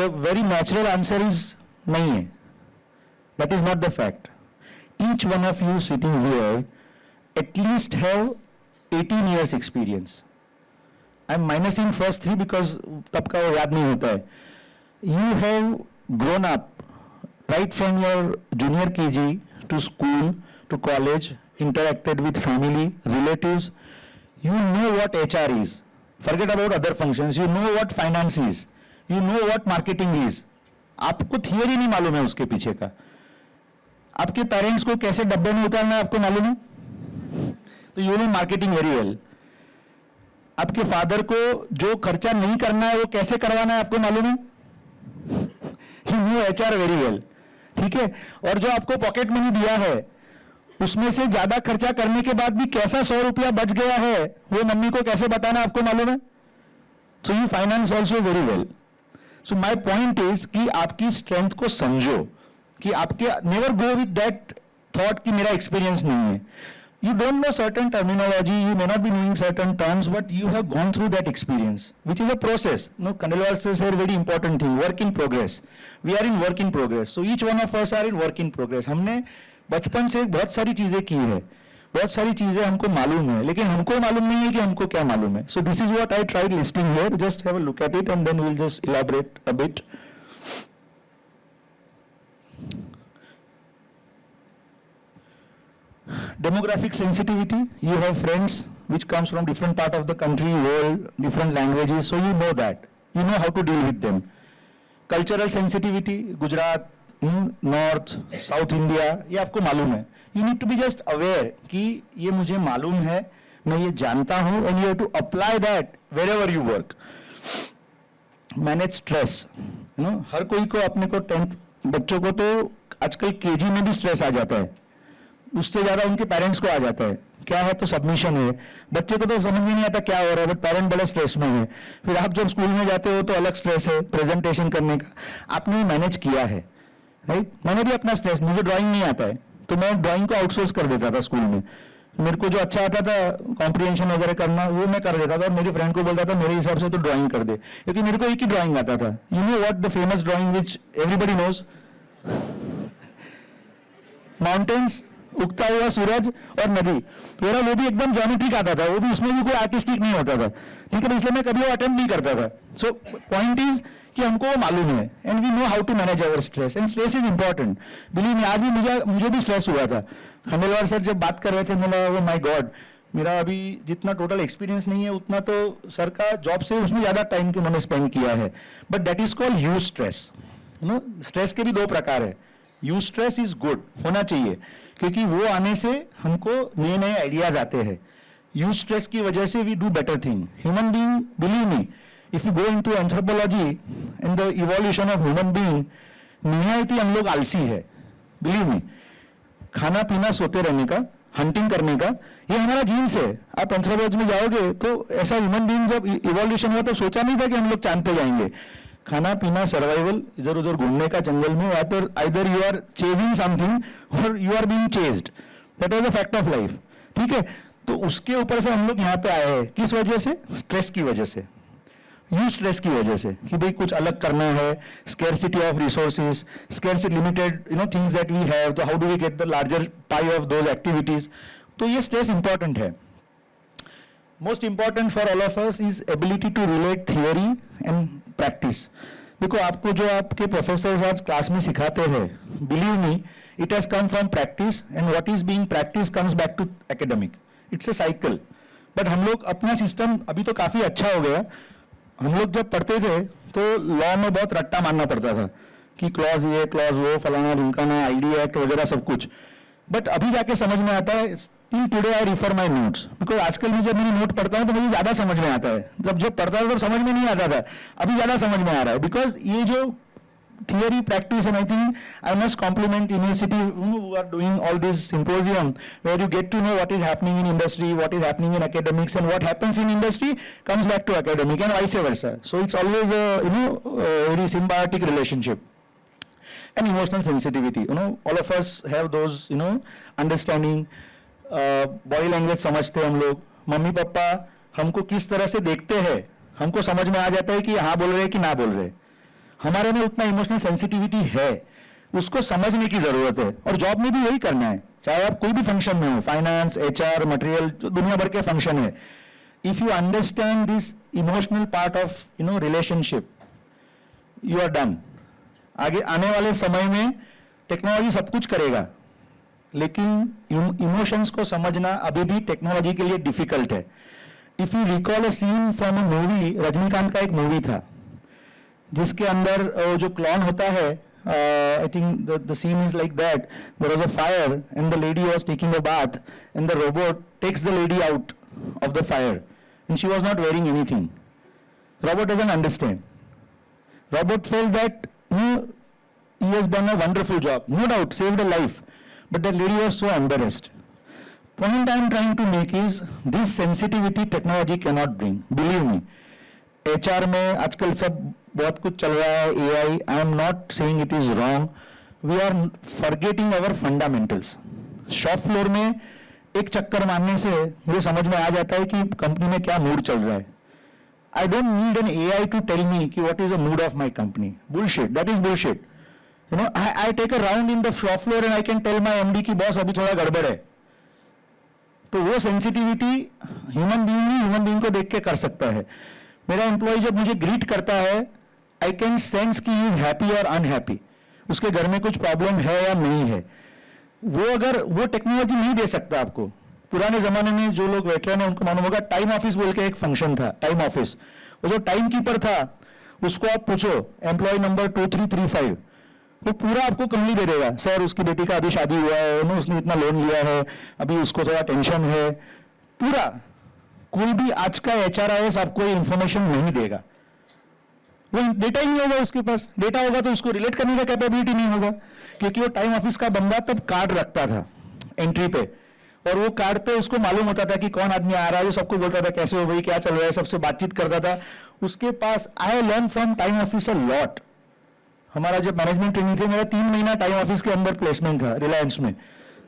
The very natural answer is नहीं है. That is not the fact. Each one of you sitting here at least have 18 years experience. I'm minusing first 3 because तब का वो याद नहीं होता है. You have grown up right from your junior KG to school to college, interacted with family, relatives. You know what HR is. Forget about other functions. You know what finance is. You know what marketing is. आपको theory नहीं मालूम है उसके पीछे का. आपके parents को कैसे डब्बे में उतारना है आपको मालूम है, तो you know marketing very well. आपके फादर को जो खर्चा नहीं करना है वो कैसे करवाना है आपको मालूम है? ही न्यू HR वेरी वेल, ठीक है। और जो आपको पॉकेट मनी दिया है उसमें से ज्यादा खर्चा करने के बाद भी कैसा 100 रुपया बच गया है वो मम्मी को कैसे बताना आपको मालूम है? So you finance also very well. So my point is कि आपकी स्ट्रेंथ को समझो, कि आपके never go with that thought कि मेरा एक्सपीरियंस नहीं है। You don't know certain terminology, you may not be knowing certain terms, but you have gone through that experience, which is a process. No, Khandelwal sir said very important thing, work in progress. We are in work in progress. So each one of us are in work in progress. हमने बचपन से बहुत सारी चीजें की है, बहुत सारी चीजें हमको मालूम है, लेकिन हमको मालूम नहीं है कि हमको क्या मालूम है. So this is what I tried listing here. Just have a look at it and then we'll just elaborate a bit. Demographic sensitivity, you have friends which comes from different part of the country, world, different languages, so you know that. You know how to deal with them. Cultural sensitivity, Gujarat, North, South India, ये आपको मालूम है. You need to be just aware कि ये मुझे मालूम है, मैं ये जानता हूँ, and you have to apply that wherever you work. Manage stress. हर कोई को अपने को 10th बच्चों को तो आजकल KG में भी स्ट्रेस आ जाता है, उससे ज्यादा उनके पेरेंट्स को आ जाता है. क्या है तो सबमिशन है, बच्चे को तो समझ में नहीं आता क्या हो रहा है, बट पेरेंट बड़ा स्ट्रेस में है. फिर आप जब स्कूल में जाते हो तो अलग स्ट्रेस है प्रेजेंटेशन करने का. आपने मैनेज किया है, राइट. मैंने भी अपना स्ट्रेस, मुझे ड्राइंग नहीं आता है तो मैं ड्राइंग को आउटसोर्स कर देता था स्कूल में. मेरे को जो अच्छा आता था कॉम्प्रिहेंशन वगैरह करना वो मैं कर देता था, और मेरी फ्रेंड को बोलता था मेरे हिसाब से तो ड्राइंग कर दे, क्योंकि मेरे को एक ही ड्राइंग आता था. You know what the famous drawing which everybody knows, mountains, उगता हुआ सूरज और नदी. मेरा वो भी एकदम ज्योमेट्रिक आता था, वो भी उसमें भी कोई आर्टिस्टिक नहीं होता था, ठीक है. इसलिए मैं कभी वो अटेम्प्ट नहीं करता था. सो पॉइंट इज कि हमको वो मालूम है, and we know how to manage our stress, and stress is important. Believe me, आज भी मुझे भी स्ट्रेस हुआ था. खंडेलवाल सर जब बात कर रहे थे, मैं माय गॉड, मेरा अभी जितना टोटल एक्सपीरियंस नहीं है उतना तो सर का जॉब से उसमें ज्यादा टाइम की उन्होंने स्पेंड किया है. But that is called use stress. Stress के भी दो प्रकार है. यूज स्ट्रेस इज गुड, होना चाहिए, क्योंकि वो आने से हमको नए नए आइडियाज आते हैं. यूज स्ट्रेस की वजह से we do better thing. Human being, believe me, if you go into anthropology and the evolution of human being, निहायत ही हम लोग आलसी है. बिलीव मी, खाना पीना सोते रहने का, हंटिंग करने का, ये हमारा जीन्स है. आप एंथ्रोपोलॉजी में जाओगे तो ऐसा ह्यूमन बीइंग जब इवोल्यूशन हुआ तो सोचा नहीं था कि हम लोग चांद पे जाएंगे. खाना पीना, सर्वाइवल, इधर उधर घूमने का जंगल में, या तो either you are chasing something और you are being chased. That was the fact of life, ठीक है. तो उसके ऊपर से हम लोग यहाँ पे आए हैं. किस वजह से? स्ट्रेस की वजह से, यूज स्ट्रेस की वजह से, कि भाई कुछ अलग करना है, scarcity of resources, scarcity, limited things that we have, तो how do we get the larger pie of those activities. तो ये स्ट्रेस इंपॉर्टेंट है. Most important for all of us is ability to relate theory and practice. देखो, आपको जो आपके professor आज class में सिखाते हैं, believe me, it has come from practice, and what is being practice comes back to academic. It's a cycle. But हम लोग, अपना सिस्टम अभी तो काफी अच्छा हो गया. हम लोग जब पढ़ते थे तो लॉ में बहुत रट्टा मानना पड़ता था कि क्लॉज ये, क्लॉज वो, फलाना ढिमकाना, आईडी एक्ट वगैरह सब कुछ. बट अभी जाके समझ में आता है. Till today I refer my notes, because आजकल मैं जब मेरी नोट पढ़ता हूँ तो मुझे ज्यादा समझ में आता है. जब पढ़ता था तब समझ में नहीं आता था, अभी ज्यादा समझ में आ रहा है. बिकॉज ये जो theory, practice, and I think I must compliment university who are doing all this symposium, where you get to know what is happening in industry, what is happening in academics, and what happens in industry comes back to academic, and vice versa. So it's always a very symbiotic relationship. And emotional sensitivity, all of us have those understanding. Body language समझते हम लोग. Mummy papa हमको किस तरह से देखते हैं, हमको समझ में आ जाता है कि हाँ बोल रहे हैं कि ना बोल रहे. हमारे में उतना इमोशनल सेंसिटिविटी है, उसको समझने की जरूरत है. और जॉब में भी यही करना है, चाहे आप कोई भी फंक्शन में हो, फाइनेंस, HR, मटेरियल, दुनिया भर के फंक्शन है. If you understand this emotional part of relationship, you are done. आगे आने वाले समय में टेक्नोलॉजी सब कुछ करेगा, लेकिन इमोशंस को समझना अभी भी टेक्नोलॉजी के लिए डिफिकल्ट है. If you recall a scene from a movie, Rajinikanth का एक मूवी था जिसके अंदर जो क्लॉन होता है, I think the scene is like that. There was a fire and the lady was taking a bath and the robot takes the lady out of the fire and she was not wearing anything. Robert doesn't understand. Robert felt that he has done a wonderful job, no doubt, saved a life, but the lady was so embarrassed. Point I am trying to make is this sensitivity technology cannot bring. Believe me, HR में आजकल सब बहुत कुछ चल रहा है, AI. I am not saying it is wrong. We are forgetting our fundamentals. Shop floor में एक चक्कर मारने से मुझे समझ में आ जाता है कि कंपनी में क्या मूड चल रहा है. I don't need an AI to tell me कि what is the mood of my company. Bullshit. That is bullshit. You know, I take a round in the shop floor and I can tell my MD कि boss अभी थोड़ा गड़बड़ है. तो वो sensitivity human being को देख के कर सकता है. मेरा एम्प्लॉय जब मुझे ग्रीट करता है, आई कैन सेंस कि ही इज हैप्पी और अनहैप्पी, उसके घर में कुछ प्रॉब्लम है या नहीं है. वो अगर वो टेक्नोलॉजी नहीं दे सकता आपको. पुराने जमाने में जो लोग वेटरन है उनको मालूम होगा, टाइम ऑफिस बोल के एक फंक्शन था, टाइम ऑफिस. वो जो टाइम कीपर था उसको आप पूछो एम्प्लॉय नंबर 2335, वो पूरा आपको कंपनी दे देगा. सर उसकी बेटी का अभी शादी हुआ है, उसने इतना लोन लिया है, अभी उसको थोड़ा टेंशन है. पूरा कोई भी आज का HRIS आपको ये इंफॉर्मेशन नहीं देगा. वो डेटा ही नहीं होगा उसके पास. डेटा होगा तो उसको रिलेट करने का कैपेबिलिटी नहीं होगा, क्योंकि वो टाइम ऑफिस का बंदा तब कार्ड रखता था एंट्री पे, और वो कार्ड पे उसको मालूम होता था कि कौन आदमी आ रहा है. वो सबको बोलता था कैसे हो भाई, क्या चल रहा है, सबसे बातचीत करता था. उसके पास I learn from time office a lot. हमारा जब मैनेजमेंट ट्रेनिंग थे, मेरा 3 महीना टाइम ऑफिस के अंदर प्लेसमेंट था रिलायंस में.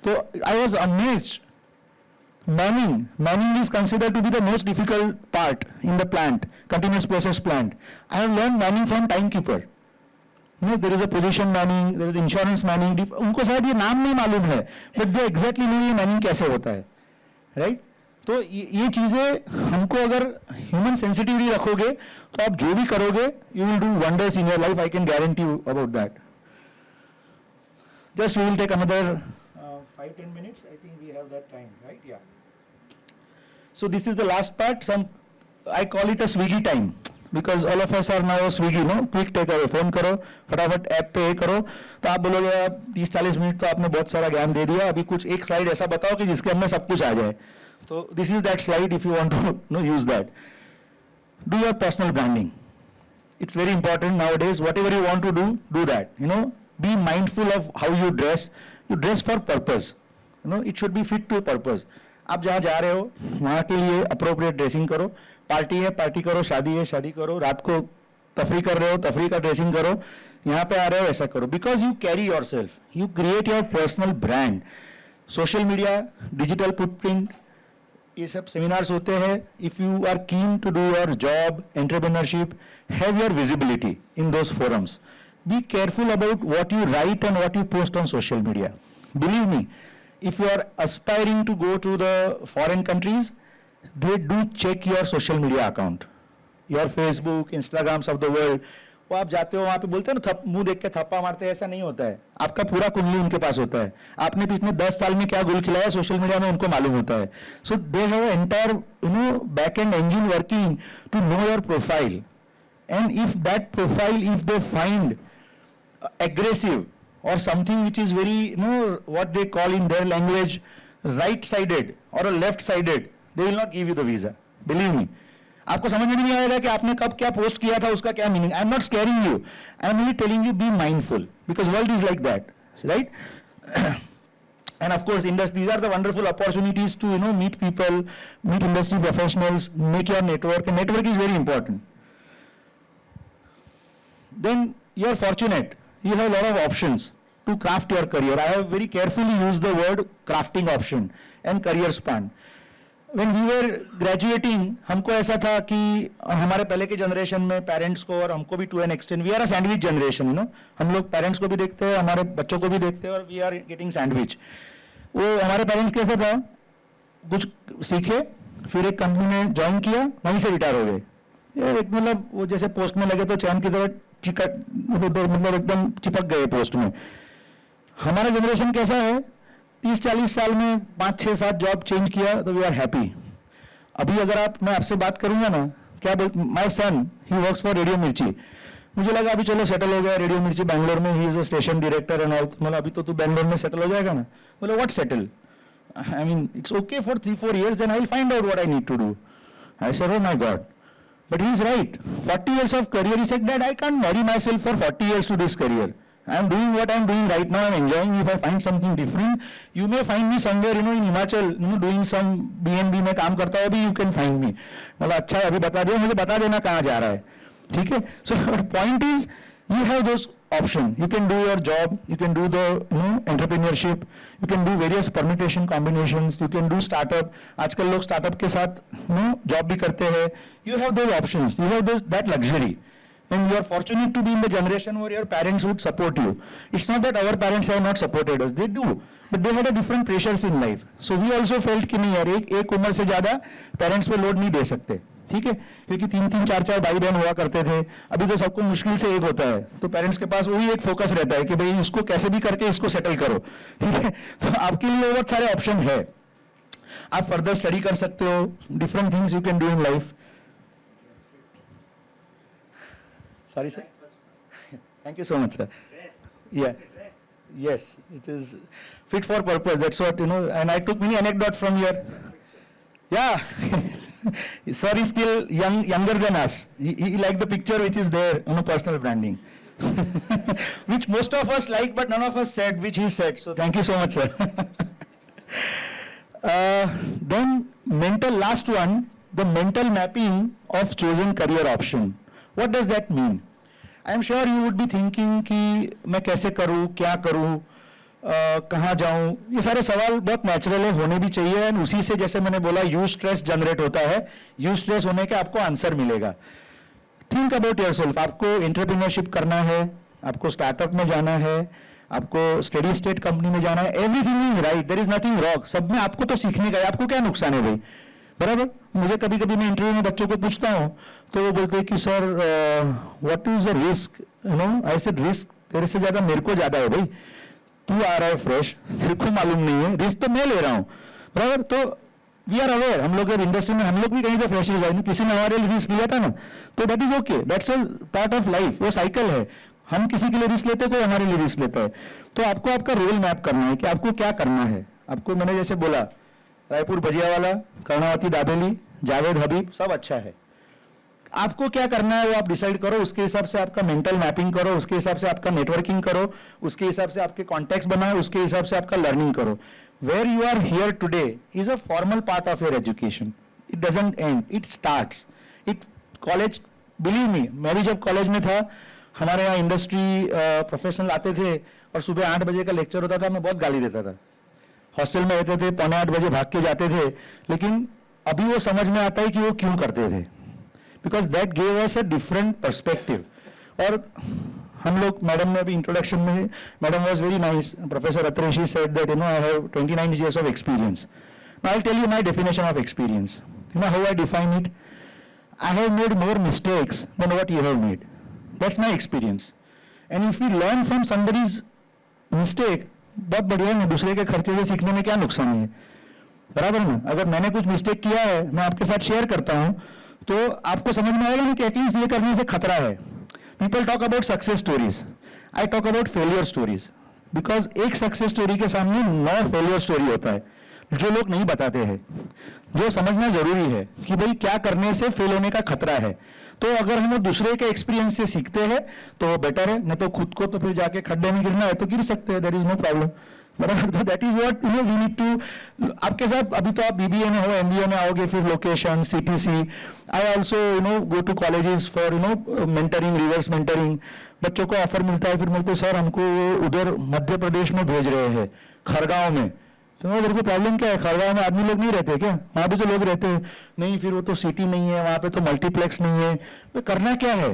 तो I was amazed. Manning is considered to be the most difficult part in the plant, continuous process plant. I have learned manning from timekeeper. There is a position manning, there is insurance manning. उनको शायद ये नाम नहीं मालूम है, but they exactly know ये manning कैसे होता है, right? तो ये चीजें हमको अगर ह्यूमन सेंसिटिविटी रखोगे तो आप जो भी करोगे, you will do wonders in your life. I can guarantee you about that. Just we will take another 5-10 minutes. I think we have that time, right? Yeah. So this is the last part. I call it a Swiggy time because all of us are now Swiggy, no? Quick take away, phone करो, फटाफट app पे करो. तो आप बोलोगे 30-40 minute तो आपने बहुत सारा ज्ञान दे दिया, अभी कुछ एक स्लाइड ऐसा बताओ कि जिसके अंदर सब कुछ आ जाए. तो this is that slide if you want to use that. Do your personal branding. It's very important nowadays. Whatever you want to do that. Be mindful of how you dress. You dress for purpose. It should be fit to purpose. आप जहाँ जा रहे हो वहाँ के लिए appropriate dressing करो. Party है पार्टी करो, शादी है शादी करो, रात को तफरी कर रहे हो तफरी का ड्रेसिंग करो, यहाँ पे आ रहे हो ऐसा करो. Because you carry your self, you create your personal brand. Social media, digital footprint, ये सब सेमिनार्स होते हैं. If you are keen to do your job, entrepreneurship, have your visibility in those forums. Be careful about what you write and what you post on social media. Believe me, if you are aspiring to go to the foreign countries, they do check your social media account, your Facebook, Instagrams of the world. वो आप जाते हो वहाँ पे बोलते हैं ना मुंह देख के थप्पा मारते हैं, ऐसा नहीं होता है. आपका पूरा कुंडली उनके पास होता है. आपने पिछले 10 साल में क्या गुल खिलाया सोशल मीडिया में उनको मालूम होता है. So they have an entire back-end engine working to know your profile. And if that profile, if they find aggressive or something which is very, what they call in their language, right-sided or a left-sided, they will not give you the visa. Believe me. आपको समझ में नहीं आएगा कि आपने कब क्या post किया था, उसका क्या meaning. I am not squaring you, I am only telling you be mindful because world is like that, right? And of course, these are the wonderful opportunities to meet people, meet industry professionals, make your network. And network is very important. Then you are fortunate. You have a lot of options to craft your career. I have very carefully used the word crafting option and career span. When we were graduating, हमको ऐसा था कि हमारे पहले के generation में parents को और हमको भी to an extent we are a sandwich generation. हम लोग पेरेंट्स को भी देखते हैं, हमारे बच्चों को भी देखते हैं और वी आर गेटिंग सैंडविच. वो हमारे पेरेंट्स कैसा था, कुछ सीखे फिर एक कंपनी में ज्वाइन किया, वहीं से रिटायर हो गए. एक मतलब वो जैसे पोस्ट में लगे तो चैन की तरह मतलब एकदम चिपक गए पोस्ट में. हमारा जनरेशन कैसा है, 30-40 साल में 5-6-7 जॉब चेंज किया तो वी आर हैप्पी. अभी अगर मैं आपसे बात करूंगा ना, क्या बोल, my son he works for radio मिर्ची. मुझे लगा अभी चलो सेटल हो गया रेडियो मिर्ची बैंगलोर में, he is a station director and all. मतलब अभी तो तू बैंगलोर में सेटल हो जाएगा ना. बोले what settle, I mean it's okay for 3-4 years, then I will find out what I need to do. I said, oh my God. But he's right. 40 years of career. He said, Dad, I can't marry myself for 40 years to this career. I'm doing what I'm doing right now. I'm enjoying. If I find something different, you may find me somewhere, in Himachal, doing some BNB में काम करता है भी. You can find me. मतलब अच्छा है, अभी बता दिया, मुझे बता देना कहाँ जा रहा है. ठीक है? So point is, you have those options. You can do your job. You can do the entrepreneurship. You can do various permutation combinations. You can do startup. आजकल लोग startup के साथ job भी करते हैं. You have those options. You have that luxury. And you are fortunate to be in the generation where your parents would support you. It's not that our parents have not supported us. They do. But they had a different pressures in life. So we also felt कि नहीं यार एक उम्र से ज़्यादा parents पे load नहीं दे सकते. ठीक है, क्योंकि 3-3 4-4 भाई बहन हुआ करते थे. अभी तो सबको मुश्किल से एक होता है. तो पेरेंट्स के पास वही एक फोकस रहता है कि भाई इसको कैसे भी करके इसको सेटल करो. ठीक है, तो आपके लिए बहुत सारे ऑप्शन है. आप फर्दर स्टडी कर सकते हो. Different things you can do in life. Sorry, sir. Thank you so much, sir. Yeah. Yes, it is fit for purpose. That's what, and I took many anecdotes from here. Yeah. Sir is still younger than us. He liked the picture which is there, personal branding. Which most of us like, but none of us said, which he said. So thank you so much, sir. Then last one, the mental mapping of chosen career option. What does that mean? I am sure you would be thinking कि मैं कैसे करूँ, क्या करूँ, कहाँ जाऊँ. ये सारे सवाल बहुत नेचुरल है, होने भी चाहिए. और उसी से जैसे मैंने बोला यूज स्ट्रेस जनरेट होता है. यूज स्ट्रेस होने के आपको आंसर मिलेगा. Think about yourself. आपको एंटरप्रेन्योरशिप करना है, आपको स्टार्टअप में जाना है, आपको स्टडी स्टेट कंपनी में जाना है. Everything is right, there is nothing wrong. सब में आपको तो सीखने का है. आपको क्या नुकसान है भाई? बराबर. मुझे कभी कभी मैं इंटरव्यू में बच्चों को पूछता हूँ तो वो बोलते हैं कि sir what is the risk. I said risk तेरे से ज्यादा मेरे को ज्यादा है भाई. तू आ रहा है फ्रेश, तेरे को मालूम नहीं है, रिस्क तो मैं ले रहा हूँ. बराबर. तो वी आर अवेयर. हम लोग इंडस्ट्री में हम लोग भी कहीं तो फ्रेशर्स आए, किसी ने हमारे लिए रिस्क लिया था ना, तो that is okay. That's a part of life. वो साइकिल है. हम किसी के लिए रिस्क लेते हैं, कोई हमारे लिए रिस्क लेता है. तो आपको आपका रोल मैप करना है कि आपको क्या करना है. आपको मैंने जैसे बोला रायपुर भजियावाला, कर्णावती दाबेली, जावेद हबीब, सब अच्छा है. आपको क्या करना है वो आप डिसाइड करो. उसके हिसाब से आपका मेंटल मैपिंग करो, उसके हिसाब से आपका नेटवर्किंग करो, उसके हिसाब से आपके कॉन्टेक्ट्स बनाओ, उसके हिसाब से आपका लर्निंग करो. Where you are here today is a formal part of your education. It doesn't end, it starts. It college, believe me, मैं भी जब कॉलेज में था, हमारे यहाँ इंडस्ट्री प्रोफेशनल आते थे और सुबह 8 बजे का लेक्चर होता था. मैं बहुत गाली देता था. हॉस्टल में रहते थे, 7:45 बजे भाग के जाते थे. लेकिन अभी वो समझ में आता है कि वो क्यों करते थे. Because that gave us a different perspective. और हम लोग, मैडम ने अभी इंट्रोडक्शन में, madam was very nice. Professor Atreshi said that I have 29 years of experience. Now I'll tell you my definition of experience. You know how I define it? I have made more mistakes than what you have made. That's my experience. And if we learn from somebody's mistake, बहुत बढ़िया है. दूसरे के खर्चे से सीखने में क्या नुकसान है? बराबर ना. अगर मैंने कुछ मिस्टेक किया है, मैं आपके साथ शेयर करता हूं, तो आपको समझ में आएगा ना कि एटलीस्ट ये करने से खतरा है. People talk about success stories, I talk about failure stories. Because एक सक्सेस स्टोरी के सामने 9 फेलियर स्टोरी होता है जो लोग नहीं बताते हैं. जो समझना जरूरी है कि भाई क्या करने से फेल होने का खतरा है. तो अगर हम दूसरे के एक्सपीरियंस से सीखते हैं तो वो बेटर है. नहीं तो खुद को तो फिर जाके खड्डे में गिरना है तो गिर सकते हैं. There is no problem. बराबर. तो that is what we need to. आपके साथ अभी तो आप बीबीए में हो, एमबीए में आओगे, फिर location, CTC. I also go to colleges for mentoring, reverse mentoring. बच्चों को ऑफर मिलता है, फिर बोलते सर हमको उधर मध्य प्रदेश में भेज रहे हैं, खरगांव में. तो मेरे को प्रॉब्लम क्या है? खरगांव में आदमी लोग नहीं रहते क्या? वहाँ भी तो लोग रहते हैं. नहीं, फिर वो तो सिटी नहीं है, वहाँ पे तो मल्टीप्लेक्स नहीं है. तो करना क्या है?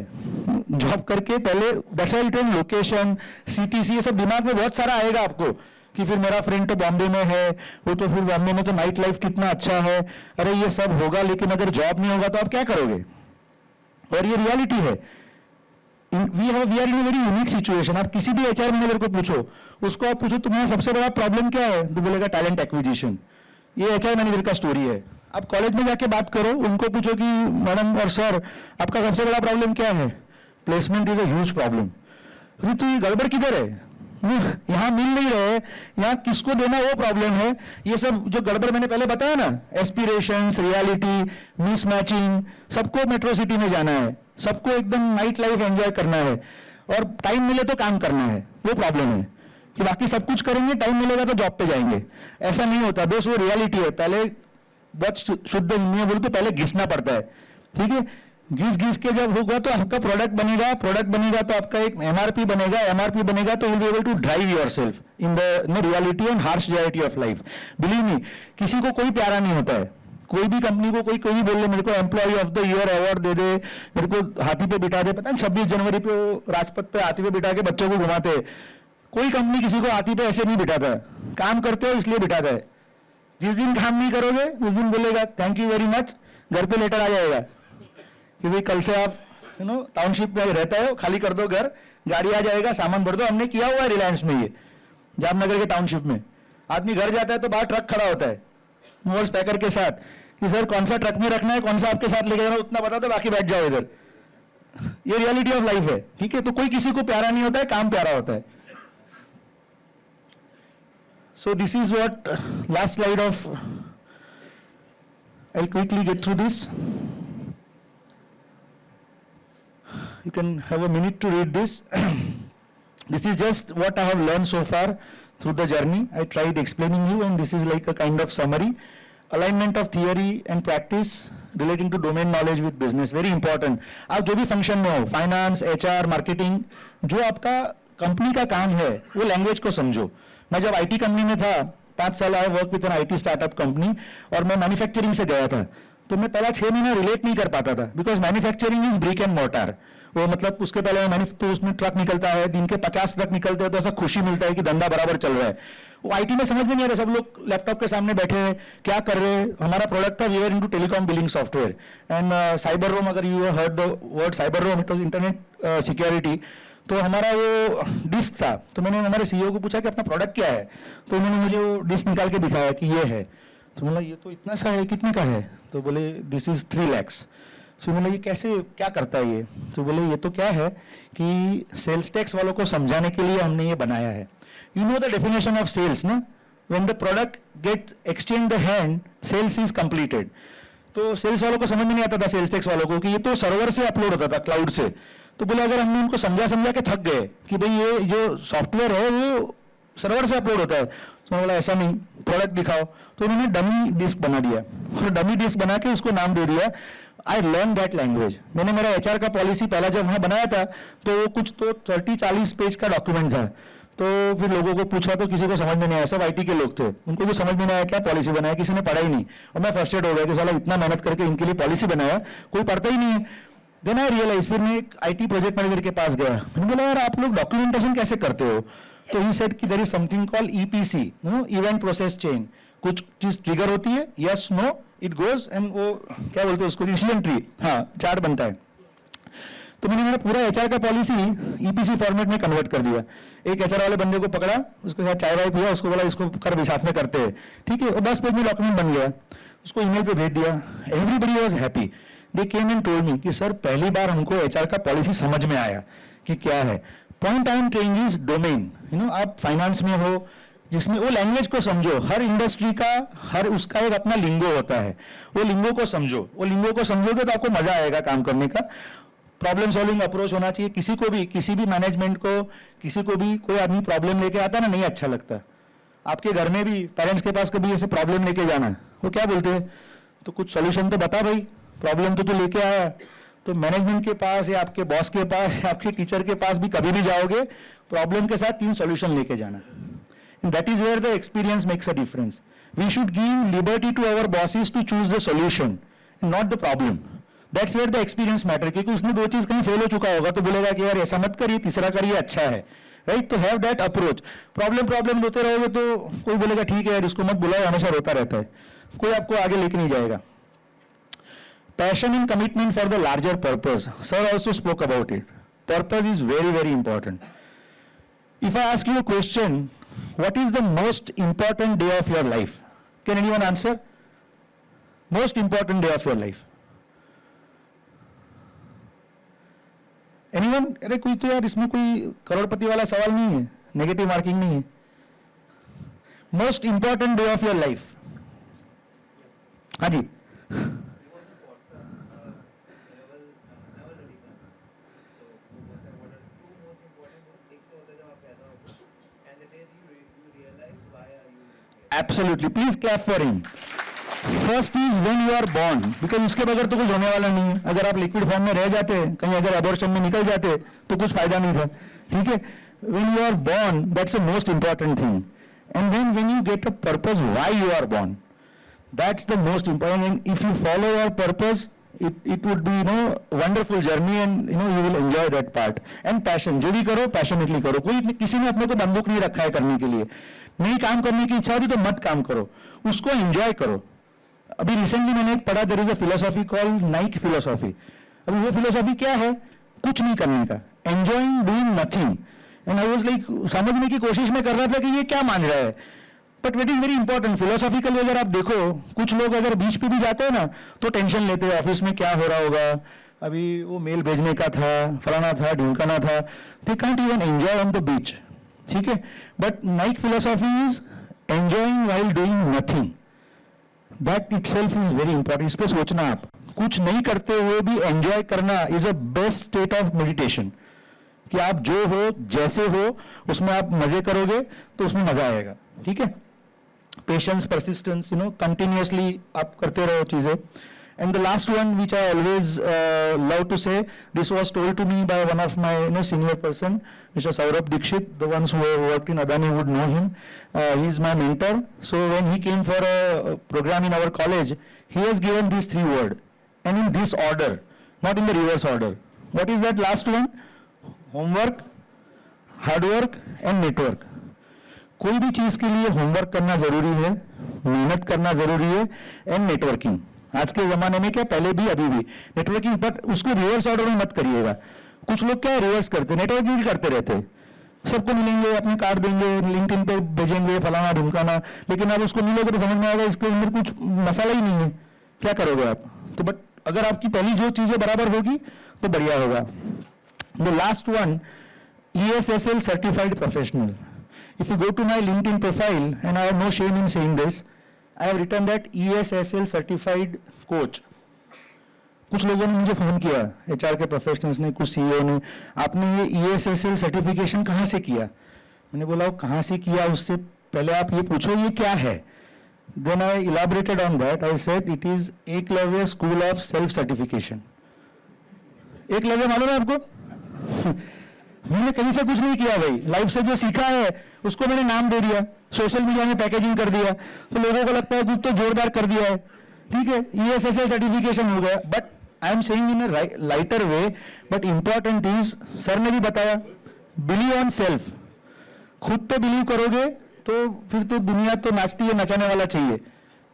जॉब करके पहले डेसाइल्टन, लोकेशन, सीटीसी, ये सब दिमाग में बहुत सारा आएगा आपको कि फिर मेरा फ्रेंड तो बॉम्बे में है, वो तो फिर बॉम्बे में तो नाइट लाइफ कितना अच्छा है. अरे ये सब होगा, लेकिन अगर जॉब नहीं होगा तो आप क्या करोगे? और ये रियलिटी है. We are in a very unique situation. आप किसी भी एचआर मैनेजर को पूछो, उसको आप पूछो तुम्हारा सबसे बड़ा प्रॉब्लम क्या है, तो बोलेगा टैलेंट एक्विजिशन. ये एचआर मैनेजर का स्टोरी है. आप कॉलेज में जाके बात करो, उनको पूछो कि मैडम और सर आपका सबसे बड़ा प्रॉब्लम क्या है, placement is a huge problem. तो ये गड़बड़ किधर है? यहाँ मिल नहीं रहे, यहाँ किसको देना वो प्रॉब्लम है। ये सब जो गड़बड़ मैंने पहले बताया ना, एस्पिरेशंस, रियलिटी, मिसमैचिंग, सबको मेट्रो सिटी में जाना है, सबको एकदम नाइट लाइफ एंजॉय करना है और टाइम मिले तो काम करना है, वो प्रॉब्लम है कि बाकी सब कुछ करेंगे, टाइम मिलेगा तो जॉब पे जाएंगे। ऐसा नहीं होता दोस्त, वो रियलिटी है। पहले बहुत शुद्ध हिंदी में बोलते तो पहले घिसना पड़ता है, ठीक है। घिस के जब होगा तो आपका प्रोडक्ट बनेगा तो आपका एक एमआरपी बनेगा तो you will be able to drive yourself in the reality and harsh reality of life. Believe me, किसी को कोई प्यारा नहीं होता है। कोई भी कंपनी को कोई भी बोल ले मेरे को employee of the year award दे दे, मेरे को हाथी पे बिठा दे, पता है 26 जनवरी पे राजपथ पे हाथी पे बिठा के बच्चों को घुमाते हैं। कोई कंपनी किसी को हाथी पे ऐसे नहीं बिठाता है, काम करते हो इसलिए बिठाता है। जिस दिन काम नहीं करोगे उस दिन बोलेगा थैंक यू वेरी मच, घर पे लेटर आ जाएगा कि भाई कल से आप टाउनशिप में रहता है, खाली कर दो घर, गाड़ी आ जाएगा, सामान भर दो। हमने किया हुआ है रिलायंस में, ये जामनगर के टाउनशिप में। आदमी घर जाता है तो बाहर ट्रक खड़ा होता है मूवर्स पैकर के साथ कि सर कौन सा ट्रक में रखना है, कौन सा आपके साथ लेके जाना है, उतना बता दो, बाकी बैठ जाओ इधर। ये रियलिटी ऑफ लाइफ है, ठीक है। तो कोई किसी को प्यारा नहीं होता है, काम प्यारा होता है। So this is what last slide of, I'll quickly get through this. You can have a minute to read this. This is just what I have learned so far through the journey. I tried explaining you, and this is like a kind of summary. Alignment of theory and practice relating to domain knowledge with business, very important. आप जो भी function में हो, finance, HR, marketing, जो आपका company का काम है वो लैंग्वेज को समझो। मैं जब आईटी कंपनी में था 5 साल, I work with an IT startup company, और मैं मैन्युफैक्चरिंग से गया था, तो मैं पहला 6 महीना रिलेट नहीं कर पाता था, because manufacturing is brick and mortar. वो मतलब उसके पहले तो उसमें ट्रक निकलता है, दिन के 50 ट्रक निकलते हैं, तो ऐसा खुशी मिलता है कि धंधा बराबर चल रहा है। वो आईटी में समझ में नहीं आ रहा, सब लोग लैपटॉप के सामने बैठे हैं, क्या कर रहे हैं। हमारा प्रोडक्ट था, we were into telecom billing software and Cyberoam. अगर you heard the word Cyberoam, it was internet security. तो हमारा वो डिस्क था, तो मैंने हमारे सीईओ को पूछा कि अपना प्रोडक्ट क्या है, तो उन्होंने मुझे वो डिस्क निकाल के दिखाया कि ये है। तो बोला ये तो इतना सा है, कितने का है? तो बोले दिस इज 3 lakhs। सो बोला ये कैसे, क्या करता है ये? तो बोले ये तो क्या है कि सेल्स टैक्स वालों को समझाने के लिए हमने ये बनाया है। You know the definition of sales ना, when the product get exchange the hand, sales is completed. तो सेल्स वालों को समझ में नहीं आता था, सेल्स टैक्स वालों को, कि ये तो सर्वर से अपलोड होता था, क्लाउड से। तो बोले अगर हमने उनको समझा के थक गए कि भाई ये जो सॉफ्टवेयर है वो सर्वर से अपलोड होता है, तो बोला ऐसा नहीं, प्रोडक्ट दिखाओ। तो उन्होंने डमी डिस्क बना दिया, और डमी डिस्क बना के उसको नाम दे दिया आई लर्न दैट लैंग्वेज। मैंने मेरा एचआर का पॉलिसी पहला जब वहाँ बनाया था, तो वो कुछ तो 30-40 पेज का डॉक्यूमेंट था। तो फिर लोगों को पूछा तो किसी को समझ में नहीं आया, सब आईटी के लोग थे, उनको भी समझ में नहीं आया क्या पॉलिसी बनाया, किसी ने पढ़ा ही नहीं। और मैं फ्रस्ट्रेट हो गया कि साला इतना मेहनत करके इनके लिए पॉलिसी बनाया, कोई पढ़ता ही नहीं है। देन आई रियलाइज, फिर मैं एक आईटी प्रोजेक्ट मैनेजर के पास गया, मैंने बोला यार आप लोग डॉक्यूमेंटेशन कैसे करते हो? तो ही सेड कि there is something called EPC, event process chain. कुछ चीज ट्रिगर होती है, yes no it goes, and वो क्या बोलते हैं उसको, इंसिडेंट ट्री, हाँ, चार्ट बनता है। तो मैंने मेरा पूरा एचआर का पॉलिसी ईपीसी फॉर्मेट में कन्वर्ट कर दिया। एक एचआर वाले बंदे को पकड़ा, उसके साथ चाय वाय पिया, उसको बोला इसको कर भी साथ में करते हैं, ठीक है। और 10 पेज में डॉक्यूमेंट बन गया, उसको ईमेल पे भेज दिया। Everybody was happy. They came and told me कि सर पहली बार हमको एचआर का पॉलिसी समझ में आया कि क्या है। Point I am trying is domain. आप फाइनेंस में हो, जिसमें वो लैंग्वेज को समझो, हर इंडस्ट्री का हर उसका एक अपना लिंगो होता है, वो लिंगो को समझो। वो लिंगो को समझोगे तो आपको मजा आएगा काम करने का। प्रॉब्लम सॉल्विंग अप्रोच होना चाहिए। किसी को भी, किसी भी मैनेजमेंट को, किसी को भी कोई आदमी प्रॉब्लम लेके आता ना, नहीं अच्छा लगता। आपके घर में भी पेरेंट्स के पास कभी ऐसे प्रॉब्लम लेके जाना, वो क्या बोलते हैं, तो कुछ सॉल्यूशन तो बता भाई, प्रॉब्लम तो तू लेके आया। तो मैनेजमेंट के पास या आपके बॉस के पास या आपके टीचर के पास भी कभी भी जाओगे, प्रॉब्लम के साथ 3 सॉल्यूशन लेके जाना। And that is where the experience makes a difference. We should give liberty to our bosses to choose the solution, not the problem. That's where the experience matter. क्योंकि उसमें 2 चीज कहीं फेल हो चुका होगा तो बोलेगा कि यार ऐसा मत करिए, तीसरा करिए, अच्छा है, राइट। तो हैव दैट अप्रोच। प्रॉब्लम होते रहोगे तो कोई बोलेगा ठीक है यार इसको मत बुलाओ, हमेशा रोता रहता है, कोई आपको आगे लेके नहीं जाएगा। Passion and commitment for the larger purpose. Sir also spoke about it. Purpose is very, very important. If I ask you a question, what is the most important day of your life? Can anyone answer? Most important day of your life? Anyone? अरे कोई तो यार इसमें कोई करोड़पति वाला सवाल नहीं है, नेगेटिव मार्किंग नहीं है. Most important day of your life. हाँ जी. Absolutely. Please clap for him. First is when you are born, because उसके बगैर तो कुछ होने वाला नहीं है. अगर आप लिक्विड फॉर्म में रह जाते, कहीं अगर अबॉर्शन में निकल जाते, तो कुछ फायदा नहीं था. ठीक है. When you are born, that's the most important thing. And then when you get a purpose why you are born, that's the most important. And if you follow your purpose, it would be, wonderful journey, and you will enjoy that part. And passion, जो भी करो passionately करो. कोई किसी ने अपने को बंदूक नहीं रखा है करने के लिए. नहीं काम करने की इच्छा होती तो मत काम करो, उसको एंजॉय करो. अभी रिसेंटली मैंने एक पढ़ा, there is a philosophy called Nike philosophy. अभी वो फिलोसॉफी क्या है? कुछ नहीं करने का, enjoying doing nothing. And I was like, समझने की कोशिश में कर रहा था कि ये क्या मान रहा है. But it is very important. Philosophically अगर आप देखो, कुछ लोग अगर बीच पे भी जाते हैं ना, तो टेंशन लेते हैं ऑफिस में क्या हो रहा होगा, अभी वो मेल भेजने का था, फलाना था, ढिमकाना था. They can't even enjoy on the beach. ठीक है. But Naik philosophy is enjoying while doing nothing. That itself is very important. इस पे सोचना, आप कुछ नहीं करते हुए भी एंजॉय करना is a best state of meditation. कि आप जो हो, जैसे हो, उसमें आप मजे करोगे तो उसमें मजा आएगा. ठीक है. पेशेंस, परसिस्टेंस, कंटिन्यूअसली आप करते रहो चीजें. And the last one, which I always love to say, this was told to me by one of my senior person, Mr. Saurabh Dikshit. The ones who have worked in Adani would know him. He is my mentor. So when he came for a program in our college, he has given these 3 words, and in this order, not in the reverse order. What is that last one? Homework, hard work, and network. कोई भी चीज के लिए homework करना जरूरी है, मेहनत करना जरूरी है, एंड नेटवर्किंग. आज के जमाने में क्या, पहले भी अभी भी नेटवर्किंग. बट उसको रिवर्स ऑर्डर में मत करिएगा. कुछ लोग क्या रिवर्स करते, नेटवर्किंग करते रहते. सबको मिलेंगे, अपने कार्ड देंगे, लिंक्डइन पे भेजेंगे, फलाना ढिमकाना, लेकिन आप उसको मिलोगे तो समझ में आएगा इसके अंदर कुछ मसाला ही नहीं है. क्या करोगे आप? तो बट अगर आपकी पहली जो चीजें बराबर होगी तो बढ़िया होगा. The last one, ESSL certified professional. If you go to my LinkedIn profile, and I have no shame in saying this, I have written that ESSL certified coach. कुछ लोगों ने मुझे फोन किया, HR के प्रोफेशनल्स ने, कुछ CEO ने, आपने ये ESSL सर्टिफिकेशन कहाँ से किया? मैंने बोला, कहाँ से किया उससे पहले आप ये पूछो ये क्या है. Then I elaborated on that. I said it is Eklavya school of self certification. Eklavya मालूम है आपको? मैंने कहीं से कुछ नहीं किया भाई, लाइफ से जो सीखा है उसको मैंने नाम दे दिया, सोशल मीडिया में पैकेजिंग कर दिया, तो लोगों को लगता है कुछ तो जोरदार कर दिया है. ठीक है, ESSL सर्टिफिकेशन हो गया. But I am saying in a lighter way, but important is, sir ने भी बताया, बिलीव ऑन सेल्फ. खुद तो बिलीव करोगे तो फिर तो दुनिया तो नाचती है, नचाने वाला चाहिए,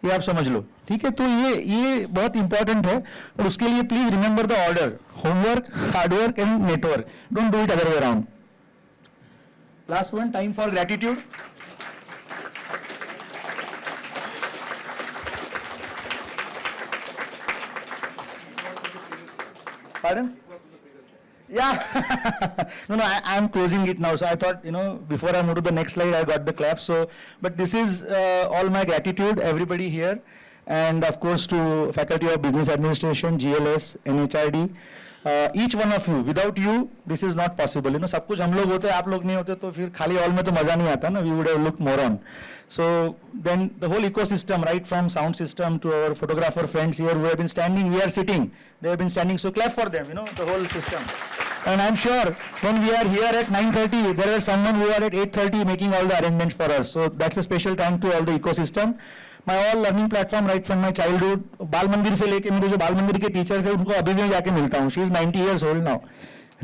ये आप समझ लो. ठीक है. तो ये बहुत इंपॉर्टेंट है. और उसके लिए please remember the order: homework, hard work, and network. Don't do it other way around. Last one, time for gratitude. Pardon? Yeah. No, I am closing it now. So I thought, before I move to the next slide, I got the clap. So, but this is all my gratitude, everybody here. And of course to Faculty of Business Administration, GLS, NHRD. Each one of you, without you, this is not possible. सब कुछ हम लोग होते, आप लोग नहीं होते, तो फिर खाली हॉल में तो मजा नहीं आता ना. We would have looked moron. So then the whole ecosystem, right from sound system to our photographer friends here who have been standing, we are sitting, they have been standing. So clap for them, the whole system. And I'm sure when we are here at 9:30, there are someone who are at 8:30 making all the arrangements for us. So that's a special thank to all the ecosystem. My all learning platform right from my childhood, बाल मंदिर से लेके मेरे जो बाल मंदिर के teacher थे उनको अभी भी जाके मिलता हूँ. She is 90 years old now,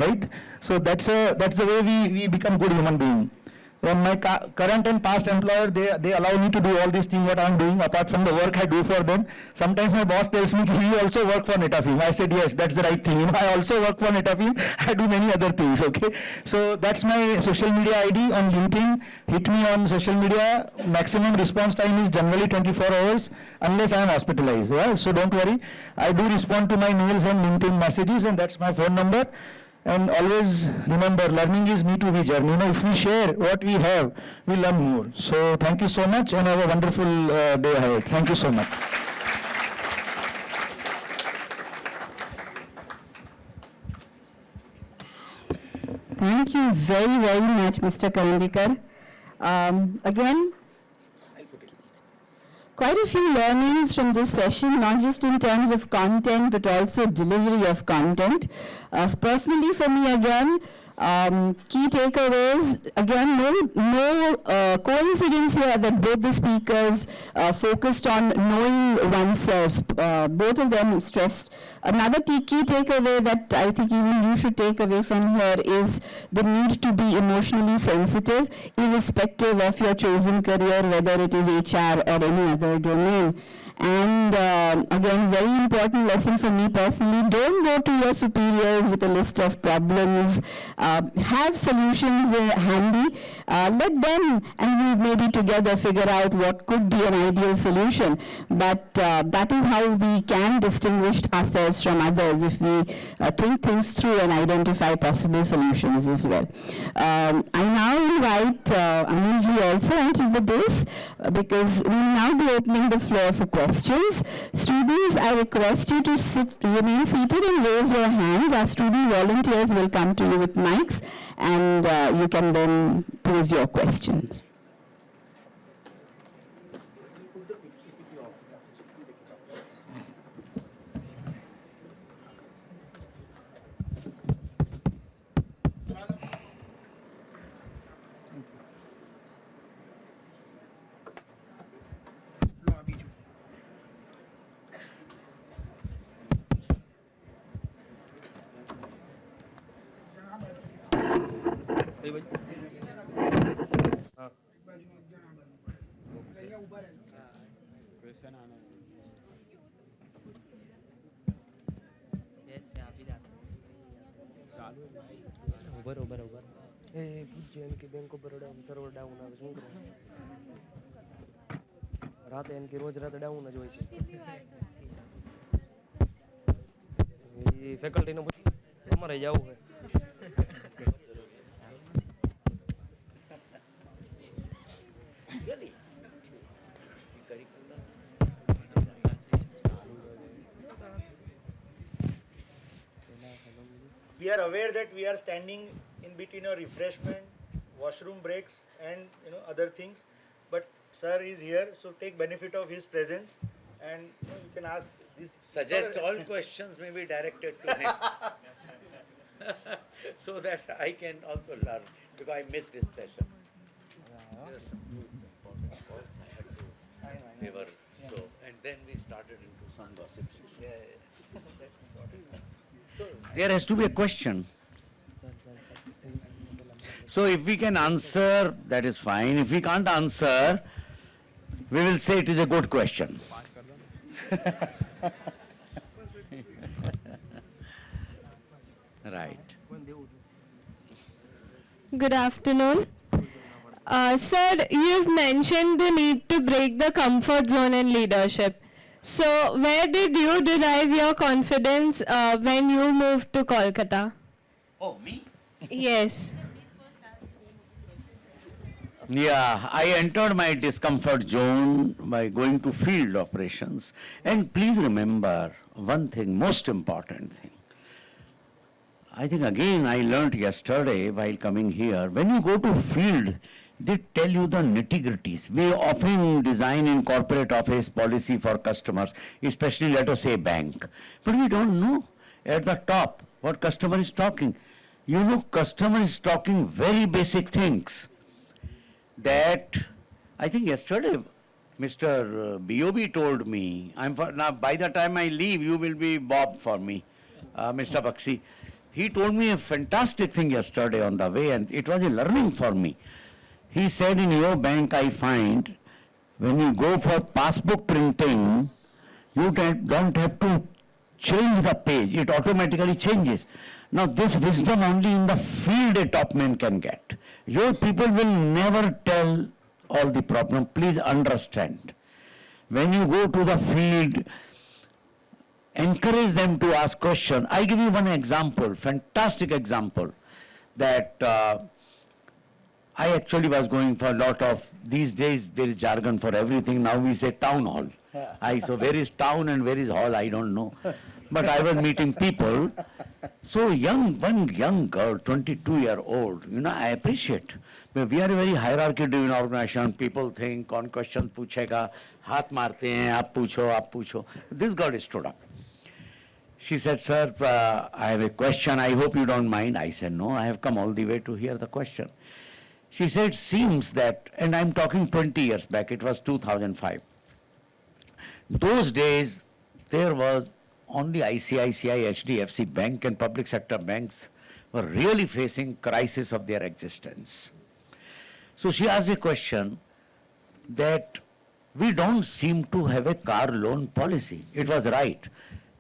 right? So that's the way we become good human being. Then my current and past employer, they allow me to do all these things what I am doing apart from the work I do for them. Sometimes my boss tells me, you also work for Netafim. I said, yes, that's the right thing. I also work for Netafim. I do many other things, okay? So that's my social media ID on LinkedIn. Hit me on social media. Maximum response time is generally 24 hours unless I am hospitalized. Yeah? So don't worry. I do respond to my mails and LinkedIn messages, and that's my phone number. And always remember, learning is me to we journey. If we share what we have, we learn more. So thank you so much and have a wonderful day ahead. Thank you so much. Thank you very, very much, Mr. Karandikar. Again, quite a few learnings from this session, not just in terms of content, but also delivery of content. Personally, for me, again, key takeaways, again, no coincidence here that both the speakers focused on knowing oneself. Both of them stressed. Another key takeaway that I think even you should take away from here is the need to be emotionally sensitive, irrespective of your chosen career, whether it is HR or any other domain. And again, very important lesson for me personally, don't go to your superiors with a list of problems. Have solutions handy. Let them and you maybe together figure out what could be an ideal solution. But that is how we can distinguish ourselves from others, if we think things through and identify possible solutions as well. I now invite Anilji also onto the dais because we will now be opening the floor for questions. Students, I request you to remain seated and raise your hands. Our student volunteers will come to you with mics and you can then pose your questions. બરોબર એ પૂછ્યું એમ કે bank of Baroda server down આવે શું કરું રાતે એમ કે રોજ રાતે ડાઉન જ હોય છે એ ફેકલ્ટીને અમારે જવું છે We are aware that we are standing in between a refreshment, washroom breaks, and other things. But sir is here, so take benefit of his presence, and you can ask this. Suggest all questions may be directed to him, so that I can also learn, because I missed his session. There are some important calls I had to favor. So, and then we started into some gossip. That's important. So there has to be a question. So if we can answer, that is fine. If we can't answer, we will say it is a good question. Right. Good afternoon. Sir, you've mentioned the need to break the comfort zone in leadership. So, where did you derive your confidence when you moved to Kolkata? Oh, me? Yes. Yeah, I entered my discomfort zone by going to field operations. And please remember one thing, most important thing. I think again I learnt yesterday while coming here, when you go to field, they tell you the nitty-gritties. We often design in corporate office policy for customers, especially let us say bank. But we don't know at the top what customer is talking. Customer is talking very basic things that I think yesterday Mr. B.O.B. told me, now by the time I leave, you will be Bob for me, Mr. Bakshi. He told me a fantastic thing yesterday on the way, and it was a learning for me. He said, in your bank, I find, when you go for passbook printing, you don't have to change the page. It automatically changes. Now, this wisdom only in the field a top man can get. Your people will never tell all the problem. Please understand. When you go to the field, encourage them to ask question. I give you one example, fantastic example, that I actually was going for a lot of, these days there is jargon for everything, now we say town hall. So where is town and where is hall, I don't know. But I was meeting people, so one young girl, 22-year-old, I appreciate. But we are a very hierarchy-driven organization. People think, कौन question पूछेगा, हाथ मारते हैं, आप पूछो. This girl stood up. She said, sir, I have a question. I hope you don't mind. I said, no, I have come all the way to hear the question. She said, seems that, and I'm talking 20 years back, it was 2005. Those days, there was only ICICI, HDFC Bank and public sector banks were really facing crisis of their existence. So she asked a question that we don't seem to have a car loan policy. It was right.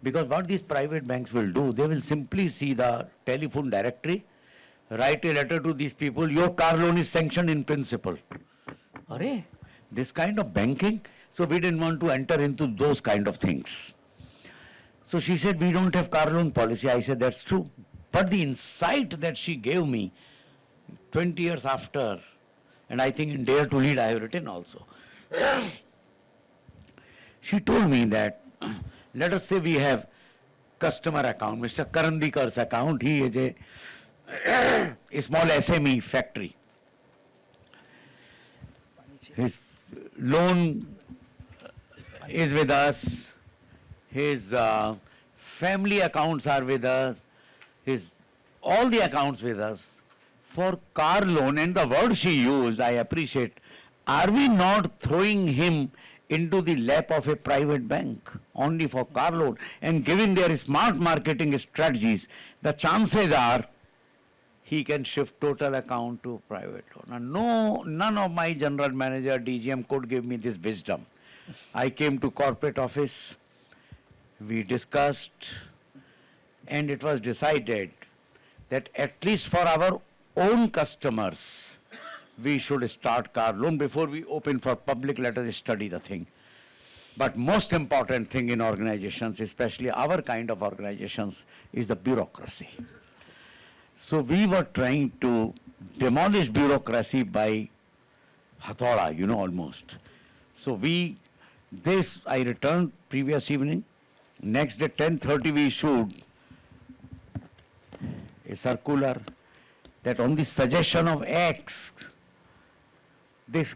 Because what these private banks will do, they will simply see the telephone directory, write a letter to these people, your car loan is sanctioned in principle. Arey, this kind of banking, so we didn't want to enter into those kind of things. So she said, we don't have car loan policy. I said, that's true. But the insight that she gave me 20 years after, and I think in Dare to Lead I have written also, she told me that, let us say we have customer account, Mr. Karandikar's account, he is a small SME factory. His loan is with us, his family accounts are with us, all the accounts with us. For car loan, and the word she used, I appreciate, are we not throwing him into the lap of a private bank only for car loan? And given their smart marketing strategies, the chances are he can shift total account to private loan. No, none of my general manager, DGM could give me this wisdom. I came to corporate office, we discussed, and it was decided that at least for our own customers, we should start car loan before we open for public. Let us study the thing. But most important thing in organizations, especially our kind of organizations, is the bureaucracy. So we were trying to demolish bureaucracy by hathoda, almost. So I returned previous evening. Next day, 10:30, we issued a circular that on the suggestion of X, this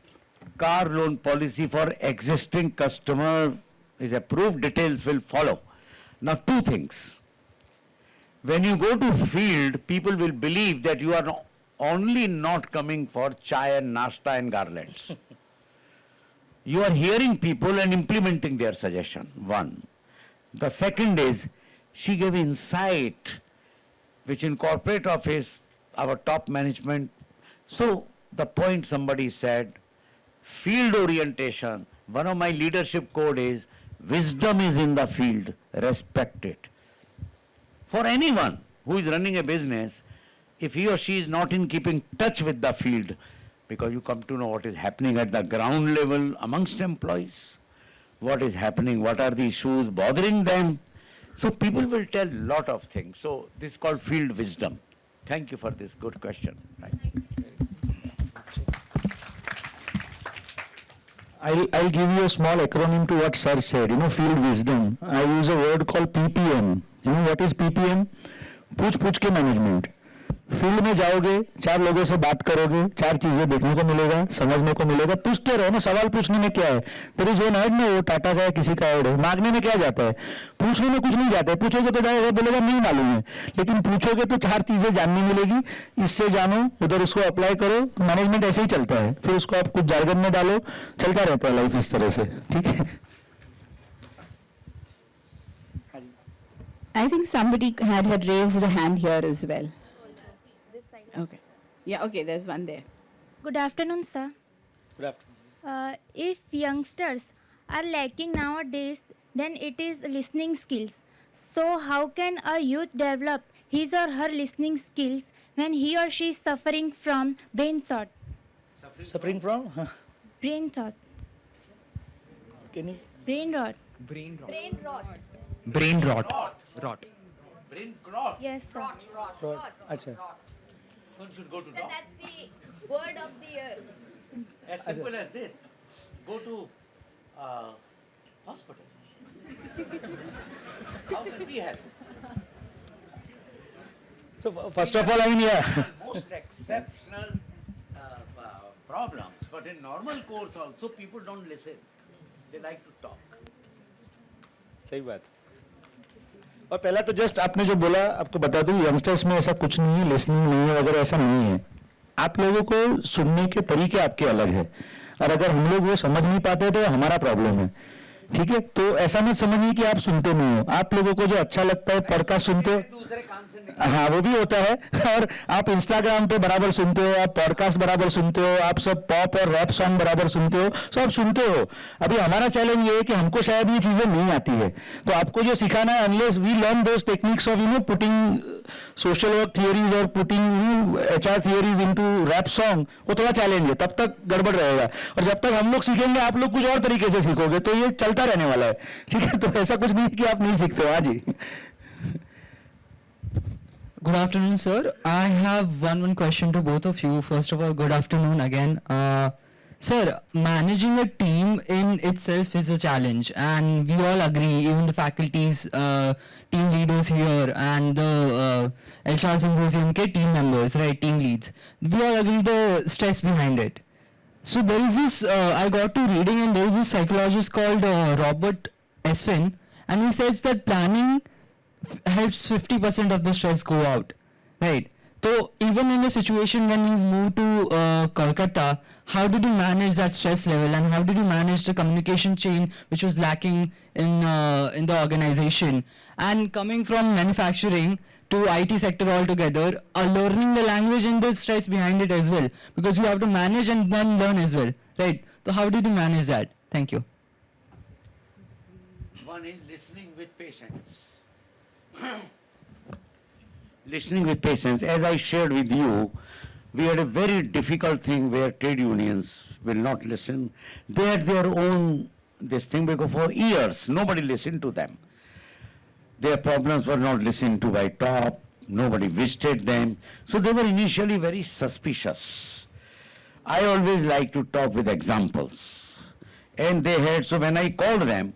car loan policy for existing customer is approved, details will follow. Now, two things. When you go to field, people will believe that you are only not coming for chai and nashta and garlands. You are hearing people and implementing their suggestion, one. The second is, she gave insight, which in corporate office, our top management. So the point somebody said, field orientation, one of my leadership code is, wisdom is in the field, respect it. For anyone who is running a business, if he or she is not in keeping touch with the field, because you come to know what is happening at the ground level amongst employees, what is happening, what are the issues bothering them. So people will tell a lot of things. So this is called field wisdom. Thank you for this good question. Right. I'll give you a small acronym to what sir said, field wisdom. I use a word called PPM. You know what is PPM? पूछ के management. Field में जाओगे, 4 लोगों से बात करोगे, 4 चीजें देखने को मिलेगा, समझने को मिलेगा. पूछते रहो ना, सवाल पूछने में क्या है? देयर इज वन ऐड ना, वो टाटा का है, किसी का ऐड है. मांगने में क्या जाता है? पूछने में कुछ नहीं जाता है. पूछोगे तो जाएगा, बोलेगा नहीं मालूम है. लेकिन पूछोगे तो 4 चीजें जानने मिलेगी. इससे जानो, उधर उसको अप्लाई करो. मैनेजमेंट ऐसे ही चलता है. फिर उसको आप कुछ जार्गन में डालो, चलता रहता है लाइफ इस तरह से. ठीक है. I think somebody had raised a hand here as well. Okay. Yeah, okay, there's one there. Good afternoon, sir. Good afternoon. If youngsters are lacking nowadays, then it is listening skills. So how can a youth develop his or her listening skills when he or she is suffering from brain rot? Suffering from? Brain rot. Can you? Brain rot. Brain rot. Brain rot. Brain rot. Rot. Brain clot. Yes, sir. अच्छा. One should go to So doctor. that's the word of the year. As simple as this. Go to hospital. How can we help? So first of all, I mean, yeah. Most exceptional problems, but in normal course also people don't listen. They like to talk. सही बात. और पहला तो just आपने जो बोला आपको बता दूं यंगस्टर्स में ऐसा कुछ नहीं है, लिसनिंग नहीं है वगैरह ऐसा नहीं है. आप लोगों को सुनने के तरीके आपके अलग है और अगर हम लोग वो समझ नहीं पाते तो हमारा प्रॉब्लम है. ठीक है, तो ऐसा मत समझिए कि आप सुनते नहीं हो. आप लोगों को जो अच्छा लगता है पॉडकास्ट सुनते हो, दूसरे कान से हाँ वो भी होता है. और आप इंस्टाग्राम पे बराबर सुनते हो, आप पॉडकास्ट बराबर सुनते हो, आप सब पॉप और रैप सॉन्ग बराबर सुनते हो, सब सुनते हो. अभी हमारा चैलेंज ये है कि हमको शायद ये चीजें नहीं आती है, तो आपको जो सिखाना है unless we learn those techniques of putting social work theories और putting HR theories into rap song, वो थोड़ा चैलेंज है. तब तक गड़बड़ रहेगा और जब तक हम लोग सीखेंगे आप लोग कुछ और तरीके से सीखोगे, तो ये चलता रहने वाला है. ठीक है, तो ऐसा कुछ नहीं कि आप नहीं सीखते हो. हाँ जी. Good afternoon, sir. I have one question to both of you. First of all, good afternoon again. Sir, managing a team in itself is a challenge, and we all agree, even the faculties, team leaders here, and the HR Symposium ke team members, right, team leads. We all agree the stress behind it. So there is this, I got to reading, and there is this psychologist called Robert Eswin, and he says that planning helps 50% of the stress go out, right? So even in a situation when you moved to Kolkata, how did you manage that stress level, and how did you manage the communication chain which was lacking in the organization? And coming from manufacturing to IT sector altogether, learning the language and the stress behind it as well, because you have to manage and then learn as well, right? So how did you manage that? Thank you. One is listening with patience. Listening with patience. As I shared with you, we had a very difficult thing where trade unions will not listen. They had their own this thing because for years nobody listened to them. Their problems were not listened to by top, nobody visited them. So they were initially very suspicious. I always like to talk with examples. And they had, so when I called them,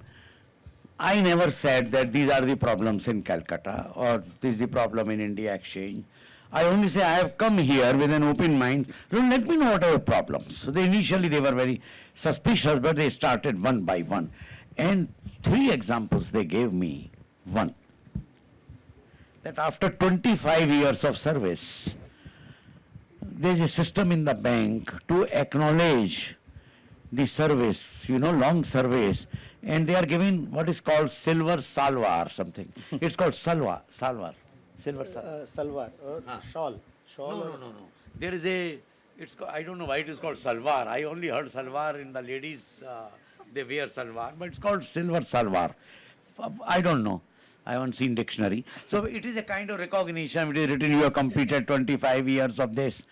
I never said that these are the problems in Calcutta or this is the problem in India Exchange. I only say I have come here with an open mind. Let me know what are your problems. So initially they were very suspicious, but they started one by one. And 3 examples they gave me. One, that after 25 years of service, there is a system in the bank to acknowledge the service, long service, and they are giving what is called silver salwar something. It's called salwar. Silver salwar. Salwar or shawl. No. There is a, I don't know why it is called salwar. I only heard salwar in the ladies, they wear salwar, but it's called silver salwar. I don't know. I haven't seen dictionary. So it is a kind of recognition. It is written, you have completed 25 years of this.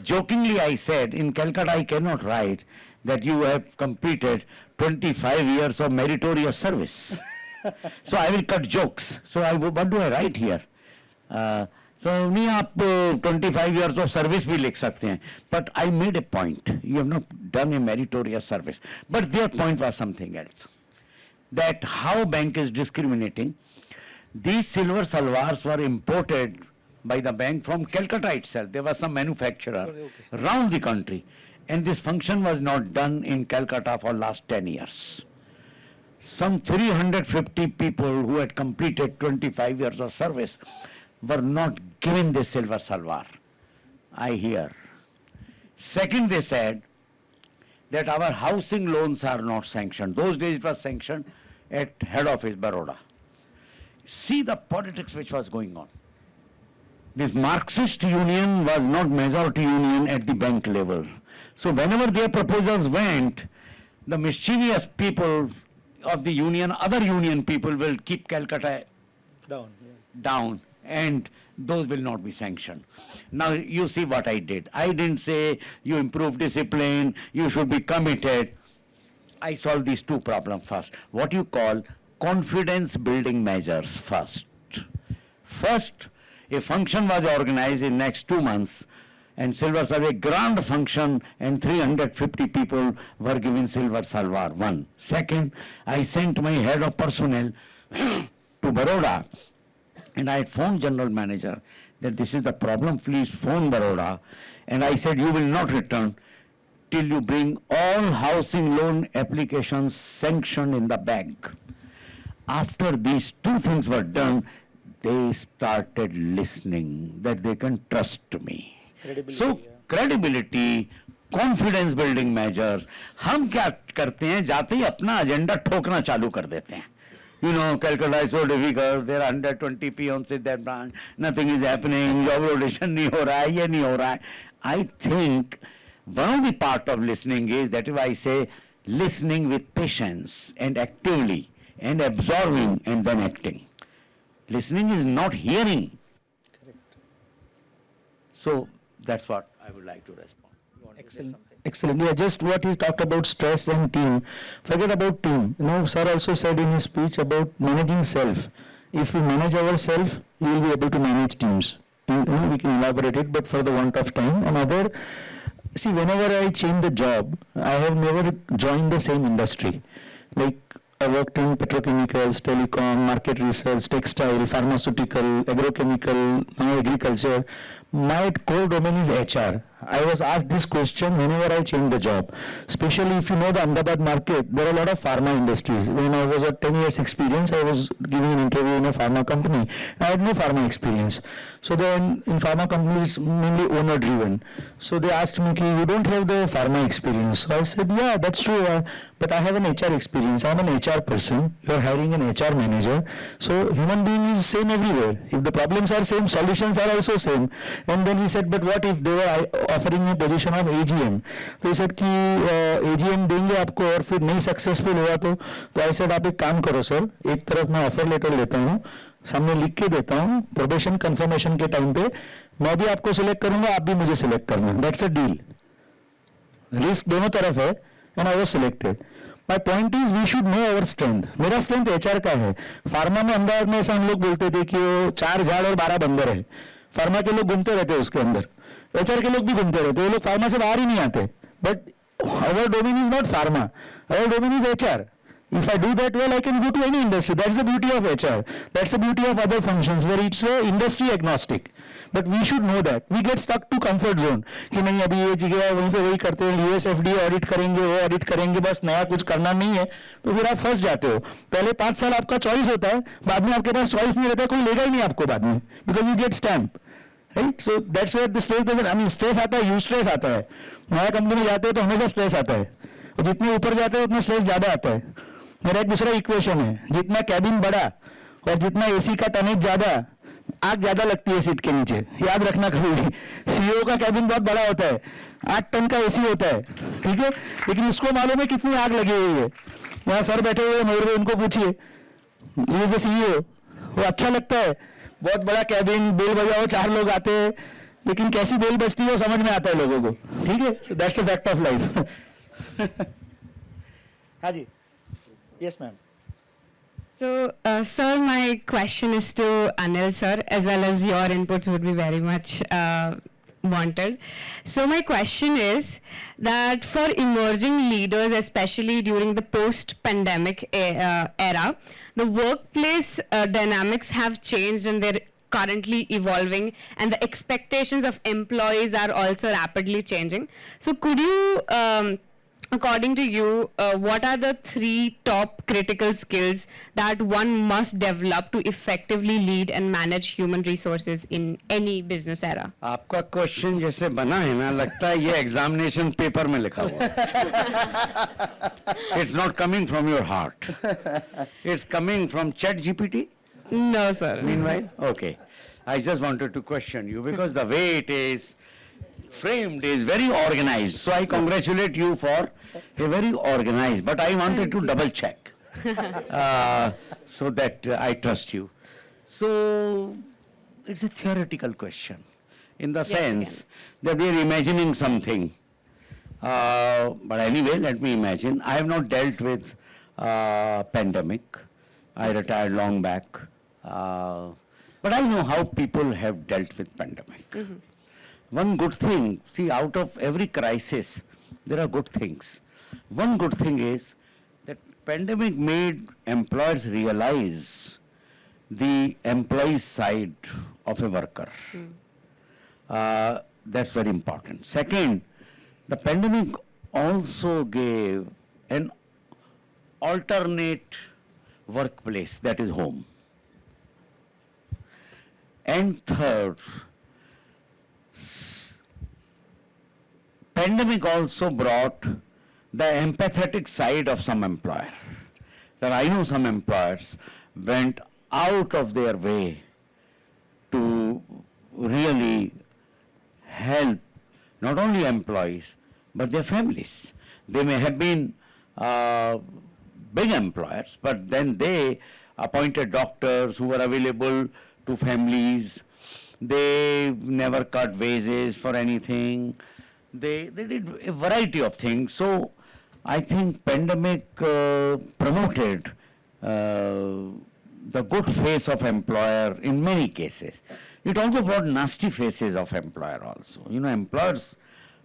Jokingly I said, in Calcutta I cannot write that you have completed 25 years of meritorious service. So I will cut jokes. So what do I write here? So नहीं आप 25 years of service भी लिख सकते हैं. But I made a point. You have not done a meritorious service. But their point was something else. That how bank is discriminating. These silver salwars were imported by the bank from Calcutta itself. There was some manufacturer around the country. And this function was not done in Calcutta for last 10 years. Some 350 people who had completed 25 years of service were not given this silver salwar. I hear. Second, they said that our housing loans are not sanctioned. Those days it was sanctioned at head office, Baroda. See the politics which was going on. This Marxist union was not majority union at the bank level. So whenever their proposals went, the mischievous people of the union, other union people will keep Calcutta down, and those will not be sanctioned. Now you see what I did. I didn't say you improve discipline, you should be committed. I solved these 2 problems first. What you call confidence building measures first. First, a function was organized in next 2 months, and Silver Salvar, a grand function, and 350 people were given Silver Salvar. One. Second, I sent my head of personnel to Baroda, and I had phoned general manager that this is the problem, please phone Baroda. And I said, you will not return till you bring all housing loan applications sanctioned in the bank. After these two things were done, they started listening that they can trust me. So credibility, confidence building measures, हम क्या करते हैं, जाते ही अपना agenda ठोकना चालू कर देते हैं. You know, Calcutta is so difficult, there are 120 peons in that branch, nothing is happening, job rotation नहीं हो रहा है, ये नहीं हो रहा है. I think one of the part of listening is that if I say listening with patience and actively and absorbing and then acting. Listening is not hearing. Correct. So that's what I would like to respond. Excellent. Excellent. Yeah, just what he talked about stress and team. Forget about team. You know, sir also said in his speech about managing self. If we manage ourselves, we will be able to manage teams. And, you know, we can elaborate it, but for the want of time. Another, see, whenever I change the job, I have never joined the same industry. Like, I worked in petrochemicals, telecom, market research, textile, pharmaceutical, agrochemical, now agriculture. My core domain is HR. I was asked this question whenever I change the job. Especially if you know the Ahmedabad market, there are a lot of pharma industries. When I was at 10 years experience, I was giving an interview in a pharma company. I had no pharma experience. So then in pharma companies, it's mainly owner driven. So they asked me, you don't have the pharma experience. So I said, yeah, that's true. But I have an HR experience. I'm an HR person. You're hiring an HR manager. So human being is same everywhere. If the problems are same, solutions are also same. And then he said, but what if they were offering a position of AGM? तो he said कि AGM देंगे आपको और फिर नहीं successful हुआ तो I said आप एक काम करो सर, एक तरफ मैं ऑफर लेटर लेता हूँ, सामने लिख के देता हूँ, प्रोबेशन कंफर्मेशन के टाइम पे मैं भी आपको सिलेक्ट करूँगा, आप भी मुझे सिलेक्ट करना. That's a deal. रिस्क दोनों तरफ है, and I was selected. My point is we should know our strength. मेरा strength HR का है. फार्मा में अहमदाबाद में ऐसा हम लोग बोलते थे कि वो 4 झाड़ और 12 बंदर है. फार्मा के लोग घूमते रहते हैं उसके अंदर, HR के लोग भी घूमते रहते हैं, वो लोग फार्मा से बाहर ही नहीं आते. But our domain is not pharma, our domain is HR. If I do that well, I can go to any industry. That's the beauty of HR. That's the beauty of other functions where it's industry agnostic. But we should know that. We get stuck to comfort zone. कि नहीं अभी ये जगह है वहीं पे वही करते हैं, US FDA ऑडिट करेंगे, वो ऑडिट करेंगे, बस नया कुछ करना नहीं है, तो फिर आप फंस जाते हो. पहले 5 साल आपका चॉइस होता है, बाद में आपके पास चॉइस नहीं रहता, कोई लेगा ही नहीं आपको बाद में, because you get stamp. Right? So that's where the stress doesn't, I mean stress आता है, stress आता है. नया कंपनी में जाते हैं तो हमेशा स्ट्रेस आता है, और जितने ऊपर जाते हैं उतना स्ट्रेस ज़्यादा आता है. मेरा एक दूसरा इक्वेशन है, जितना कैबिन बड़ा और जितना एसी का टनेज ज़्यादा, आग ज़्यादा लगती है सीट के नीचे. याद रखना कभी, सीईओ का कैबिन बहुत बड़ा होता है, 8 टन का एसी होता है, ठीक है, लेकिन उसको मालूम है कितनी आग लगी हुई है. यहाँ सर बैठे हुए मयूर, उनको पूछिए, ही इज द सीईओ, वो अच्छा लगता है, बहुत बड़ा कैबिन, बेल बजाओ, 4 लोग आते हैं, लेकिन कैसी बेल बजती है वो समझ में आता है लोगों को, ठीक है. So that's the fact of life. हाँ जी, yes ma'am. So, sir, my question is to Anil sir, as well as your inputs would be very much wanted. So my question is that for emerging leaders, especially during the post-pandemic era, the workplace dynamics have changed and they're currently evolving, and the expectations of employees are also rapidly changing. So could you according to you, what are the 3 top critical skills that one must develop to effectively lead and manage human resources in any business era? आपका question जैसे बना है ना, लगता है ये examination paper में लिखा हुआ. It's not coming from your heart. It's coming from ChatGPT? No, sir. Meanwhile, okay. I just wanted to question you because the way it is framed is very organized. So I congratulate you for a very organized, but I wanted to double check so that I trust you. So it's a theoretical question in the sense that we are imagining something. But anyway, let me imagine. I have not dealt with pandemic. I retired long back. But I know how people have dealt with pandemic. One good thing, see, out of every crisis, there are good things. One good thing is that pandemic made employers realize the employee side of a worker. That's very important. Second, the pandemic also gave an alternate workplace, that is home. And third, pandemic also brought the empathetic side of some employer. That I know some employers went out of their way to really help not only employees but their families. They may have been big employers, but then they appointed doctors who were available to families. They never cut wages for anything. They did a variety of things. So I think pandemic promoted the good face of employer in many cases. It also brought nasty faces of employer also. You know, employers,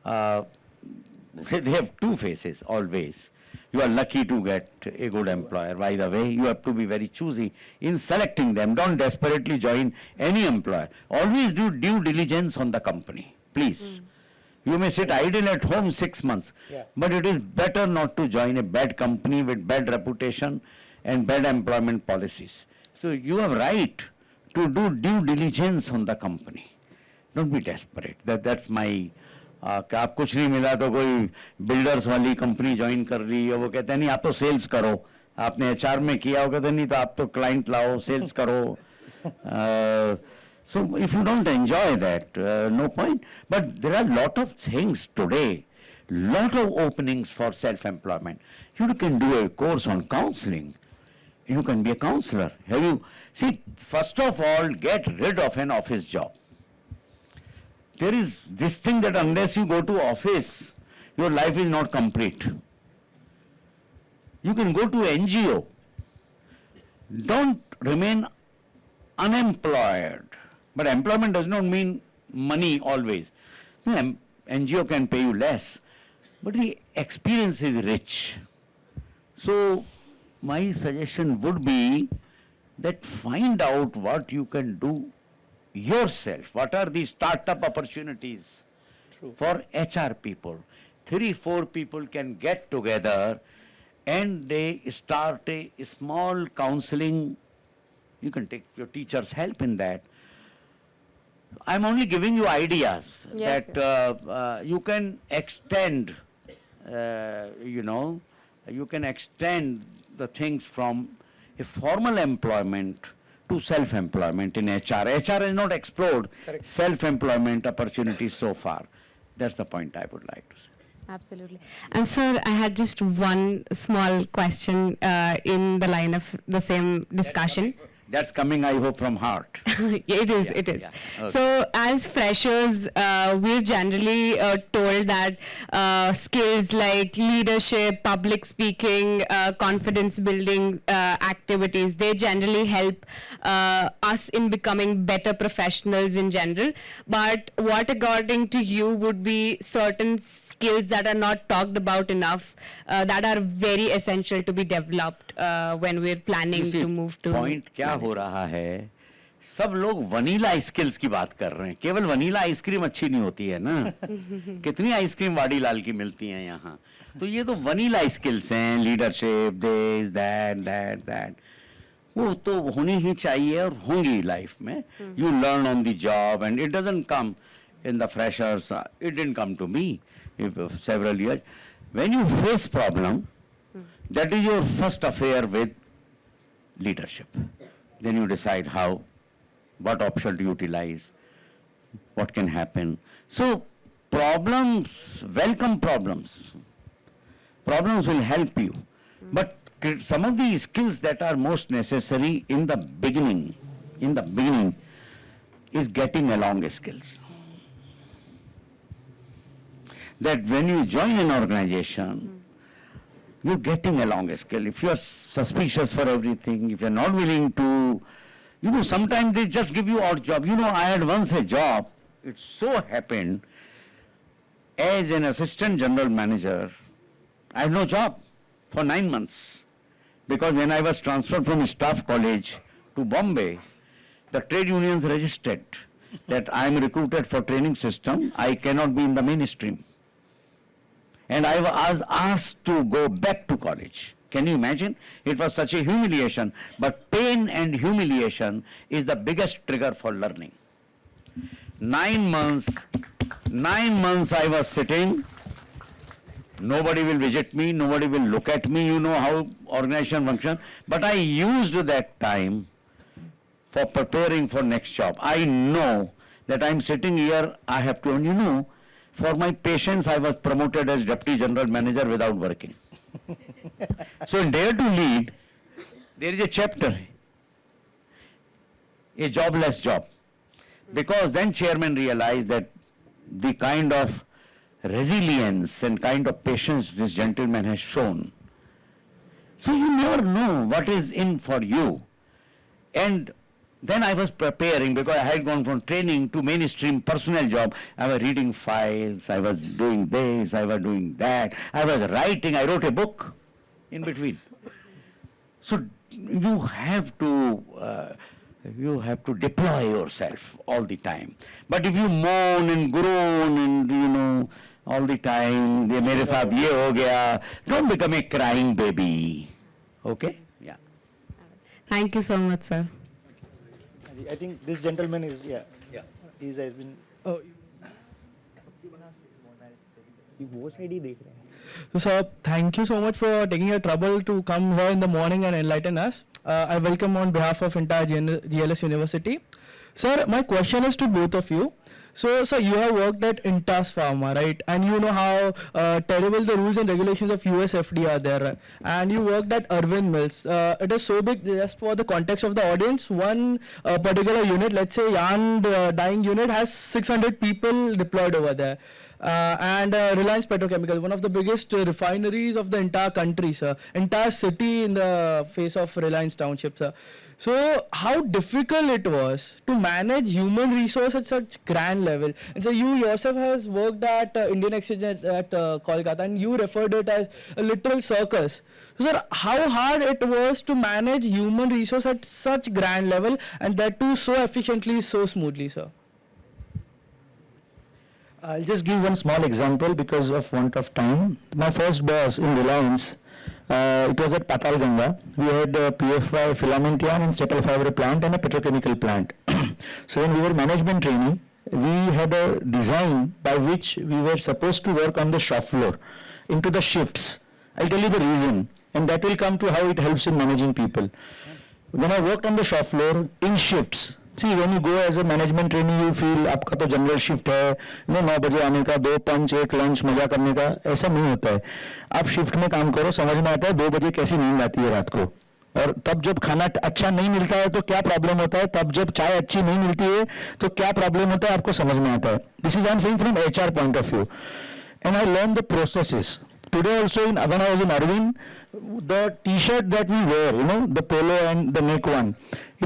they have two faces always. You are lucky to get a good employer. By the way, you have to be very choosy in selecting them. Don't desperately join any employer. Always do due diligence on the company, please. You may sit idle at home 6 months, but it is better not to join a bad company with bad reputation and bad employment policies. So you have right to do due diligence on the company. Don't be desperate. That's my कि आप कुछ नहीं मिला तो कोई builders वाली company join कर ली है, वो कहते हैं नहीं आप तो सेल्स करो, आपने एचआर में किया होगा तो नहीं तो आप तो क्लाइंट लाओ, सेल्स करो. So if you don't enjoy that, no point. But there are a lot of things today, lot of openings for self-employment. You can do a course on counseling. You can be a counselor. Have you, see, first of all, get rid of an office job. There is this thing that unless you go to office, your life is not complete. You can go to NGO. Don't remain unemployed. But employment does not mean money always. NGO can pay you less, but the experience is rich. So my suggestion would be that find out what you can do yourself. What are the startup opportunities for HR people? 3-4 people can get together and they start a small counseling. You can take your teacher's help in that. I'm only giving you ideas that you can extend, you can extend the things from a formal employment to self-employment in HR. HR has not explored self-employment opportunities so far. That's the point I would like to say. Absolutely. And sir, I had just one small question in the line of the same discussion. That's coming, I hope, from heart. It is. Okay. So as freshers, we're generally told that skills like leadership, public speaking, confidence building activities, they generally help us in becoming better professionals in general. But what according to you would be certain skills that are not talked about enough, that are very essential to be developed when we're planning to move to... Point क्या हो रहा है, सब लोग vanilla skills की बात कर रहे हैं. केवल वनीला आइसक्रीम अच्छी नहीं होती है ना. कितनी आइसक्रीम वाडीलाल की मिलती हैं यहाँ. तो ये तो वनीला स्किल्स हैं, लीडरशिप, दिस, दैट. वो तो होनी ही चाहिए और होंगी लाइफ में. You learn on the job and it doesn't come in the freshers. It didn't come to me several years. When you face problem, that is your first affair with leadership. Then you decide how, what option to utilize, what can happen. So problems, welcome problems. Problems will help you. But some of the skills that are most necessary in the beginning is getting along skills. That when you join an organization, you're getting along a skill. If you're suspicious for everything, if you're not willing to, sometimes they just give you odd job. I had once a job, it so happened, as an assistant general manager, I had no job for 9 months. Because when I was transferred from staff college to Bombay, the trade unions registered that I am recruited for training system, I cannot be in the mainstream. And I was asked to go back to college. Can you imagine? It was such a humiliation. But pain and humiliation is the biggest trigger for learning. 9 months I was sitting. Nobody will visit me, nobody will look at me, how organization functions. But I used that time for preparing for next job. I know that I'm sitting here, I have to, and for my patience, I was promoted as deputy general manager without working. So in Dare to Lead, there is a chapter, a jobless job. Because then chairman realized that the kind of resilience and kind of patience this gentleman has shown. So you never know what is in for you. And then I was preparing because I had gone from training to mainstream personal job. I was reading files, I was doing this, I was doing that, I was writing, I wrote a book in between. So you have to deploy yourself all the time. But if you moan and groan and all the time, mere saath ye ho gaya, don't become a crying baby. Okay? Yeah. Thank you so much, sir. I think this gentleman is, he has been. So, sir, thank you so much for taking your trouble to come here in the morning and enlighten us. I welcome on behalf of entire GLS University. Sir, my question is to both of you. So, sir, you have worked at Intas Pharma, right? And you know how terrible the rules and regulations of US FDA are there. And you worked at Irwin Mills. It is so big, just for the context of the audience, one particular unit, let's say yarn dyeing unit, has 600 people deployed over there. And Reliance Petrochemicals, one of the biggest refineries of the entire country, sir. Entire city in the face of Reliance Township, sir. So how difficult it was to manage human resource at such grand level. And so you yourself has worked at Indian Exchange at Kolkata, and you referred it as a literal circus. So sir, how hard it was to manage human resource at such grand level, and that too so efficiently, so smoothly, sir? I'll just give one small example because of want of time. My first boss in Reliance, it was at Patal Ganga. We had a PFY filament yarn and staple fiber plant and a petrochemical plant. So when we were management trainee, we had a design by which we were supposed to work on the shop floor into the shifts. I'll tell you the reason, and that will come to how it helps in managing people. When I worked on the shop floor in shifts, see, when you go as a management trainee, you feel आपका तो general shift है, 9 बजे आने का, 2 पंच, 1 lunch, मजा करने का, ऐसा नहीं होता है. आप शिफ्ट में काम करो, समझ में आता है 2 बजे कैसी नींद आती है रात को. और तब जब खाना अच्छा नहीं मिलता है तो क्या प्रॉब्लम होता है, तब जब चाय अच्छी नहीं मिलती है तो क्या प्रॉब्लम होता है, आपको समझ में आता है. This is I am saying from HR point of view. And I learn the processes. Today also, when I was in Arvind, the T-shirt that we wear, the polo and the neck one,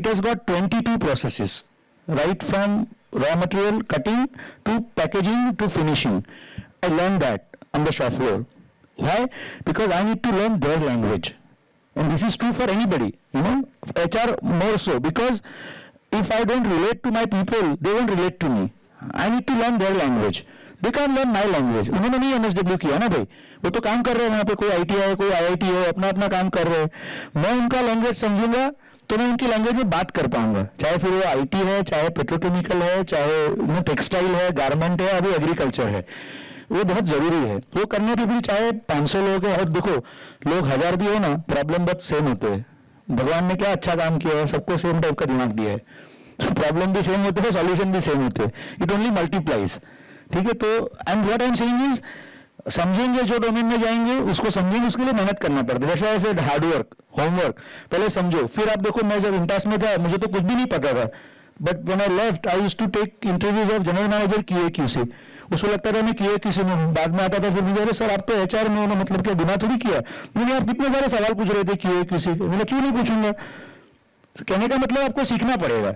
it has got 22 processes, right from raw material cutting to packaging to finishing. I learned that on the shop floor. Why? Because I need to learn their language. And this is true for anybody, HR more so, because if I don't relate to my people, they won't relate to me. I need to learn their language. They can't learn my language. उन्होंने नहीं MSW किया ना भाई, वो तो काम कर रहे हैं वहाँ पे, कोई ITI है, कोई IIT है, अपना अपना काम कर रहे हैं. मैं उनका लैंग्वेज समझूंगा तो मैं उनकी लैंग्वेज में बात कर पाऊंगा, चाहे फिर वो IT है, चाहे पेट्रोकेमिकल है, चाहे टेक्सटाइल है, गारमेंट है, अभी एग्रीकल्चर है. वो बहुत जरूरी है. वो करने पे भी चाहे 500 लोग हैं, और देखो लोग 1000 भी हो ना, प्रॉब्लम बहुत सेम होते हैं. भगवान ने क्या अच्छा काम किया है, सबको सेम टाइप का दिमाग दिया है, प्रॉब्लम भी सेम होते हैं, सॉल्यूशन भी सेम होते हैं. It only multiplies. ठीक है, तो and what I am saying is, समझेंगे जो डोमेन में जाएंगे उसको समझेंगे, उसके लिए मेहनत करना पड़ता है. जैसे ऐसे हार्डवर्क, होमवर्क, पहले समझो, फिर आप देखो. मैं जब इंटास में था मुझे तो कुछ भी नहीं पता था, But when I left, I used to take interviews of general manager QAQ से. उसको लगता था मैं QAQ से हूँ. बाद में आता था फिर मुझे अरे सर आप तो HR में हो ना, मतलब क्या गुनाह थोड़ी किया. मैंने आप कितने सारे सवाल पूछ रहे थे QAQ से. मैंने क्यों नहीं पूछूंगा. तो कहने का मतलब आपको सीखना पड़ेगा.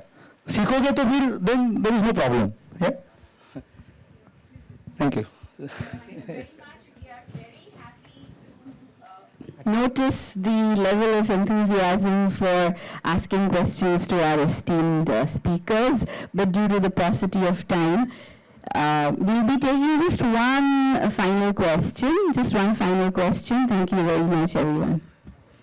सीखोगे तो फिर then there is no problem. Yeah? Thank you. Notice the level of enthusiasm for asking questions to our esteemed speakers, but due to the paucity of time, we'll be taking just one final question. Just one final question. Thank you very much, everyone.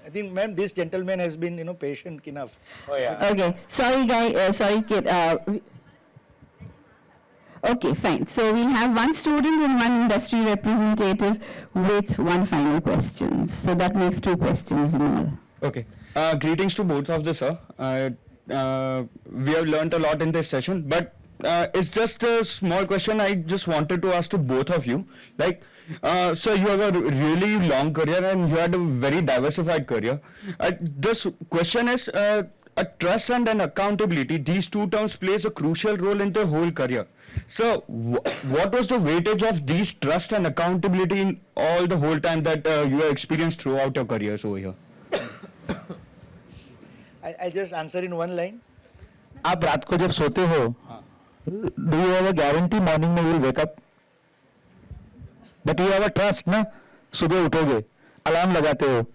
I think, ma'am, this gentleman has been, patient enough. Oh, yeah. Okay. Sorry, sorry, kid. Okay, fine. So we'll have one student and one industry representative with one final question. So that makes two questions in all. Okay. Greetings to both of the sir. We have learnt a lot in this session, but it's just a small question I just wanted to ask to both of you. Like, sir, you have a really long career and you had a very diversified career. This question is, a trust and an accountability, these two terms plays a crucial role in the whole career. So, what was the weightage of these trust and accountability in all the whole time that you have experienced throughout your careers over here? I'll just answer in one line. आप रात को जब सोते हो, do you have a guarantee morning में you will wake up? But you have a trust ना, सुबह उठोगे, alarm लगाते हो,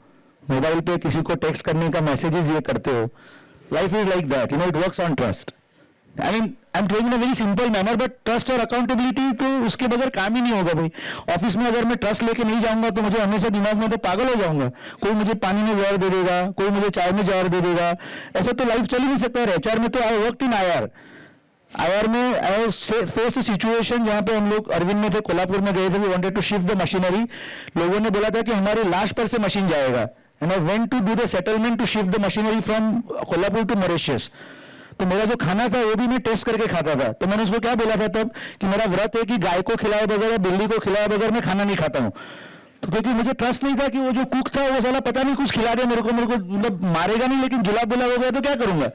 मोबाइल पे किसी को टेक्स्ट करने का मैसेजेस ये करते हो. Life is like that, it works on trust. I mean, I'm doing in a very simple manner, but trust और accountability तो उसके बगैर काम ही नहीं होगा भाई. ऑफिस में अगर मैं ट्रस्ट लेके नहीं जाऊंगा तो मुझे हमेशा दिमाग में तो पागल हो जाऊंगा. कोई मुझे पानी में जहर दे देगा, कोई मुझे चाय में जहर दे देगा. ऐसा तो लाइफ चल ही नहीं सकता. HR में तो आई वर्कड इन IR में आई फेस द सिचुएशन जहाँ पे हम लोग अरविंद में थे, कोल्हापुर में गए थे. We wanted to shift the machinery. लोगों ने बोला था कि हमारी लाश पर से मशीन जाएगा. And I went to do the settlement to shift the machinery from Kolhapur to Mauritius. तो मेरा जो खाना था वो भी मैं टेस्ट करके खाता था. तो मैंने उसको क्या बोला था तब कि मेरा व्रत है कि गाय को खिलाए बगैर या बिल्ली को खिलाए बगैर मैं खाना नहीं खाता हूँ. तो क्योंकि मुझे ट्रस्ट नहीं था कि वो जो कुक था वो साला पता नहीं कुछ खिला दे मेरे को मतलब मारेगा नहीं, लेकिन जुलाब बुलाब हो गया तो क्या करूंगा.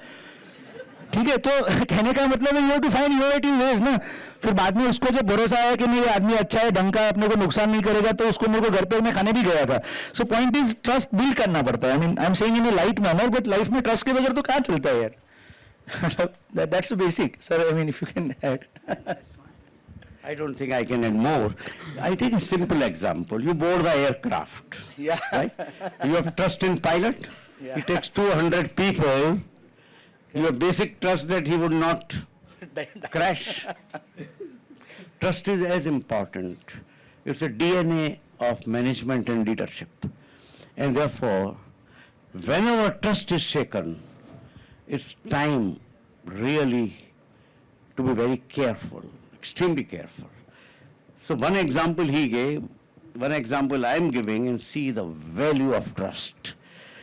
ठीक है, तो कहने का मतलब है you have to find innovative ways ना. फिर बाद में उसको जब भरोसा आया कि नहीं ये आदमी अच्छा है, ढंग का, अपने को नुकसान नहीं करेगा, तो उसको मेरे को घर पे मैं खाने भी गया था. So point is trust build करना पड़ता है. I mean I am saying in A light manner, but life में ट्रस्ट के बगैर तो कहाँ चलता है यार. That's the basic. Sir, I mean, if you can add. I don't think I can add more. I take a simple example. You board the aircraft. Yeah. Right? You have trust in pilot. Yeah. He takes 200 people. You have basic trust that he would not crash. Trust is as important. It's a DNA of management and leadership. And therefore, whenever trust is shaken, it's time really to be very careful, extremely careful. So one example he gave, one example I'm giving, and see the value of trust.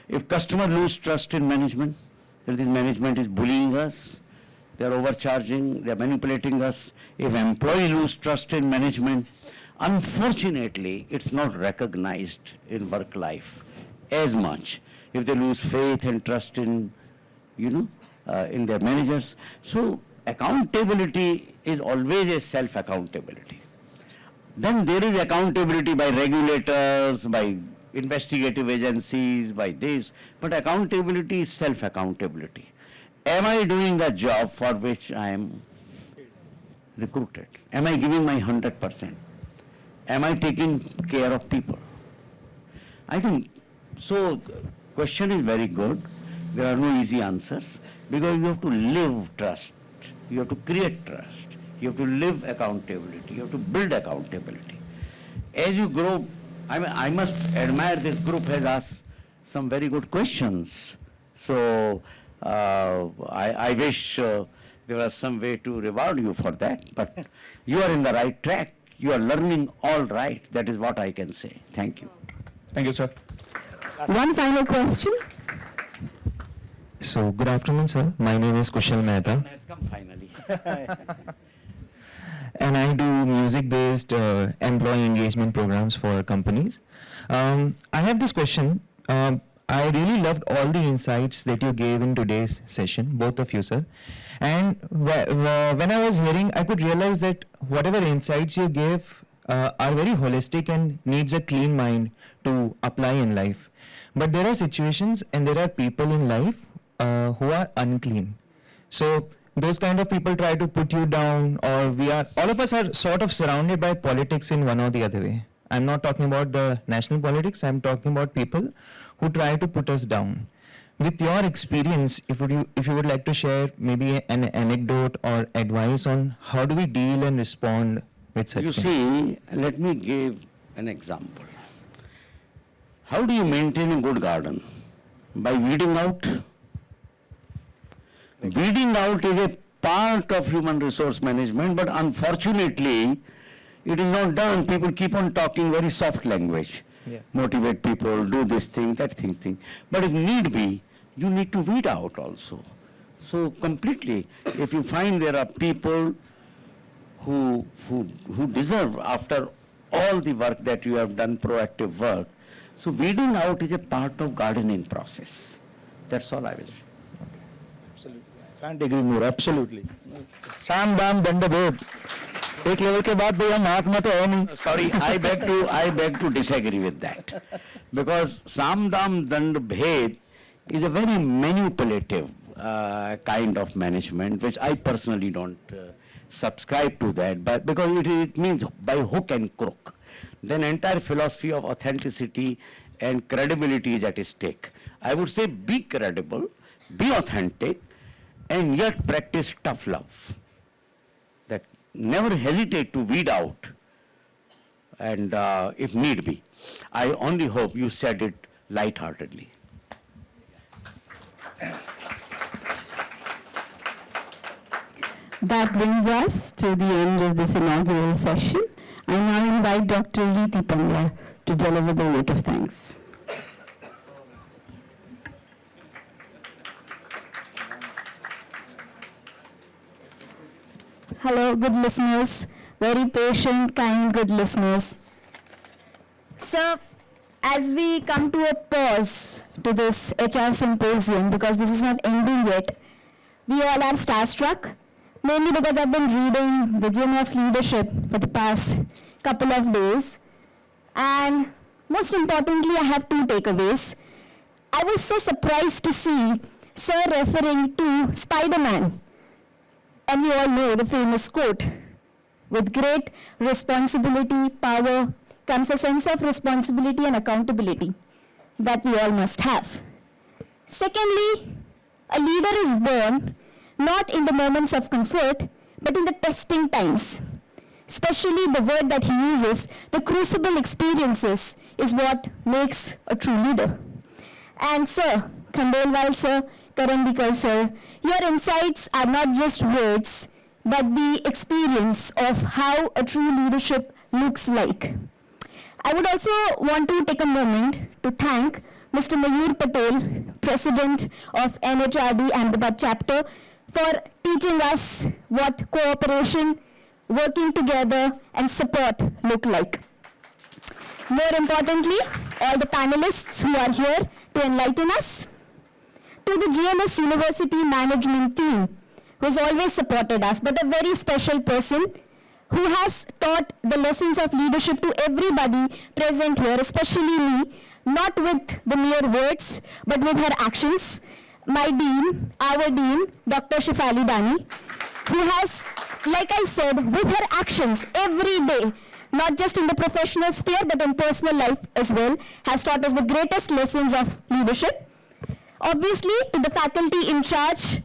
If customer lose trust in management, that this management is bullying us, they're overcharging, they're manipulating us. If employee lose trust in management, unfortunately, it's not recognized in work life as much. If they lose faith and trust in in their managers. So accountability is always a self-accountability. Then there is accountability by regulators, by investigative agencies, by this, but accountability is self-accountability. Am I doing the job for which I am recruited? Am I giving my 100%? Am I taking care of people? I think, so question is very good. There are no easy answers because you have to live trust. You have to create trust. You have to live accountability. You have to build accountability. As you grow, I must admire this group has asked some very good questions. So I wish there was some way to reward you for that. But you are in the right track. You are learning all right. That is what I can say. Thank you. Thank you, sir. One final question. So, good afternoon, sir. My name is Kushal Mehta. Has come finally. And I do music-based employee engagement programs for companies. I have this question. I really loved all the insights that you gave in today's session, both of you, sir. And when I was hearing, I could realize that whatever insights you gave are very holistic and needs a clean mind to apply in life. But there are situations and there are people in life who are unclean. So those kind of people try to put you down, or all of us are sort of surrounded by politics in one or the other way. I'm not talking about the national politics, I'm talking about people who try to put us down. With your experience, if you would like to share maybe an anecdote or advice on how do we deal and respond with such things? You see, let me give an example. How do you maintain a good garden? By weeding out. Weeding out is a part of human resource management, but unfortunately, it is not done. People keep on talking very soft language. Yeah. Motivate people, do this thing, that thing. But if need be, you need to weed out also. So completely, if you find there are people who deserve, after all the work that you have done, proactive work, so weeding out is a part of gardening process. That's all I will say. Absolutely. Can't agree more. Absolutely. साम दाम दंड भेद एक level के बाद भैया महात्मा तो है नहीं. Sorry, I beg to disagree with that, because Sam Dam Dand Bhed is a very manipulative kind of management, which I personally don't subscribe to that, but because it means by hook and crook. Then entire philosophy of authenticity and credibility is at stake. I would say be credible, be authentic, and yet practice tough love. That never hesitate to weed out, and if need be. I only hope you said it lightheartedly. That brings us to the end of this inaugural session. I now invite Dr. Riti Pandya to deliver the vote of thanks. Hello, good listeners, very patient, kind, good listeners. So, as we come to a pause to this HR symposium, because this is not ending yet, we all are starstruck, mainly because I've been reading the Gym of Leadership for the past couple of days. And most importantly, I have two takeaways. I was so surprised to see Sir referring to Spider-Man. And we all know the famous quote, with great responsibility, power, comes a sense of responsibility and accountability that we all must have. Secondly, a leader is born not in the moments of comfort, but in the testing times. Especially the word that he uses, the crucible experiences, is what makes a true leader. And Sir, Khandelwal Sir, Karandikar Sir, your insights are not just words, but the experience of how a true leadership looks like. I would also want to take a moment to thank Mr. Mayur Patel, President of NHRD Ahmedabad Chapter, for teaching us what cooperation, working together, and support look like. More importantly, all the panelists who are here to enlighten us, to the GLS University management team, who has always supported us, but a very special person who has taught the lessons of leadership to everybody present here, especially me, not with the mere words, but with her actions. My dean, our dean, Dr. Shifali Dani, who has, like I said, with her actions every day, not just in the professional sphere, but in personal life as well, has taught us the greatest lessons of leadership. Obviously, to the faculty in charge,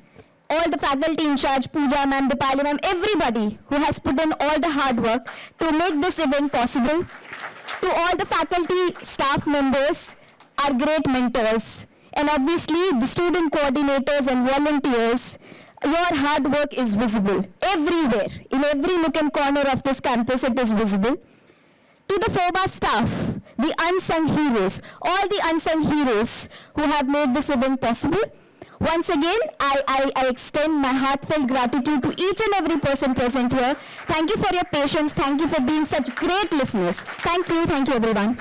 all the faculty in charge, Pooja ma'am, Dipali ma'am, everybody who has put in all the hard work to make this event possible. To all the faculty staff members, our great mentors, and obviously the student coordinators and volunteers, your hard work is visible everywhere. In every nook and corner of this campus, it is visible. To the FOBA staff, the unsung heroes, all the unsung heroes who have made this event possible. Once again, I extend my heartfelt gratitude to each and every person present here. Thank you for your patience. Thank you for being such great listeners. Thank you everyone.